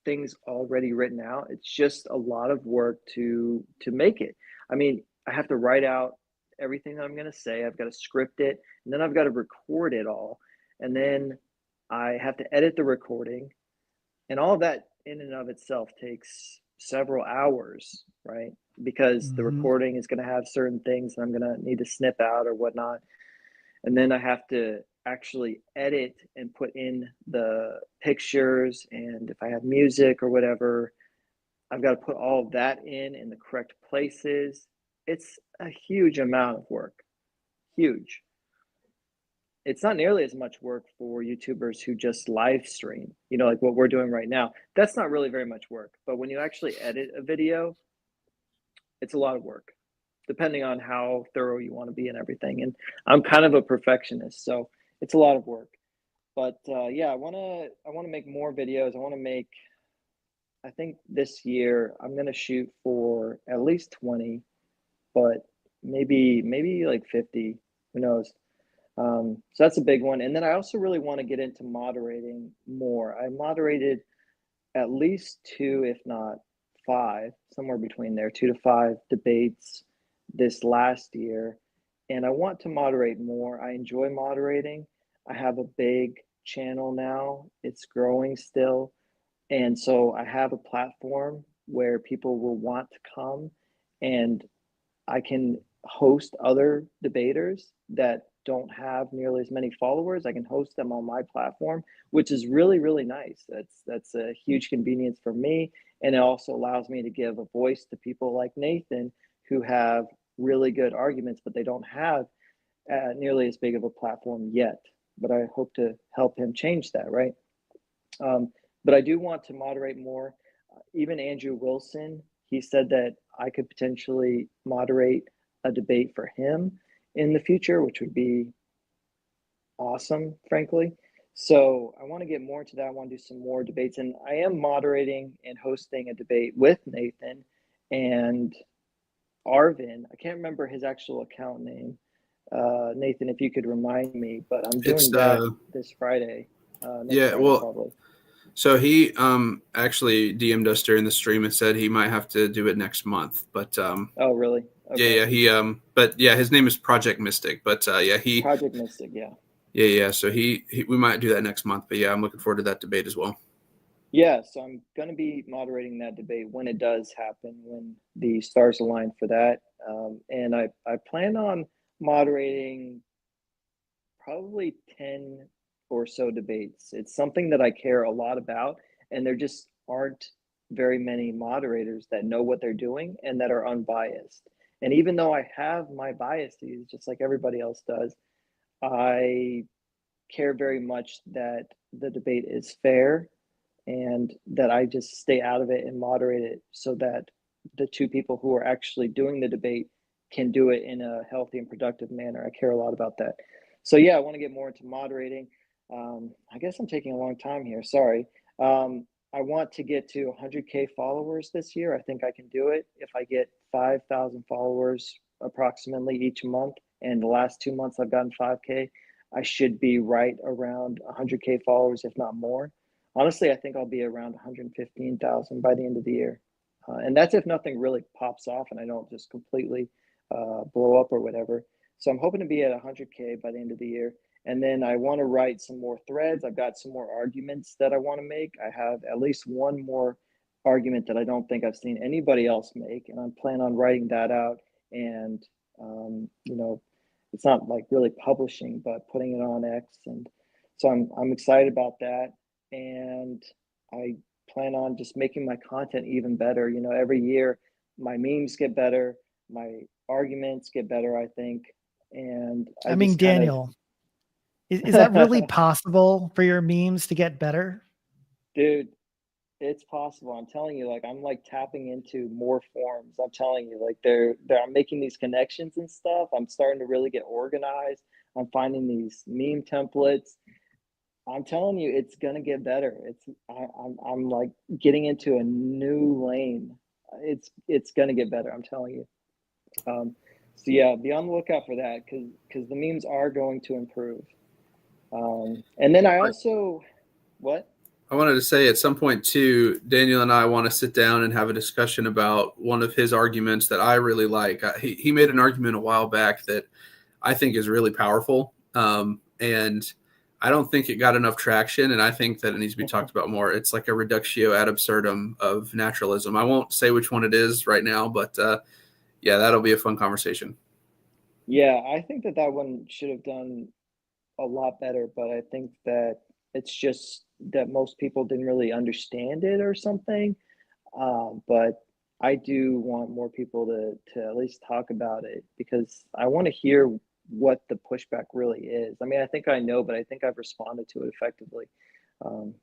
things already written out. It's just a lot of work to make it. I mean, I have to write out everything that I'm going to say. I've got to script it, and then I've got to record it all, and then I have to edit the recording, and all of that in and of itself takes several hours, right? Because the Hmm. recording is going to have certain things that I'm going to need to snip out or whatnot, and then I have to actually edit and put in the pictures, and if I have music or whatever, I've got to put all of that in the correct places. It's a huge amount of work. Huge. It's not nearly as much work for YouTubers who just live stream, like what we're doing right now. That's not really very much work. But when you actually edit a video, it's a lot of work, depending on how thorough you want to be and everything. And I'm kind of a perfectionist, so it's a lot of work. But yeah, I wanna make more videos. I think this year I'm gonna shoot for at least 20, but maybe like 50. Who knows? So that's a big one. And then I also really want to get into moderating more. I moderated at least two, if not five, somewhere between there, 2 to 5 debates this last year. And I want to moderate more. I enjoy moderating. I have a big channel now, it's growing still. And so I have a platform where people will want to come, and I can host other debaters that don't have nearly as many followers. I can host them on my platform, which is really, really nice. That's a huge convenience for me, and it also allows me to give a voice to people like Nathan who have really good arguments, but they don't have nearly as big of a platform yet. But I hope to help him change that, right? But I do want to moderate more. Even Andrew Wilson, he said that I could potentially moderate a debate for him in the future, which would be awesome, frankly. So I want to get more into that. I want to do some more debates. And I am moderating and hosting a debate with Nathan and Arvin. I can't remember his actual account name. Nathan, if you could remind me, but I'm It's doing that this Friday, next yeah, Friday, well, probably. so he actually DM'd us during the stream and said he might have to do it next month. But Oh, really? yeah, Okay. he but yeah, his name is Project Mystic. But yeah, Project Mystic, yeah. yeah. So he we might do that next month. But yeah, I'm looking forward to that debate as well. Yeah, so I'm going to be moderating that debate when it does happen, when the stars align for that. And I plan on moderating probably 10 or so debates. It's something that I care a lot about, and there just aren't very many moderators that know what they're doing and that are unbiased. And even though I have my biases, just like everybody else does, I care very much that the debate is fair and that I just stay out of it and moderate it so that the two people who are actually doing the debate can do it in a healthy and productive manner. I care a lot about that. So yeah, I want to get more into moderating. I guess I'm taking a long time here. Sorry. I want to get to 100K followers this year. I think I can do it if I get 5,000 followers approximately each month. And the last 2 months I've gotten 5K. I should be right around 100K followers, if not more. Honestly, I think I'll be around 115,000 by the end of the year. And that's if nothing really pops off and I don't just completely blow up or whatever. So I'm hoping to be at 100K by the end of the year. And then I want to write some more threads. I've got some more arguments that I want to make. I have at least one more argument that I don't think I've seen anybody else make, and I'm planning on writing that out and you know, it's not like really publishing, but putting it on X, and so I'm excited about that, and I plan on just making my content even better. You know, every year my memes get better, my arguments get better, I think, and I I mean, just kind Daniel, is that really of, possible for your memes to get better? dude, it's possible. I'm telling you, like I'm like tapping into more forms. I'm telling you, like I'm making these connections and stuff. I'm starting to really get organized. I'm finding these meme templates. I'm telling you, it's gonna get better. I'm like getting into a new lane. It's gonna get better. I'm telling you. So yeah, be on the lookout for that because the memes are going to improve. And then I also what? I wanted to say at some point too, Daniel and I want to sit down and have a discussion about one of his arguments that I really like. He made an argument a while back that I think is really powerful. And I don't think it got enough traction. And I think that it needs to be talked about more. It's like a reductio ad absurdum of naturalism. I won't say which one it is right now, but yeah, that'll be a fun conversation. Yeah, I think that one should have done a lot better, but I think that it's just that most people didn't really understand it or something. But I do want more people to at least talk about it because I want to hear what the pushback really is. I mean, I think I know, but I think I've responded to it effectively.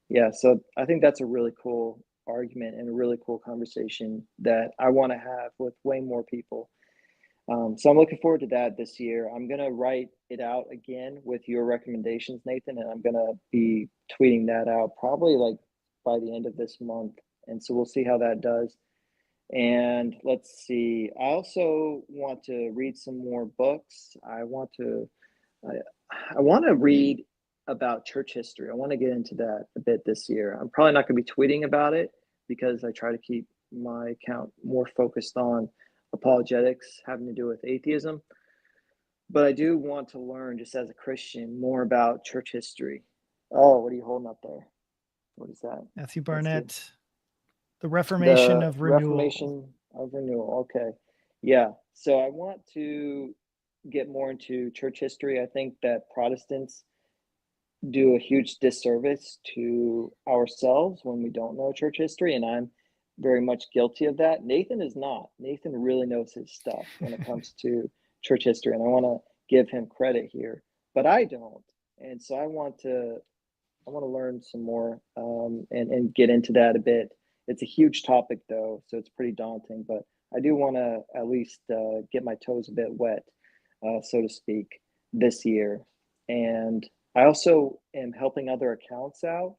Yeah, so I think that's a really cool argument and a really cool conversation that I want to have with way more people. So I'm looking forward to that this year. I'm gonna write it out again with your recommendations, Nathan, and I'm gonna be tweeting that out probably like by the end of this month. And so we'll see how that does. And let's see. I also want to read some more books. I, I want to read about church history. I want to get into that a bit this year. I'm probably not going to be tweeting about it because I try to keep my account more focused on apologetics having to do with atheism. But I do want to learn, just as a Christian, more about church history. Oh, what are you holding up there? What is that? Matthew Let's see. Barnett, The Reformation The of Renewal. Reformation of Renewal. Okay. Yeah. So I want to get more into church history. I think that Protestants do a huge disservice to ourselves when we don't know church history, and I'm very much guilty of that. Nathan is not. Nathan really knows his stuff when it comes to church history, and I want to give him credit here, but I don't. And so I want to learn some more and get into that a bit. It's a huge topic though, so it's pretty daunting, but I do want to at least get my toes a bit wet, so to speak, this year. And I also am helping other accounts out.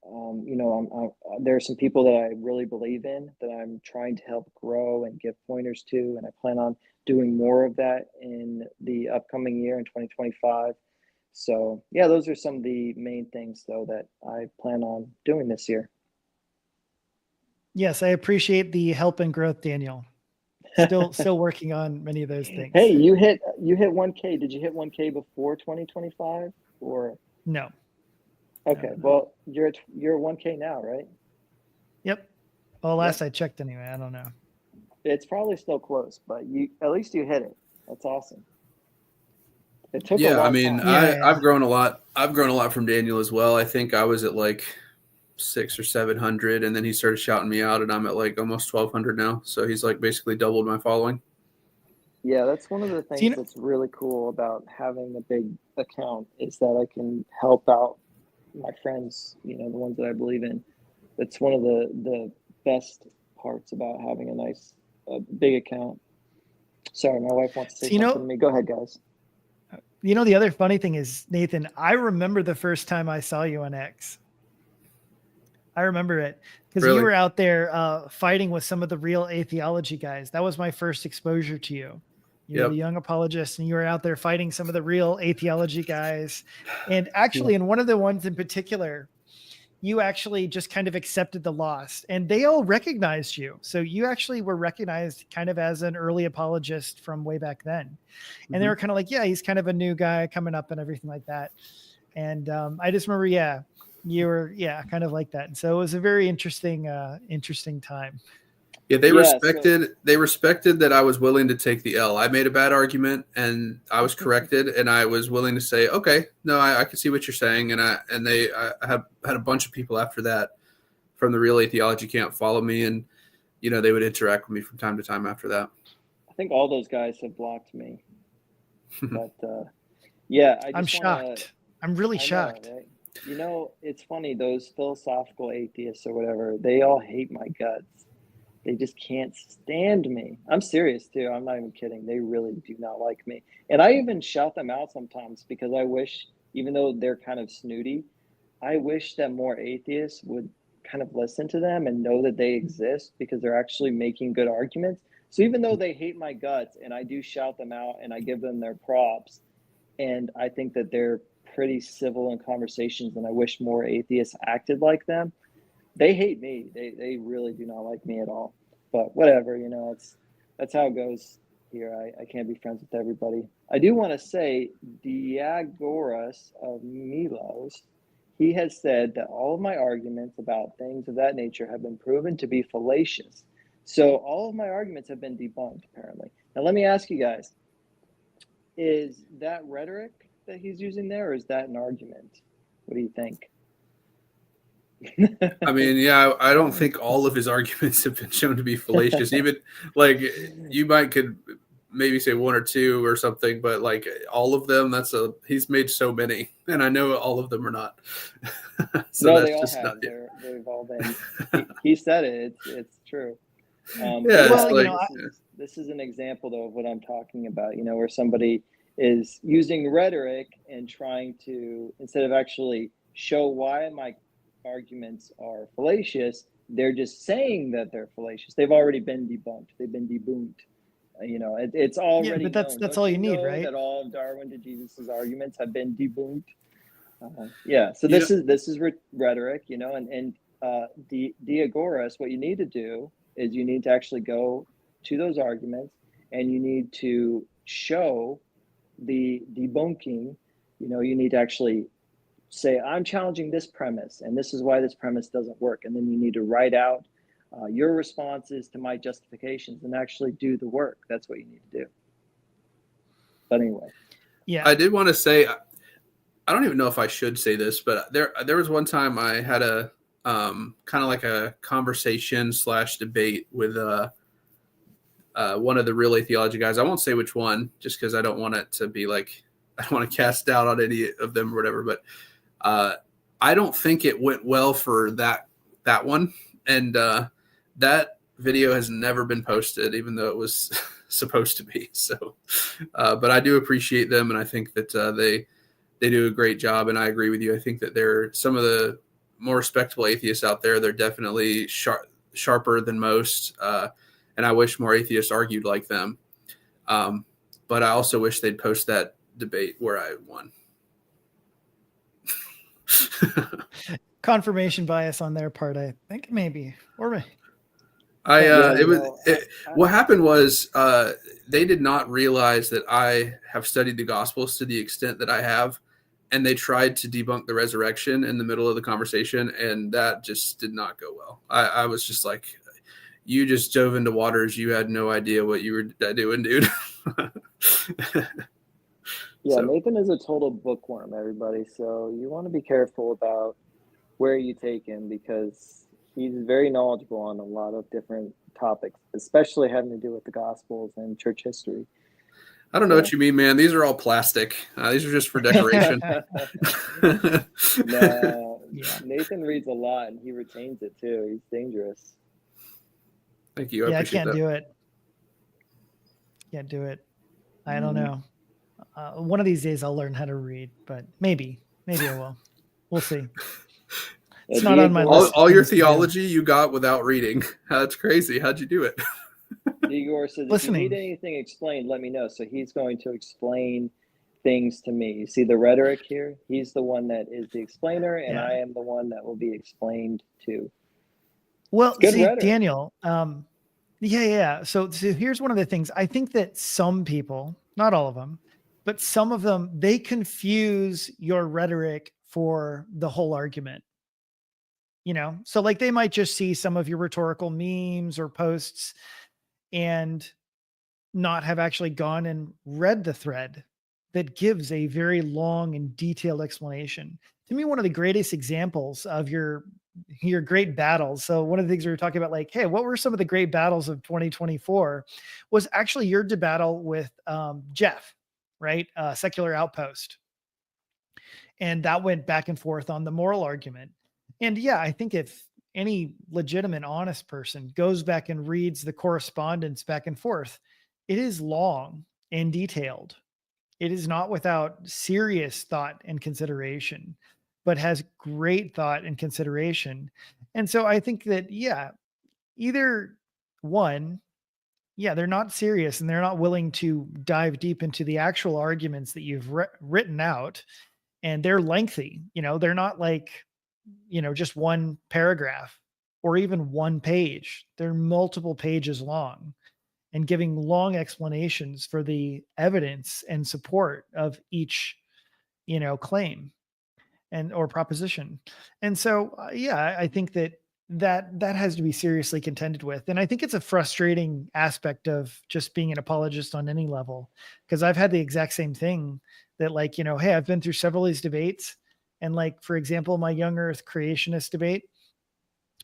You know, there are some people that I really believe in that I'm trying to help grow and give pointers to, and I plan on doing more of that in the upcoming year in 2025. So yeah, those are some of the main things though that I plan on doing this year. Yes, I appreciate the help and growth, Daniel. Still working on many of those things. Hey, you hit 1K. Did you hit 1K before 2025 or? No. Okay, No. well, you're 1K now, right? Yep. Well, last I checked anyway. I don't know. It's probably still close, but at least you hit it. That's awesome. It took a Yeah, I long mean, time. I've grown a lot. I've grown a lot from Daniel as well. I think I was at like 600 or 700, and then he started shouting me out, and I'm at like almost 1,200 now. So he's like basically doubled my following. Yeah, that's one of the things you know, that's really cool about having a big account is that I can help out my friends, you know, the ones that I believe in. That's one of the best parts about having a nice big account. Sorry, my wife wants to say something to me. Go ahead, guys. You know, the other funny thing is, Nathan, I remember the first time I saw you on X. I remember it because Really? you were out there fighting with some of the real atheology guys. That was my first exposure to you. You were the young apologist, and you were out there fighting some of the real atheology guys. And actually, in one of the ones in particular, you actually just kind of accepted the loss, and they all recognized you. So you actually were recognized kind of as an early apologist from way back then. And they were kind of like, yeah, he's kind of a new guy coming up and everything like that. And I just remember, you were, kind of like that. And so it was a very interesting time. Yeah, they Yeah, respected that I was willing to take the L. I made a bad argument and I was corrected, and I was willing to say, okay, no, I can see what you're saying. And I had a bunch of people after that from the Relay Theology camp follow me, and they would interact with me from time to time after that. I think all those guys have blocked me. But yeah, I'm shocked. I'm really shocked. Know, right? It's funny, those philosophical atheists or whatever, they all hate my guts. They just can't stand me. I'm serious too. I'm not even kidding. They really do not like me. And I even shout them out sometimes because I wish, even though they're kind of snooty, I wish that more atheists would kind of listen to them and know that they exist because they're actually making good arguments. So even though they hate my guts and I do shout them out and I give them their props, and I think that they're pretty civil in conversations, and I wish more atheists acted like them, they hate me. They really do not like me at all. But whatever, that's how it goes here. I can't be friends with everybody. I do want to say Diagoras of Milos, he has said that all of my arguments about things of that nature have been proven to be fallacious. So all of my arguments have been debunked, apparently. Now let me ask you guys, is that rhetoric that he's using there, or is that an argument? What do you think? I mean, yeah, I don't think all of his arguments have been shown to be fallacious. Even like you could maybe say one or two or something, but like all of them, he's made so many, and I know all of them are not. So no, they all have. They've all been. He said it. It's true. This is an example though of what I'm talking about. Where somebody is using rhetoric and trying to, instead of actually show why my arguments are fallacious, they're just saying that they're fallacious. They've already been debunked. They've been debunked. It's already. Yeah, but that's all you need, right? That all of Darwin to Jesus's arguments have been debunked. So this is rhetoric, and Diagoras. What you need to do is you need to actually go to those arguments, and you need to show the debunking. You need to actually say, I'm challenging this premise, and this is why this premise doesn't work. And then you need to write out your responses to my justifications and actually do the work. That's what you need to do. But anyway. Yeah. I did want to say, I don't even know if I should say this, but there was one time I had a kind of like a conversation / debate with one of the Relay Theology guys. I won't say which one, just because I don't want it to be like, I don't want to cast doubt on any of them or whatever, but I don't think it went well for that one. And that video has never been posted, even though it was supposed to be. So, but I do appreciate them. And I think that they do a great job. And I agree with you. I think that they're some of the more respectable atheists out there. They're definitely sharper than most. And I wish more atheists argued like them. But I also wish they'd post that debate where I won. Confirmation bias on their part, I think, maybe. Or what happened was they did not realize that I have studied the Gospels to the extent that I have, and they tried to debunk the resurrection in the middle of the conversation, and that just did not go well. I was just like, you just dove into waters you had no idea what you were doing, dude. Yeah, so. Nathan is a total bookworm, everybody. So you want to be careful about where you take him, because he's very knowledgeable on a lot of different topics, especially having to do with the Gospels and church history. I don't know what you mean, man. These are all plastic. These are just for decoration. No, Nathan reads a lot, and he retains it too. He's dangerous. Thank you. I can't do it. Can't do it. I don't know. One of these days I'll learn how to read, but maybe I will. We'll see. It's not on my list. All your theology you got without reading. That's crazy. How'd you do it? Igor says, if you need anything explained, let me know. So he's going to explain things to me. You see the rhetoric here? He's the one that is the explainer, and I am the one that will be explained to. Well, see, rhetoric. Daniel, So here's one of the things. I think that some people, not all of them, but some of them, they confuse your rhetoric for the whole argument. So like they might just see some of your rhetorical memes or posts and not have actually gone and read the thread that gives a very long and detailed explanation. To me, one of the greatest examples of your great battles. So one of the things we were talking about, like, hey, what were some of the great battles of 2024? Was actually your battle with Jeff, right? Secular Outpost, and that went back and forth on the moral argument. And yeah, I think if any legitimate, honest person goes back and reads the correspondence back and forth, it is long and detailed. It is not without serious thought and consideration, but has great thought and consideration. And so I think that, yeah, either one, yeah, they're not serious and they're not willing to dive deep into the actual arguments that you've written out, and they're lengthy. They're not like, just one paragraph or even one page. They're multiple pages long and giving long explanations for the evidence and support of each, claim and or proposition. And so, yeah, I think that has to be seriously contended with. And I think it's a frustrating aspect of just being an apologist on any level, because I've had the exact same thing that, like, hey, I've been through several of these debates. And like, for example, my young earth creationist debate,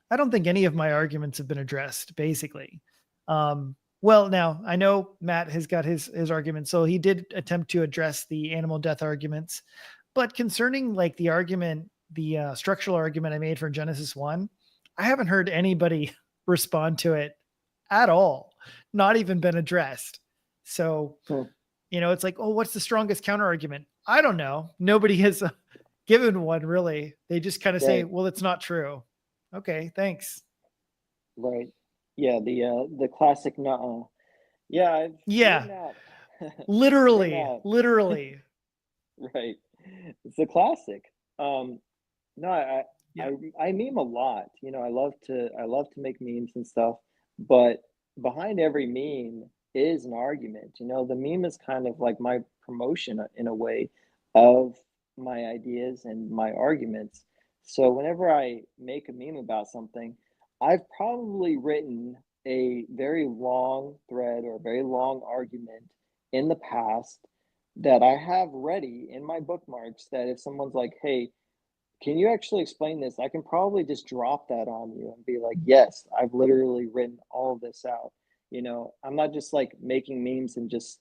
I don't think any of my arguments have been addressed, basically. Well, now I know Matt has got his argument, so he did attempt to address the animal death arguments. But concerning like the argument, the structural argument I made for Genesis 1, I haven't heard anybody respond to it at all, not even been addressed. So, it's like, oh, what's the strongest counter argument? I don't know. Nobody has given one, really. They just kind of say, well, it's not true. Okay, thanks. Right. Yeah, the classic nuh-uh. Yeah, I've Yeah. written out. Literally. Right. It's a classic. No, Yeah. I meme a lot. I love to make memes and stuff, but behind every meme is an argument. The meme is kind of like my promotion in a way of my ideas and my arguments. So whenever I make a meme about something, I've probably written a very long thread or a very long argument in the past that I have ready in my bookmarks, that if someone's like, hey, can you actually explain this? I can probably just drop that on you and be like, yes, I've literally written all of this out. I'm not just like making memes and just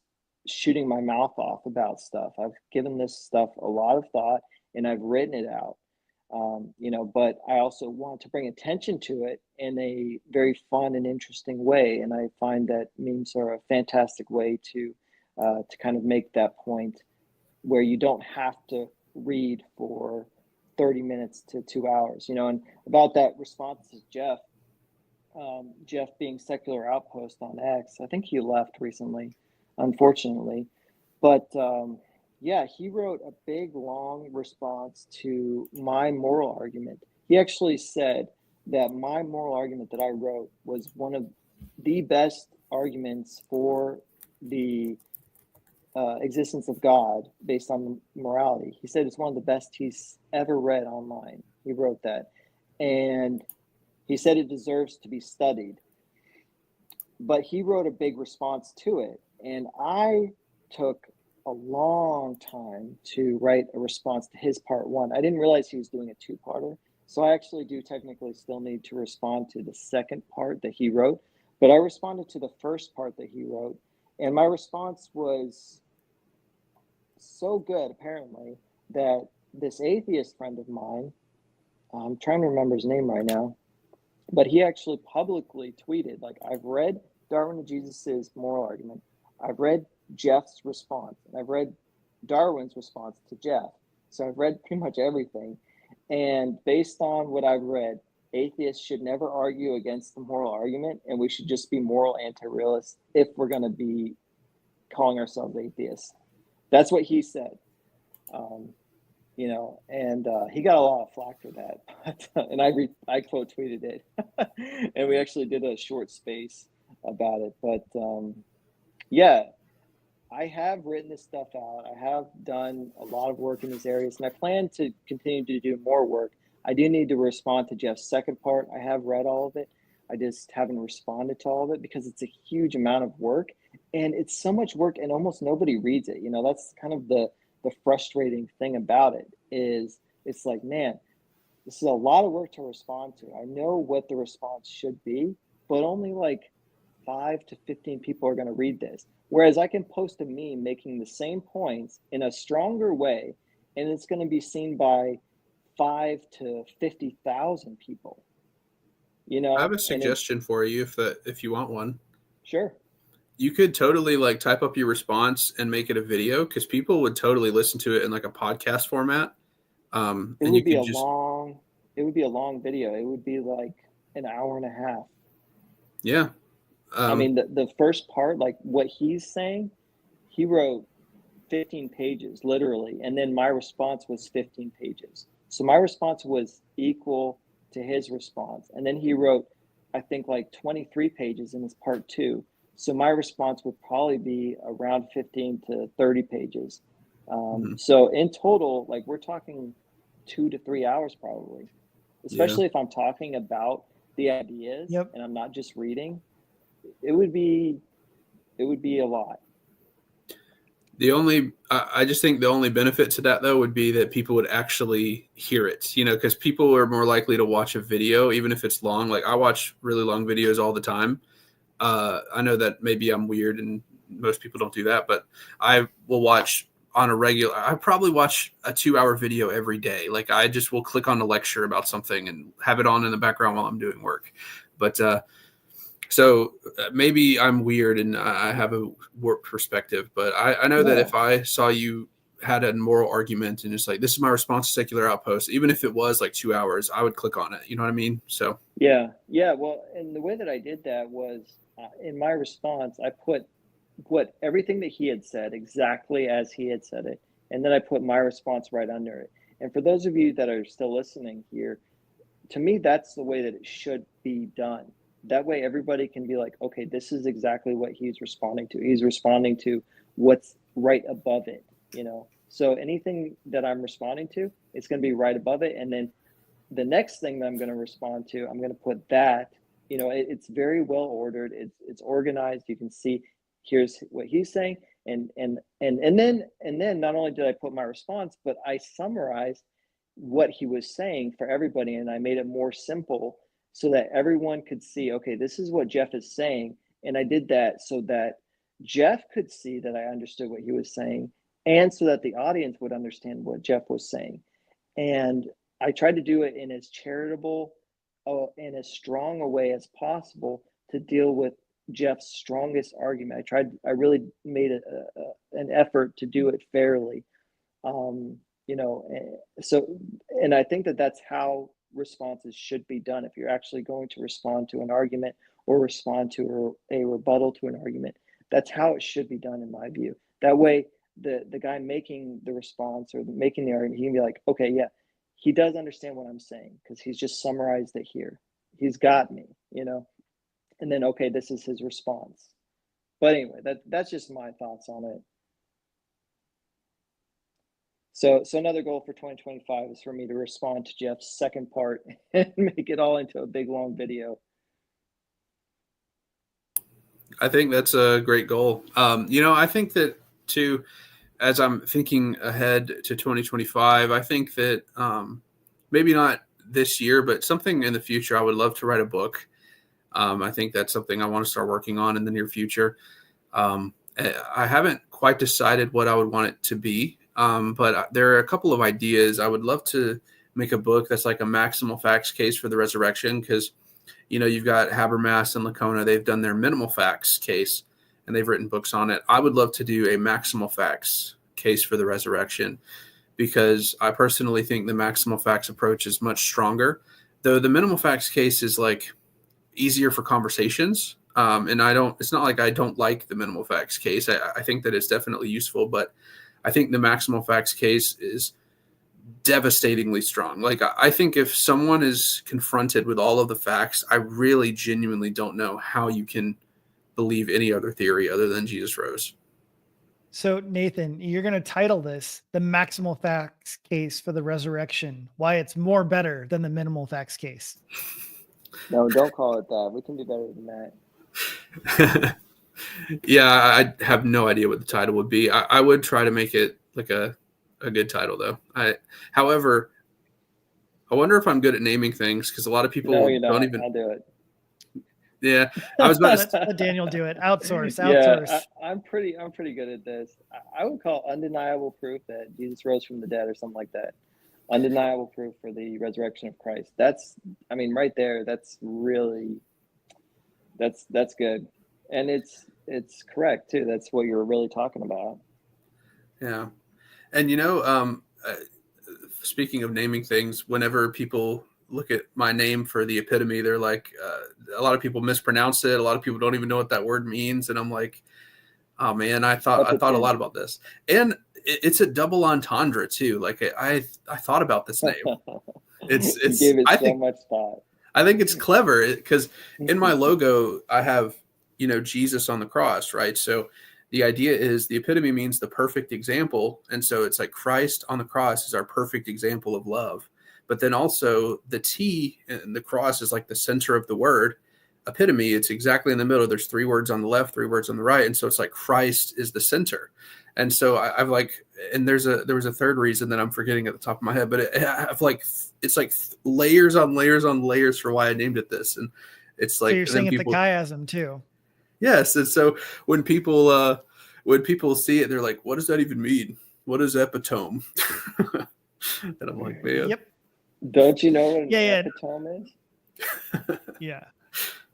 shooting my mouth off about stuff. I've given this stuff a lot of thought and I've written it out. But I also want to bring attention to it in a very fun and interesting way. And I find that memes are a fantastic way to kind of make that point where you don't have to read for 30 minutes to 2 hours, and about that response to Jeff being Secular Outpost on X, I think he left recently, unfortunately. But yeah, he wrote a big, long response to my moral argument. He actually said that my moral argument that I wrote was one of the best arguments for the existence of God based on morality. He said it's one of the best he's ever read online. He wrote that. And he said it deserves to be studied. But he wrote a big response to it. And I took a long time to write a response to his part one. I didn't realize he was doing a two-parter. So I actually do technically still need to respond to the second part that he wrote. But I responded to the first part that he wrote. And my response was so good, apparently, that this atheist friend of mine, I'm trying to remember his name right now, but he actually publicly tweeted, like, I've read Darwin and Jesus's moral argument. I've read Jeff's response, and I've read Darwin's response to Jeff. So I've read pretty much everything. And based on what I've read, atheists should never argue against the moral argument, and we should just be moral anti-realists if we're going to be calling ourselves atheists. That's what he said. And he got a lot of flack for that, and I quote tweeted it, and we actually did a short space about it. But yeah, I have written this stuff out. I have done a lot of work in these areas, and I plan to continue to do more work. I do need to respond to Jeff's second part. I have read all of it. I just haven't responded to all of it because it's a huge amount of work, and it's so much work and almost nobody reads it. That's kind of the frustrating thing about it is it's like, man, this is a lot of work to respond to. I know what the response should be, but only like 5 to 15 people are going to read this. Whereas I can post a meme making the same points in a stronger way, and it's going to be seen by 5 to 50,000 people. I have a suggestion for you if you want one. Sure. You could totally like type up your response and make it a video, because people would totally listen to it in like a podcast format. It would be a long video. It would be like an hour and a half. Yeah. I mean, the first part, like what he's saying, he wrote 15 pages literally, and then my response was 15 pages. So my response was equal to his response, and then he wrote, I think, like 23 pages in his part 2. So my response would probably be around 15 to 30 pages. So in total, like we're talking 2 to 3 hours probably, especially if I'm talking about the ideas and I'm not just reading. It would be a lot. I just think the only benefit to that though would be that people would actually hear it, because people are more likely to watch a video, even if it's long. Like I watch really long videos all the time. I know that maybe I'm weird and most people don't do that, but I will watch I probably watch a 2-hour video every day. Like I just will click on a lecture about something and have it on in the background while I'm doing work. But, so maybe I'm weird and I have a warped perspective, but I know that if I saw you had a moral argument and just like, this is my response to Secular Outpost, even if it was like 2 hours, I would click on it. You know what I mean? So yeah. Well, and the way that I did that was in my response, I put everything that he had said exactly as he had said it, and then I put my response right under it. And for those of you that are still listening here, to me, that's the way that it should be done. That way everybody can be like, okay, this is exactly what he's responding to. He's responding to what's right above it, So anything that I'm responding to, it's going to be right above it. And then the next thing that I'm going to respond to, I'm going to put that, it's very well ordered. It's organized. You can see here's what he's saying. And then not only did I put my response, but I summarized what he was saying for everybody. And I made it more simple so that everyone could see, okay, this is what Jeff is saying. And I did that so that Jeff could see that I understood what he was saying, and so that the audience would understand what Jeff was saying. And I tried to do it in as charitable and as strong a way as possible to deal with Jeff's strongest argument. I really made an effort to do it fairly. And I think that that's how responses should be done. If you're actually going to respond to an argument or respond to a rebuttal to an argument, that's how it should be done in my view. That way the guy making the response or making the argument, he can be like, okay, yeah, he does understand what I'm saying because he's just summarized it here. He's got me, and then, okay, this is his response. But anyway, that's just my thoughts on it. So another goal for 2025 is for me to respond to Jeff's second part and make it all into a big, long video. I think that's a great goal. I think that too, as I'm thinking ahead to 2025, I think that maybe not this year, but something in the future, I would love to write a book. I think that's something I want to start working on in the near future. I haven't quite decided what I would want it to be, but there are a couple of ideas. I would love to make a book that's like a maximal facts case for the resurrection, because you've got Habermas and Lacona. They've done their minimal facts case, and they've written books on it. I would love to do a maximal facts case for the resurrection, because I personally think the maximal facts approach is much stronger, though the minimal facts case is like easier for conversations. And it's not like I don't like the minimal facts case. I think that it's definitely useful, but I think the maximal facts case is devastatingly strong. Like I think if someone is confronted with all of the facts, I really genuinely don't know how you can believe any other theory other than Jesus rose. So Nathan, you're going to title this the maximal facts case for the resurrection, why it's more better than the minimal facts case. No, don't call it that. We can do better than that. Yeah, I have no idea what the title would be. I would try to make it like a good title though. However, I wonder if I'm good at naming things because a lot of people No, you're don't not. even. I'll do it. Yeah, I was about to. Let Daniel do it. Outsource. Yeah, I'm pretty good at this. I would call undeniable proof that Jesus rose from the dead or something like that. Undeniable proof for the resurrection of Christ. I mean, right there, that's really, that's good. And it's correct too. That's what you're really talking about. Yeah. And speaking of naming things, whenever people look at my name for the epitome, they're like, a lot of people mispronounce it. A lot of people don't even know what that word means. And I'm like, oh man, I thought a lot about this. And it's a double entendre too. Like I thought about this name. It's You gave it I so think much thought. I think it's clever because in my logo I have Jesus on the cross, right? So the idea is the epitome means the perfect example, and so it's like Christ on the cross is our perfect example of love. But then also the T and the cross is like the center of the word. Epitome, it's exactly in the middle. There's 3 words on the left, 3 words on the right, and so it's like Christ is the center. And so I've like, and there was a third reason that I'm forgetting at the top of my head, but it's like layers on layers on layers for why I named it this, and it's like so you're saying it's a chiasm too. Yes, and so when people see it, they're like, "What does that even mean? What is epitome?" And I'm like, "Man, Yep. Don't you know what an epitome is?" Yeah.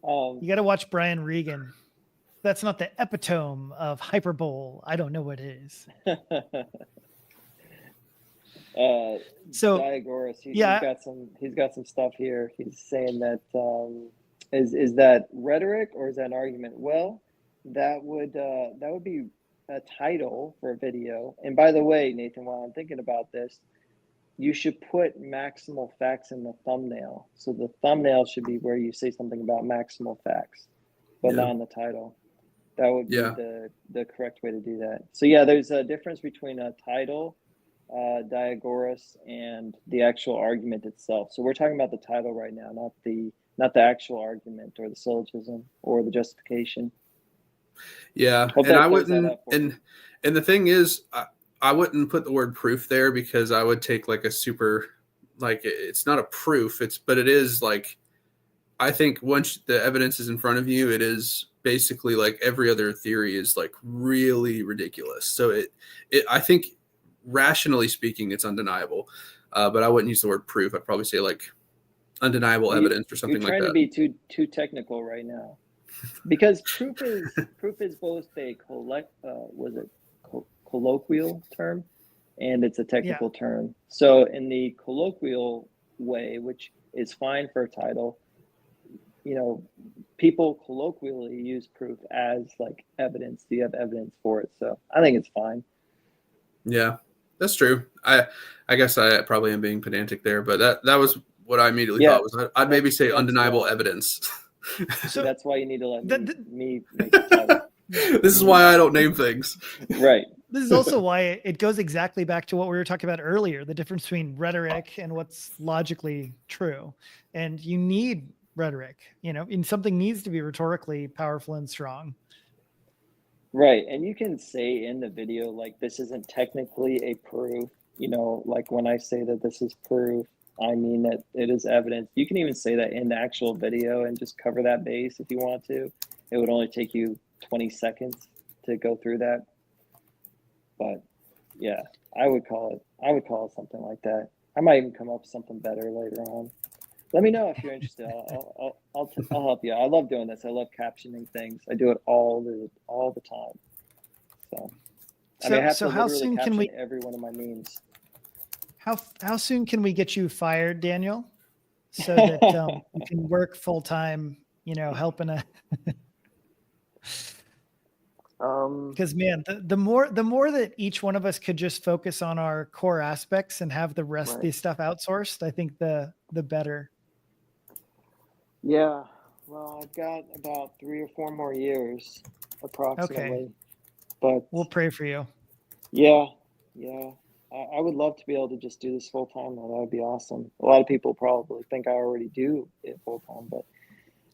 You got to watch Brian Regan. That's not the epitome of hyperbole. I don't know what it is. So Diagoras, he's got some stuff here. He's saying that is that rhetoric or is that an argument? Well, that would be a title for a video. And by the way, Nathan, while I'm thinking about this, you should put maximal facts in the thumbnail. So the thumbnail should be where you say something about maximal facts, but not in the title. That would be the correct way to do that. So yeah, there's a difference between a title, Diagoras, and the actual argument itself. So we're talking about the title right now, not the actual argument or the syllogism or the justification. Yeah, and I wouldn't. And the thing is, I wouldn't put the word proof there because I would take like a super, like it's not a proof. But it is like, I think once the evidence is in front of you, it is basically like every other theory is like really ridiculous. So I think rationally speaking, it's undeniable. But I wouldn't use the word proof. I'd probably say like undeniable evidence or something like that. You're trying to be too technical right now, because proof is both a colloquial term and it's a technical term. So in the colloquial way, which is fine for a title, people colloquially use proof as like evidence. Do you have evidence for it? So I think it's fine. Yeah, that's true. I guess I probably am being pedantic there, but that was what I immediately thought was I'd maybe say undeniable evidence. So that's why you need to let me make the title. This is why I don't name things. Right. This is also why it goes exactly back to what we were talking about earlier, the difference between rhetoric and what's logically true. And you need rhetoric, and something needs to be rhetorically powerful and strong. Right. And you can say in the video, like, this isn't technically a proof, like when I say that this is proof, I mean that it is evidence. You can even say that in the actual video and just cover that base if you want to. It would only take you 20 seconds to go through that. But yeah, I would call it something like that. I might even come up with something better later on. Let me know if you're interested. I'll help you. I love doing this. I love captioning things. I do it all the time. So I have to how literally soon caption can we every one of my memes. How soon can we get you fired, Daniel, so that you can work full time? Helping a. Because man, the more that each one of us could just focus on our core aspects and have the rest of the stuff outsourced, I think the better. Yeah, well, I've got about 3 or 4 more years, approximately. But We'll pray for you. yeah, yeah. I would love to be able to just do this full time. Though. That would be awesome. A lot of people probably think I already do it full time, but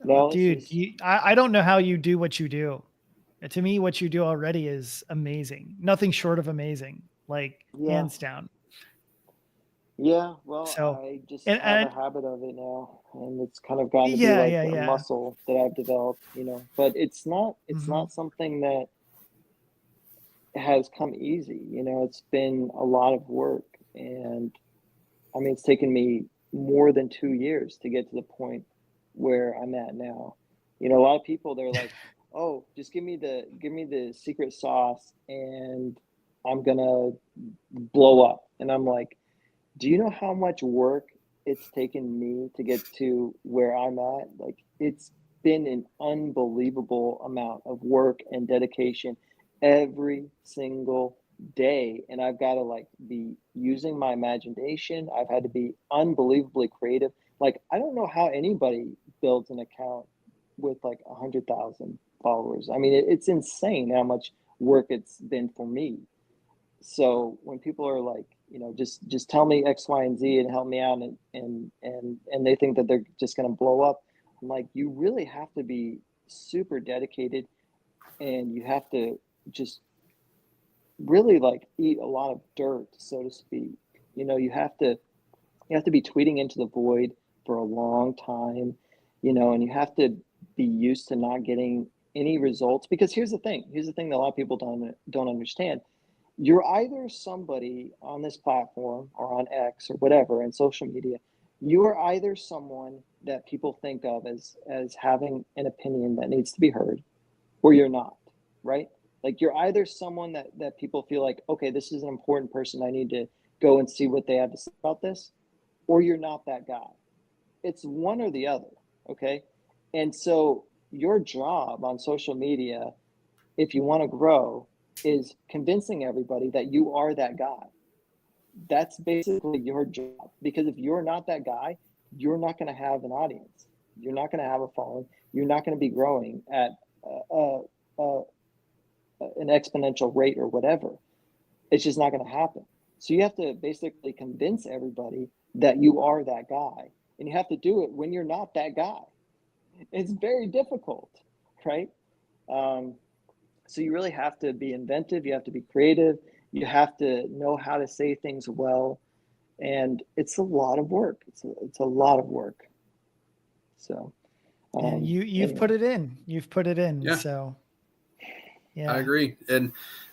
no, it's Dude, just I don't know how you do what you do. To me, what you do already is amazing. Nothing short of amazing, like yeah, hands down. yeah. Well, So, I just have a and habit of it now, and it's kind of gotten to be yeah, like yeah, a yeah. muscle that I've developed, you know. But it's Hmm. not something that has come easy. You know, it's been a lot of work, and I mean, it's taken me more than 2 years to get to the point where I'm at now. You know, a lot of people they're like, "Oh, just give me the secret sauce, and I'm gonna blow up." And I'm like, "Do you know how much work it's taken me to get to where I'm at? Like, it's been an unbelievable amount of work and dedication every single day. And I've got to like be using my imagination. I've had to be unbelievably creative. Like, I don't know how anybody builds an account with like 100,000 followers. I mean, it's insane how much work it's been for me. So when people are like, you know, just tell me X, Y, and Z and help me out, and they think that they're just going to blow up, I'm like, you really have to be super dedicated, and you have to just really like eat a lot of dirt, so to speak. You know, you have to be tweeting into the void for a long time, you know, and you have to be used to not getting any results because here's the thing that a lot of people don't understand. You're either somebody on this platform or on X or whatever in social media, you are either someone that people think of as having an opinion that needs to be heard, or you're not, right? Like you're either someone that people feel like, okay, this is an important person, I need to go and see what they have to say about this, or you're not that guy. It's one or the other, okay? And so your job on social media, if you want to grow, is convincing everybody that you are that guy. That's basically your job. Because if you're not that guy, you're not going to have an audience. You're not going to have a following. You're not going to be growing at uh, uh, an exponential rate or whatever. It's just not going to happen. So you have to basically convince everybody that you are that guy. And you have to do it when you're not that guy. It's very difficult, right? Um, so you really have to be inventive, you have to be creative, you have to know how to say things well, and it's a lot of work. It's a lot of work. So Yeah, you've put anyway. it in. You've put it in. Yeah, So I yeah. agree. And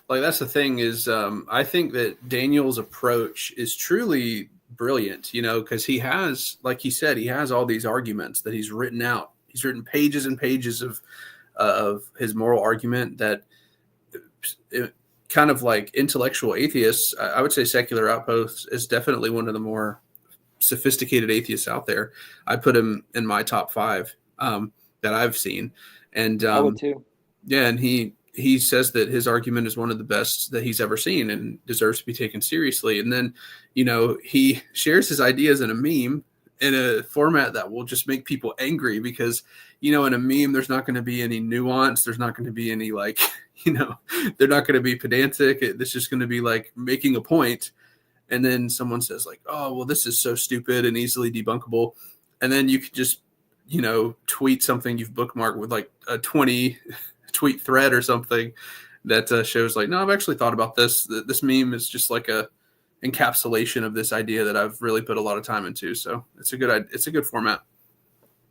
like that's the thing is I think that Daniel's approach is truly brilliant, you know, because he has, like he said, he has all these arguments that he's written out. He's written pages and pages of his moral argument that it, kind of like intellectual atheists. I would say Secular Outpost is definitely one of the more sophisticated atheists out there. I put him in my top five that I've seen, and I would too. yeah, and he says that his argument is one of the best that he's ever seen and deserves to be taken seriously. And then, you know, he shares his ideas in a meme in a format that will just make people angry because, you know, in a meme there's not going to be any nuance, there's not going to be any like, you know, they're not going to be pedantic. It's just going to be like making a point, and then someone says like, "Oh, well, this is so stupid and easily debunkable," and then you could just, you know, tweet something you've bookmarked with like a 20 tweet thread or something that shows like, no, I've actually thought about this. This meme is just like a encapsulation of this idea that I've really put a lot of time into. So it's a good format.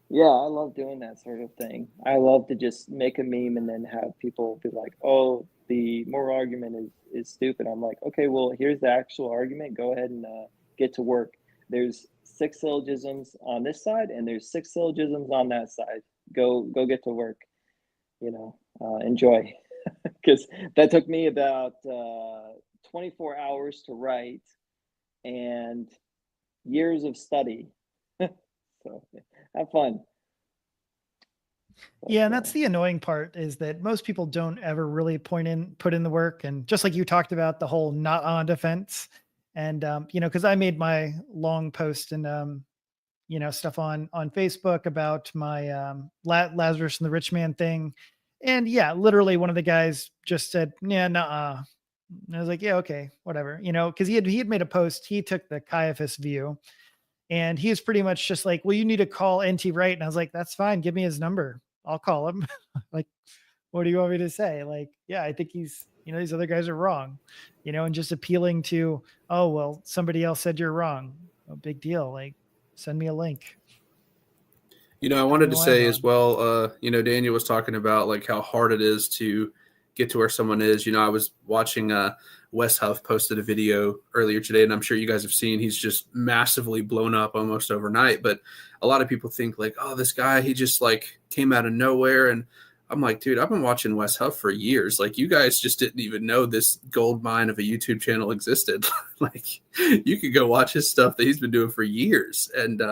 Yeah, I love doing that sort of thing. I love to just make a meme and then have people be like, "Oh, the moral argument is stupid." I'm like, "Okay, well, here's the actual argument. Go ahead and get to work. There's six syllogisms on this side, and there's six syllogisms on that side. Go get to work. You know, enjoy." Because that took me about 24 hours to write and years of study. So have fun. Yeah, and But that's the annoying part is that most people don't ever really put in the work. And just like you talked about the whole not on defense. And you know, because I made my long post and you know, stuff on Facebook about my Lazarus and the Rich Man thing. And yeah, literally one of the guys just said, yeah, nah. I was like, yeah, okay, whatever, because he had made a post. He took the Caiaphas view, and he was pretty much just like, well, you need to call NT Wright. And I was like, that's fine. Give me his number. I'll call him. Like, what do you want me to say? Like, yeah, I think these other guys are wrong, and just appealing to, oh, well, somebody else said you're wrong. No big deal. Like, send me a link. I Tell me wanted to why I'm say as wrong. well, Daniel was talking about like how hard it is to get to where someone is. I was watching Wes Huff posted a video earlier today, and I'm sure you guys have seen he's just massively blown up almost overnight. But a lot of people think like, oh, this guy, he just like came out of nowhere. And I'm like, dude, I've been watching Wes Huff for years. Like, you guys just didn't even know this gold mine of a YouTube channel existed. Like, you could go watch his stuff that he's been doing for years. And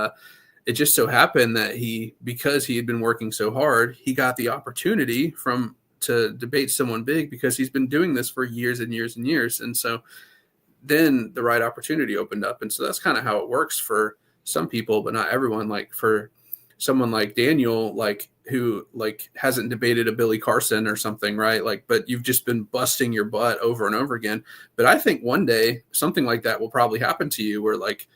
it just so happened that because he had been working so hard, he got the opportunity to debate someone big because he's been doing this for years and years and years. And so then the right opportunity opened up. And so that's kind of how it works for some people, but not everyone. Like for someone like Daniel, like who like hasn't debated a Billy Carson or something, right? Like, but you've just been busting your butt over and over again. But I think one day something like that will probably happen to you where like,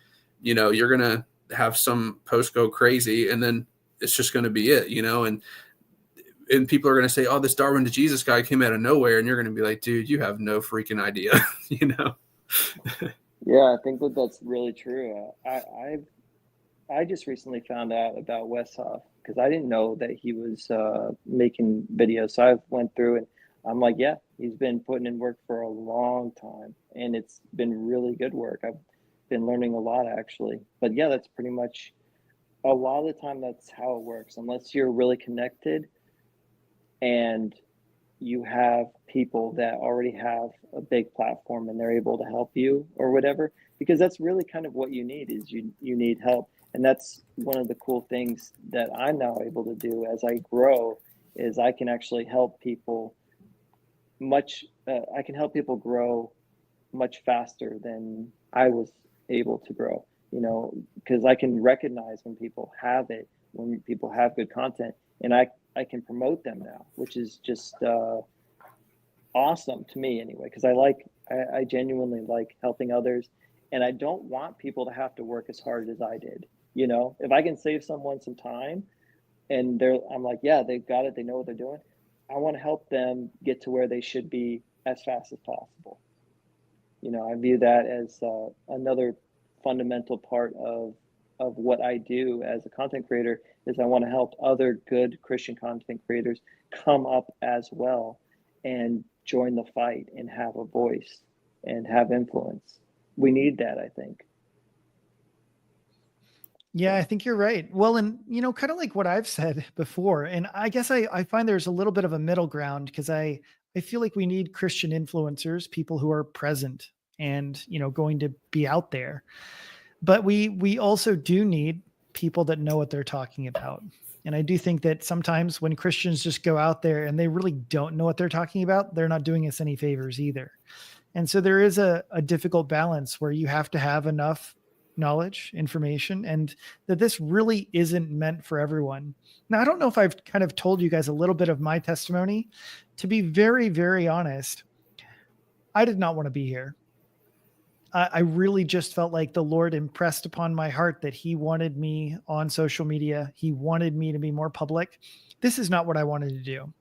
you're going to have some post go crazy and then it's just going to be it, and people are going to say, oh, this Darwin to Jesus guy came out of nowhere. And you're going to be like, dude, you have no freaking idea, Yeah, I think that's really true. I just recently found out about Wes Huff because I didn't know that he was making videos. So I went through and I'm like, yeah, he's been putting in work for a long time, and it's been really good work. I've been learning a lot actually. But yeah, that's pretty much a lot of the time that's how it works. Unless you're really connected and you have people that already have a big platform and they're able to help you or whatever, because that's really kind of what you need is you need help. And that's one of the cool things that I'm now able to do as I grow is I can actually help people I can help people grow much faster than I was able to grow, because I can recognize when people have it, when people have good content, and I can promote them now, which is just awesome to me anyway, because I genuinely like helping others, and I don't want people to have to work as hard as I did. If I can save someone some time and I'm like, yeah, they've got it, they know what they're doing. I want to help them get to where they should be as fast as possible. I view that as another fundamental part of what I do as a content creator is I want to help other good Christian content creators come up as well and join the fight and have a voice and have influence. We need that, I think. Yeah, I think you're right. Well, and kind of like what I've said before, and I guess I find there's a little bit of a middle ground because I feel like we need Christian influencers, people who are present and going to be out there. But we also do need people that know what they're talking about. And I do think that sometimes when Christians just go out there and they really don't know what they're talking about, they're not doing us any favors either. And so there is a difficult balance where you have to have enough knowledge, information, and that this really isn't meant for everyone. Now, I don't know if I've kind of told you guys a little bit of my testimony. To be very, very honest, I did not want to be here. I really just felt like the Lord impressed upon my heart that he wanted me on social media. He wanted me to be more public. This is not what I wanted to do.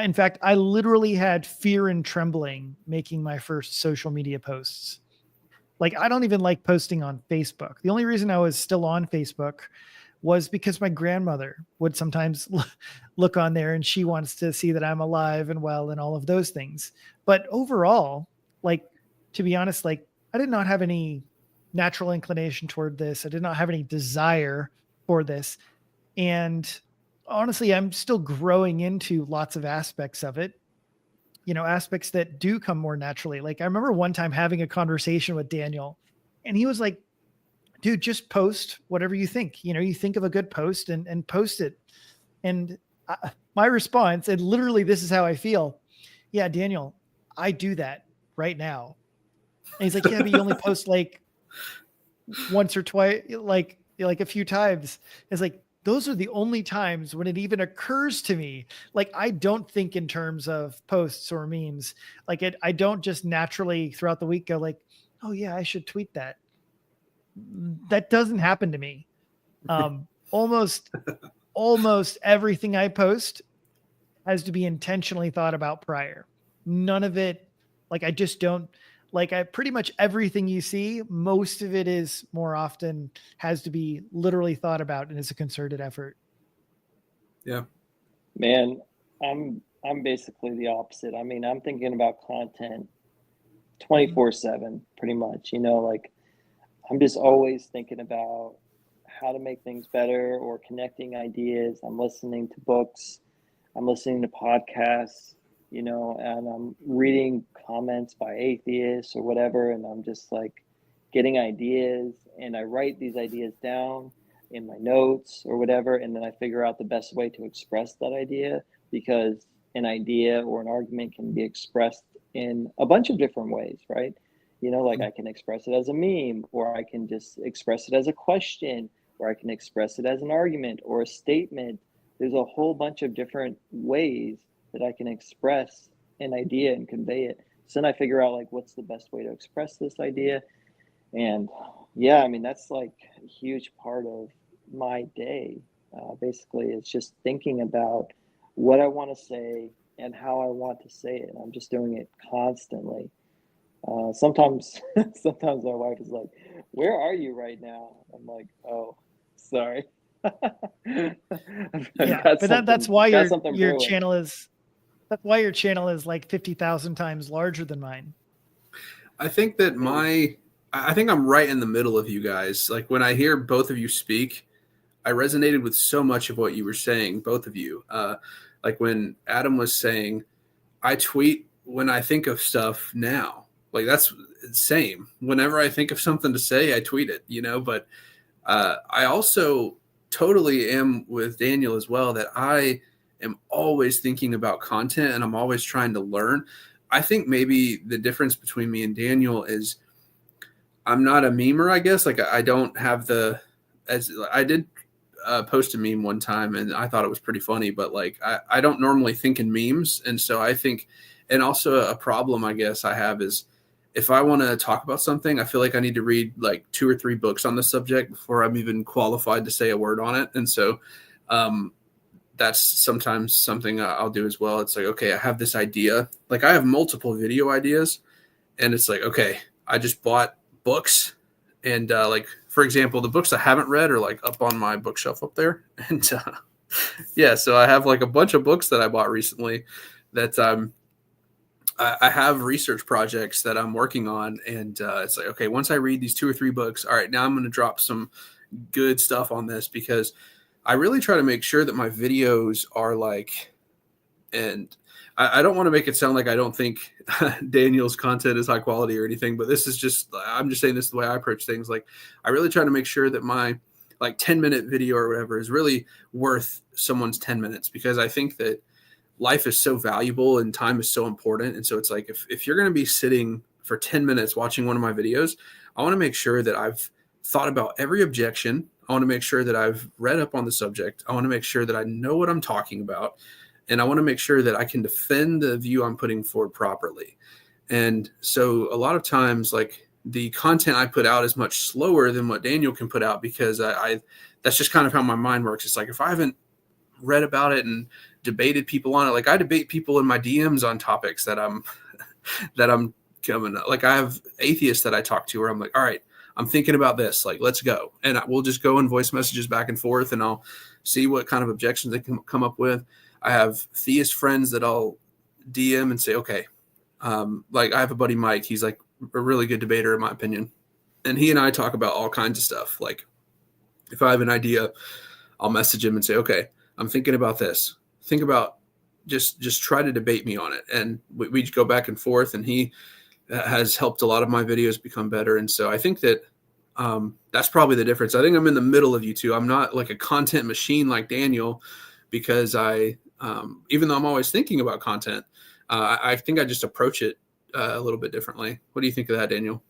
In fact, I literally had fear and trembling making my first social media posts. Like, I don't even like posting on Facebook. The only reason I was still on Facebook was because my grandmother would sometimes look on there and she wants to see that I'm alive and well and all of those things. But overall, like, to be honest, like, I did not have any natural inclination toward this. I did not have any desire for this. And honestly, I'm still growing into lots of aspects of it, aspects that do come more naturally. Like, I remember one time having a conversation with Daniel, and he was like, dude, just post whatever you think. You think of a good post and post it. And my response, and literally this is how I feel. Yeah, Daniel, I do that right now. And he's like, yeah, but you only post like once or twice, like a few times. It's like, those are the only times when it even occurs to me. Like, I don't think in terms of posts or memes. Like, I don't just naturally throughout the week go like, oh yeah, I should tweet that. That doesn't happen to me. Almost everything I post has to be intentionally thought about prior. None of it, like, I just don't, like, I pretty much everything you see, most of it is more often has to be literally thought about and is a concerted effort. Yeah. Man, I'm basically the opposite. I mean, I'm thinking about content 24/7 pretty much, like I'm just always thinking about how to make things better or connecting ideas. I'm listening to books, I'm listening to podcasts, and I'm reading comments by atheists or whatever, and I'm just like getting ideas, and I write these ideas down in my notes or whatever, and then I figure out the best way to express that idea, because an idea or an argument can be expressed in a bunch of different ways, right? Like I can express it as a meme, or I can just express it as a question, or I can express it as an argument or a statement. There's a whole bunch of different ways that I can express an idea and convey it. So then I figure out like what's the best way to express this idea. And yeah, I mean, that's like a huge part of my day. Basically, it's just thinking about what I want to say and how I want to say it. I'm just doing it constantly. Sometimes, sometimes my wife is like, "Where are you right now?" I'm like, "Oh, sorry." Yeah, Got but that's why something your brewing. channel is that's why your channel is like 50,000 times larger than mine. I think that I think I'm right in the middle of you guys. Like when I hear both of you speak, I resonated with so much of what you were saying, both of you. Like when Adam was saying, I tweet when I think of stuff now. Like that's the same. Whenever I think of something to say, I tweet it, but I also totally am with Daniel as well, that I am always thinking about content and I'm always trying to learn. I think maybe the difference between me and Daniel is I'm not a memer, I guess. Like I don't have as I did post a meme one time and I thought it was pretty funny, but like I don't normally think in memes. And so I think, and also a problem I guess I have is if I want to talk about something, I feel like I need to read like 2 or 3 books on the subject before I'm even qualified to say a word on it. And so that's sometimes something I'll do as well. It's like, okay, I have this idea. Like I have multiple video ideas and it's like, okay, I just bought books and like, for example, the books I haven't read are like up on my bookshelf up there. And yeah, so I have like a bunch of books that I bought recently that I have research projects that I'm working on. And it's like, okay, once I read these 2 or 3 books, all right, now I'm going to drop some good stuff on this because I really try to make sure that my videos are like, and I don't want to make it sound like I don't think Daniel's content is high quality or anything, but this is just, I'm just saying this is the way I approach things. Like I really try to make sure that my like 10-minute video or whatever is really worth someone's 10 minutes because I think that life is so valuable and time is so important. And so it's like, if you're going to be sitting for 10 minutes watching one of my videos, I want to make sure that I've thought about every objection. I want to make sure that I've read up on the subject. I want to make sure that I know what I'm talking about. And I want to make sure that I can defend the view I'm putting forward properly. And so a lot of times, like the content I put out is much slower than what Daniel can put out because I that's just kind of how my mind works. It's like, if I haven't read about it and debated people on it, like I debate people in my DMs on topics that I'm coming, like I have atheists that I talk to where I'm like, all right, I'm thinking about this, like, let's go. And we'll just go in voice messages back and forth and I'll see what kind of objections they can come up with. I have theist friends that I'll DM and say, okay, like I have a buddy, Mike, he's like a really good debater in my opinion. And he and I talk about all kinds of stuff. Like if I have an idea, I'll message him and say, okay, I'm thinking about this. Think about just try to debate me on it. And we go back and forth and he has helped a lot of my videos become better. And so I think that that's probably the difference. I think I'm in the middle of you two. I'm not like a content machine like Daniel because even though I'm always thinking about content, I think I just approach it a little bit differently. What do you think of that, Daniel?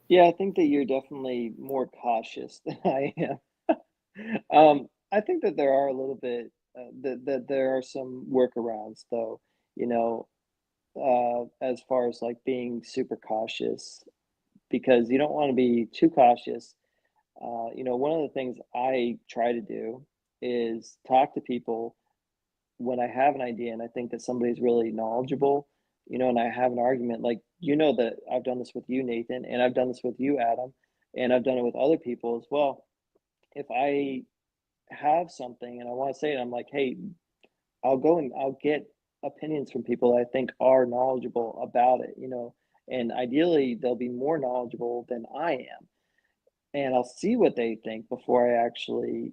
Yeah, I think that you're definitely more cautious than I am. I think that there are a little bit that there are some workarounds though, you know, as far as like being super cautious because you don't want to be too cautious. One of the things I try to do is talk to people when I have an idea and I think that somebody's really knowledgeable, and I have an argument, like, that I've done this with you, Nathan, and I've done this with you, Adam, and I've done it with other people as well. If I have something and I want to say it, I'm like, hey, I'll go and I'll get opinions from people that I think are knowledgeable about it, and ideally they'll be more knowledgeable than I am. And I'll see what they think before I actually,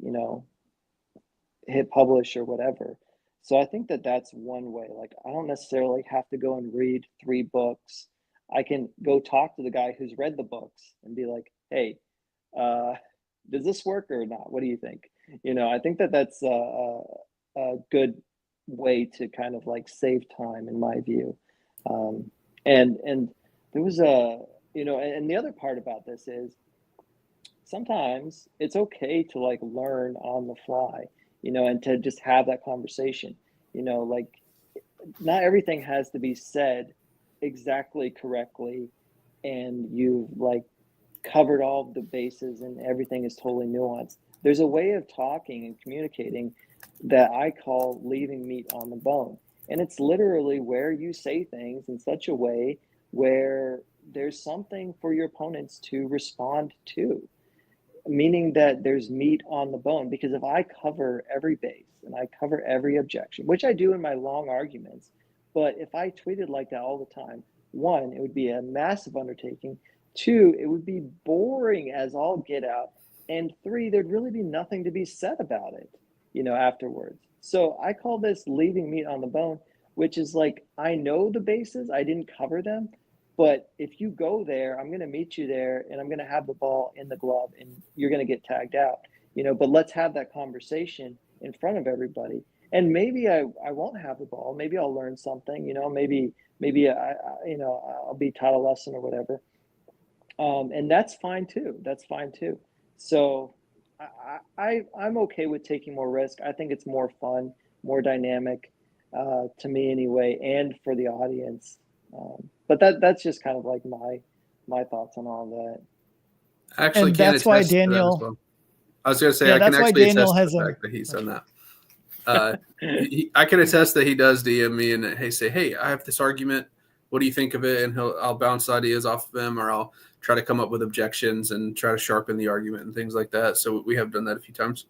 hit publish or whatever. So I think that that's one way. Like, I don't necessarily have to go and read 3 books. I can go talk to the guy who's read the books and be like, hey, uh, does this work or not? What do you think? I think that that's a good way to kind of like save time, in my view. And there was and the other part about this is sometimes it's okay to like learn on the fly, and to just have that conversation, like not everything has to be said exactly correctly and you've like covered all of the bases and everything is totally nuanced. There's a way of talking and communicating that I call leaving meat on the bone. And it's literally where you say things in such a way where there's something for your opponents to respond to, meaning that there's meat on the bone. Because if I cover every base and I cover every objection, which I do in my long arguments, but if I tweeted like that all the time, one, it would be a massive undertaking. Two, it would be boring as all get out. And three, there'd really be nothing to be said about it, afterwards. So I call this leaving meat on the bone, which is like, I know the bases, I didn't cover them, but if you go there, I'm going to meet you there and I'm going to have the ball in the glove and you're going to get tagged out, but let's have that conversation in front of everybody. And maybe I won't have the ball. Maybe I'll learn something, maybe I'll be taught a lesson or whatever. And that's fine too. That's fine too. So I'm okay with taking more risk. I think it's more fun, more dynamic, to me anyway, and for the audience. But that's just kind of like my thoughts on all that. I actually And can that's why attest to that as Daniel. well. I was going to say, Yeah, I can that's why actually Daniel attest to has the a. fact that he's done that. I can attest that he does DM me and hey, I have this argument. What do you think of it? And I'll bounce ideas off of him, or I'll try to come up with objections and try to sharpen the argument and things like that. So we have done that a few times.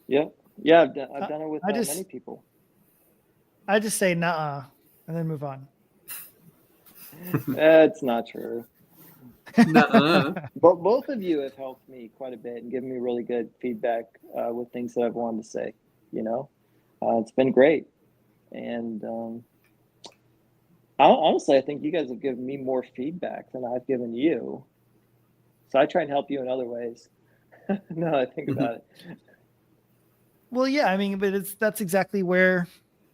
Yeah, I've done it with many people. I just say nah, and then move on. It's not true. Nuh-uh. But both of you have helped me quite a bit and given me really good feedback with things that I've wanted to say. It's been great, and honestly, I think you guys have given me more feedback than I've given you. So I try and help you in other ways. Now that I think about it. Well, yeah, I mean, but that's exactly where.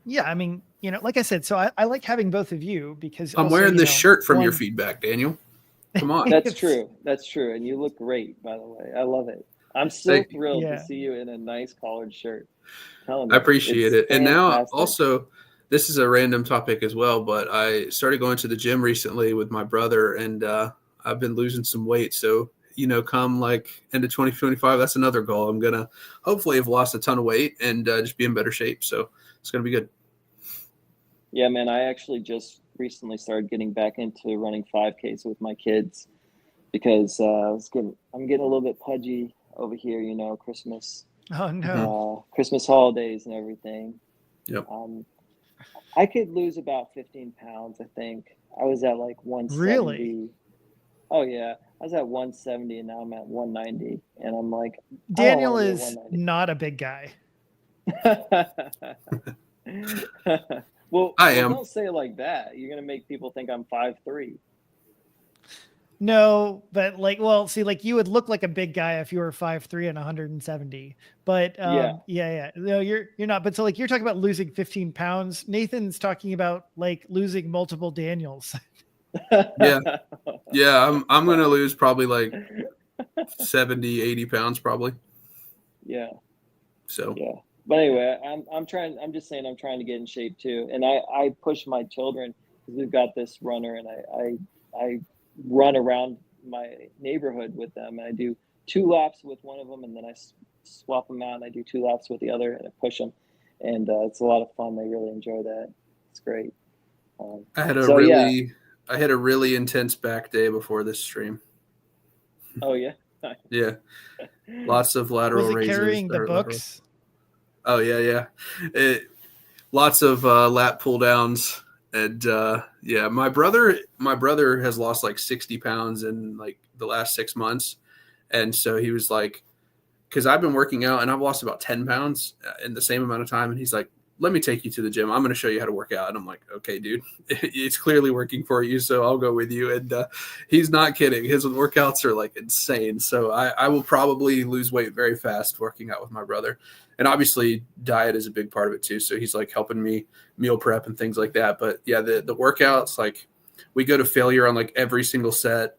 Yeah, I mean, like I said, so I like having both of you because I'm also, wearing this shirt from your feedback, Daniel. Come on. That's true. That's true. And you look great, by the way. I love it. I'm so thrilled to see you in a nice collared shirt. I appreciate it. And now fantastic. also, this is a random topic as well, but I started going to the gym recently with my brother, and I've been losing some weight. So, come like end of 2025, that's another goal. I'm going to hopefully have lost a ton of weight and just be in better shape. So it's going to be good. Yeah, man, I actually just recently started getting back into running 5Ks with my kids because I'm getting a little bit pudgy over here, Christmas. Oh no. Christmas holidays and everything. Yep. I could lose about 15 pounds, I think. I was at like 170. Really? Oh yeah. I was at 170 and now I'm at 190. And I'm like, Daniel is not a big guy. Well, I am. Don't say it like that. You're gonna make people think I'm 5'3". No, but like you would look like a big guy if you were 5'3" and 170. But yeah. No, you're not. But so like you're talking about losing 15 pounds. Nathan's talking about like losing multiple Daniels. Yeah. I'm going to lose probably like 70, 80 pounds probably. Yeah. So Yeah. But anyway, I'm trying. I'm just saying I'm trying to get in shape too, and I push my children because we've got this runner, and I run around my neighborhood with them, and I do 2 laps with one of them, and then I swap them out, and I do 2 laps with the other, and I push them, and it's a lot of fun. They really enjoy that. It's great. I had a So yeah. really intense back day before this stream. Oh yeah. Yeah, lots of lateral Was it raises. carrying the lateral- books? Oh yeah. Lots of lat pull downs, and yeah, my brother has lost like 60 pounds in like the last 6 months, and so he was like, because I've been working out and I've lost about 10 pounds in the same amount of time, and he's like, let me take you to the gym. I'm going to show you how to work out. And I'm like, okay, dude, it's clearly working for you, so I'll go with you. And he's not kidding. His workouts are like insane. So I will probably lose weight very fast working out with my brother. And obviously diet is a big part of it too. So he's like helping me meal prep and things like that. But yeah, the workouts, like we go to failure on like every single set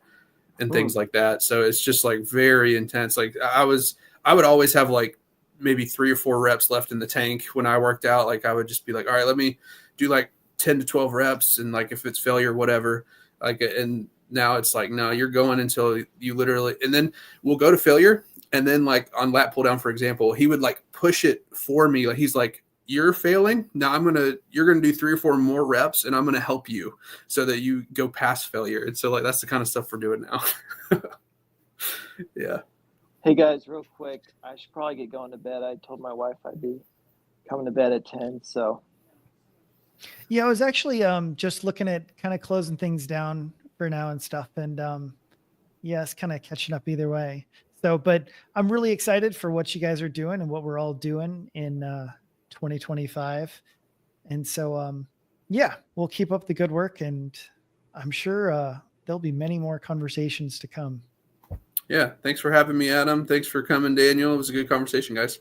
and things like that. So it's just like very intense. Like I would always have like maybe 3 or 4 reps left in the tank when I worked out. Like I would just be like, all right, let me do like 10 to 12 reps. And like, if it's failure, whatever, like, and now it's like, no, you're going until you literally, and then we'll go to failure. And then like on lat pull down, for example, he would like push it for me. Like he's like, you're failing. Now you're going to do 3 or 4 more reps and I'm going to help you so that you go past failure. And so like, that's the kind of stuff we're doing now. Yeah. Hey guys, real quick, I should probably get going to bed. I told my wife I'd be coming to bed at 10. So Yeah, I was actually just looking at kind of closing things down for now and stuff, and yes, kind of catching up either way. So, but I'm really excited for what you guys are doing and what we're all doing in 2025. And so yeah, we'll keep up the good work, and I'm sure there'll be many more conversations to come. Yeah. Thanks for having me, Adam. Thanks for coming, Daniel. It was a good conversation, guys.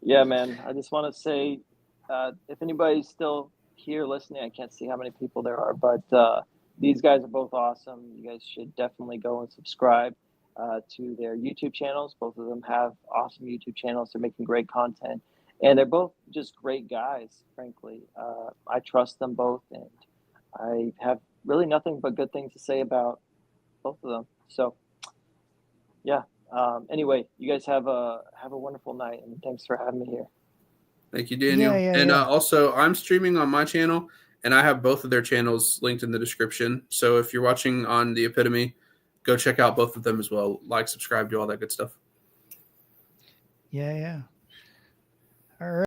yeah, man, I just want to say, if anybody's still here listening, I can't see how many people there are, but these guys are both awesome. You guys should definitely go and subscribe to their YouTube channels. Both of them have awesome YouTube channels. They're making great content, and they're both just great guys, frankly. I trust them both, and I have really nothing but good things to say about both of them. So yeah. Anyway, you guys have a wonderful night, and thanks for having me here. Thank you, Daniel. And Yeah. also, I'm streaming on my channel, and I have both of their channels linked in the description. So if you're watching on the Epitome, go check out both of them as well. Like, subscribe, do all that good stuff. Yeah. All right.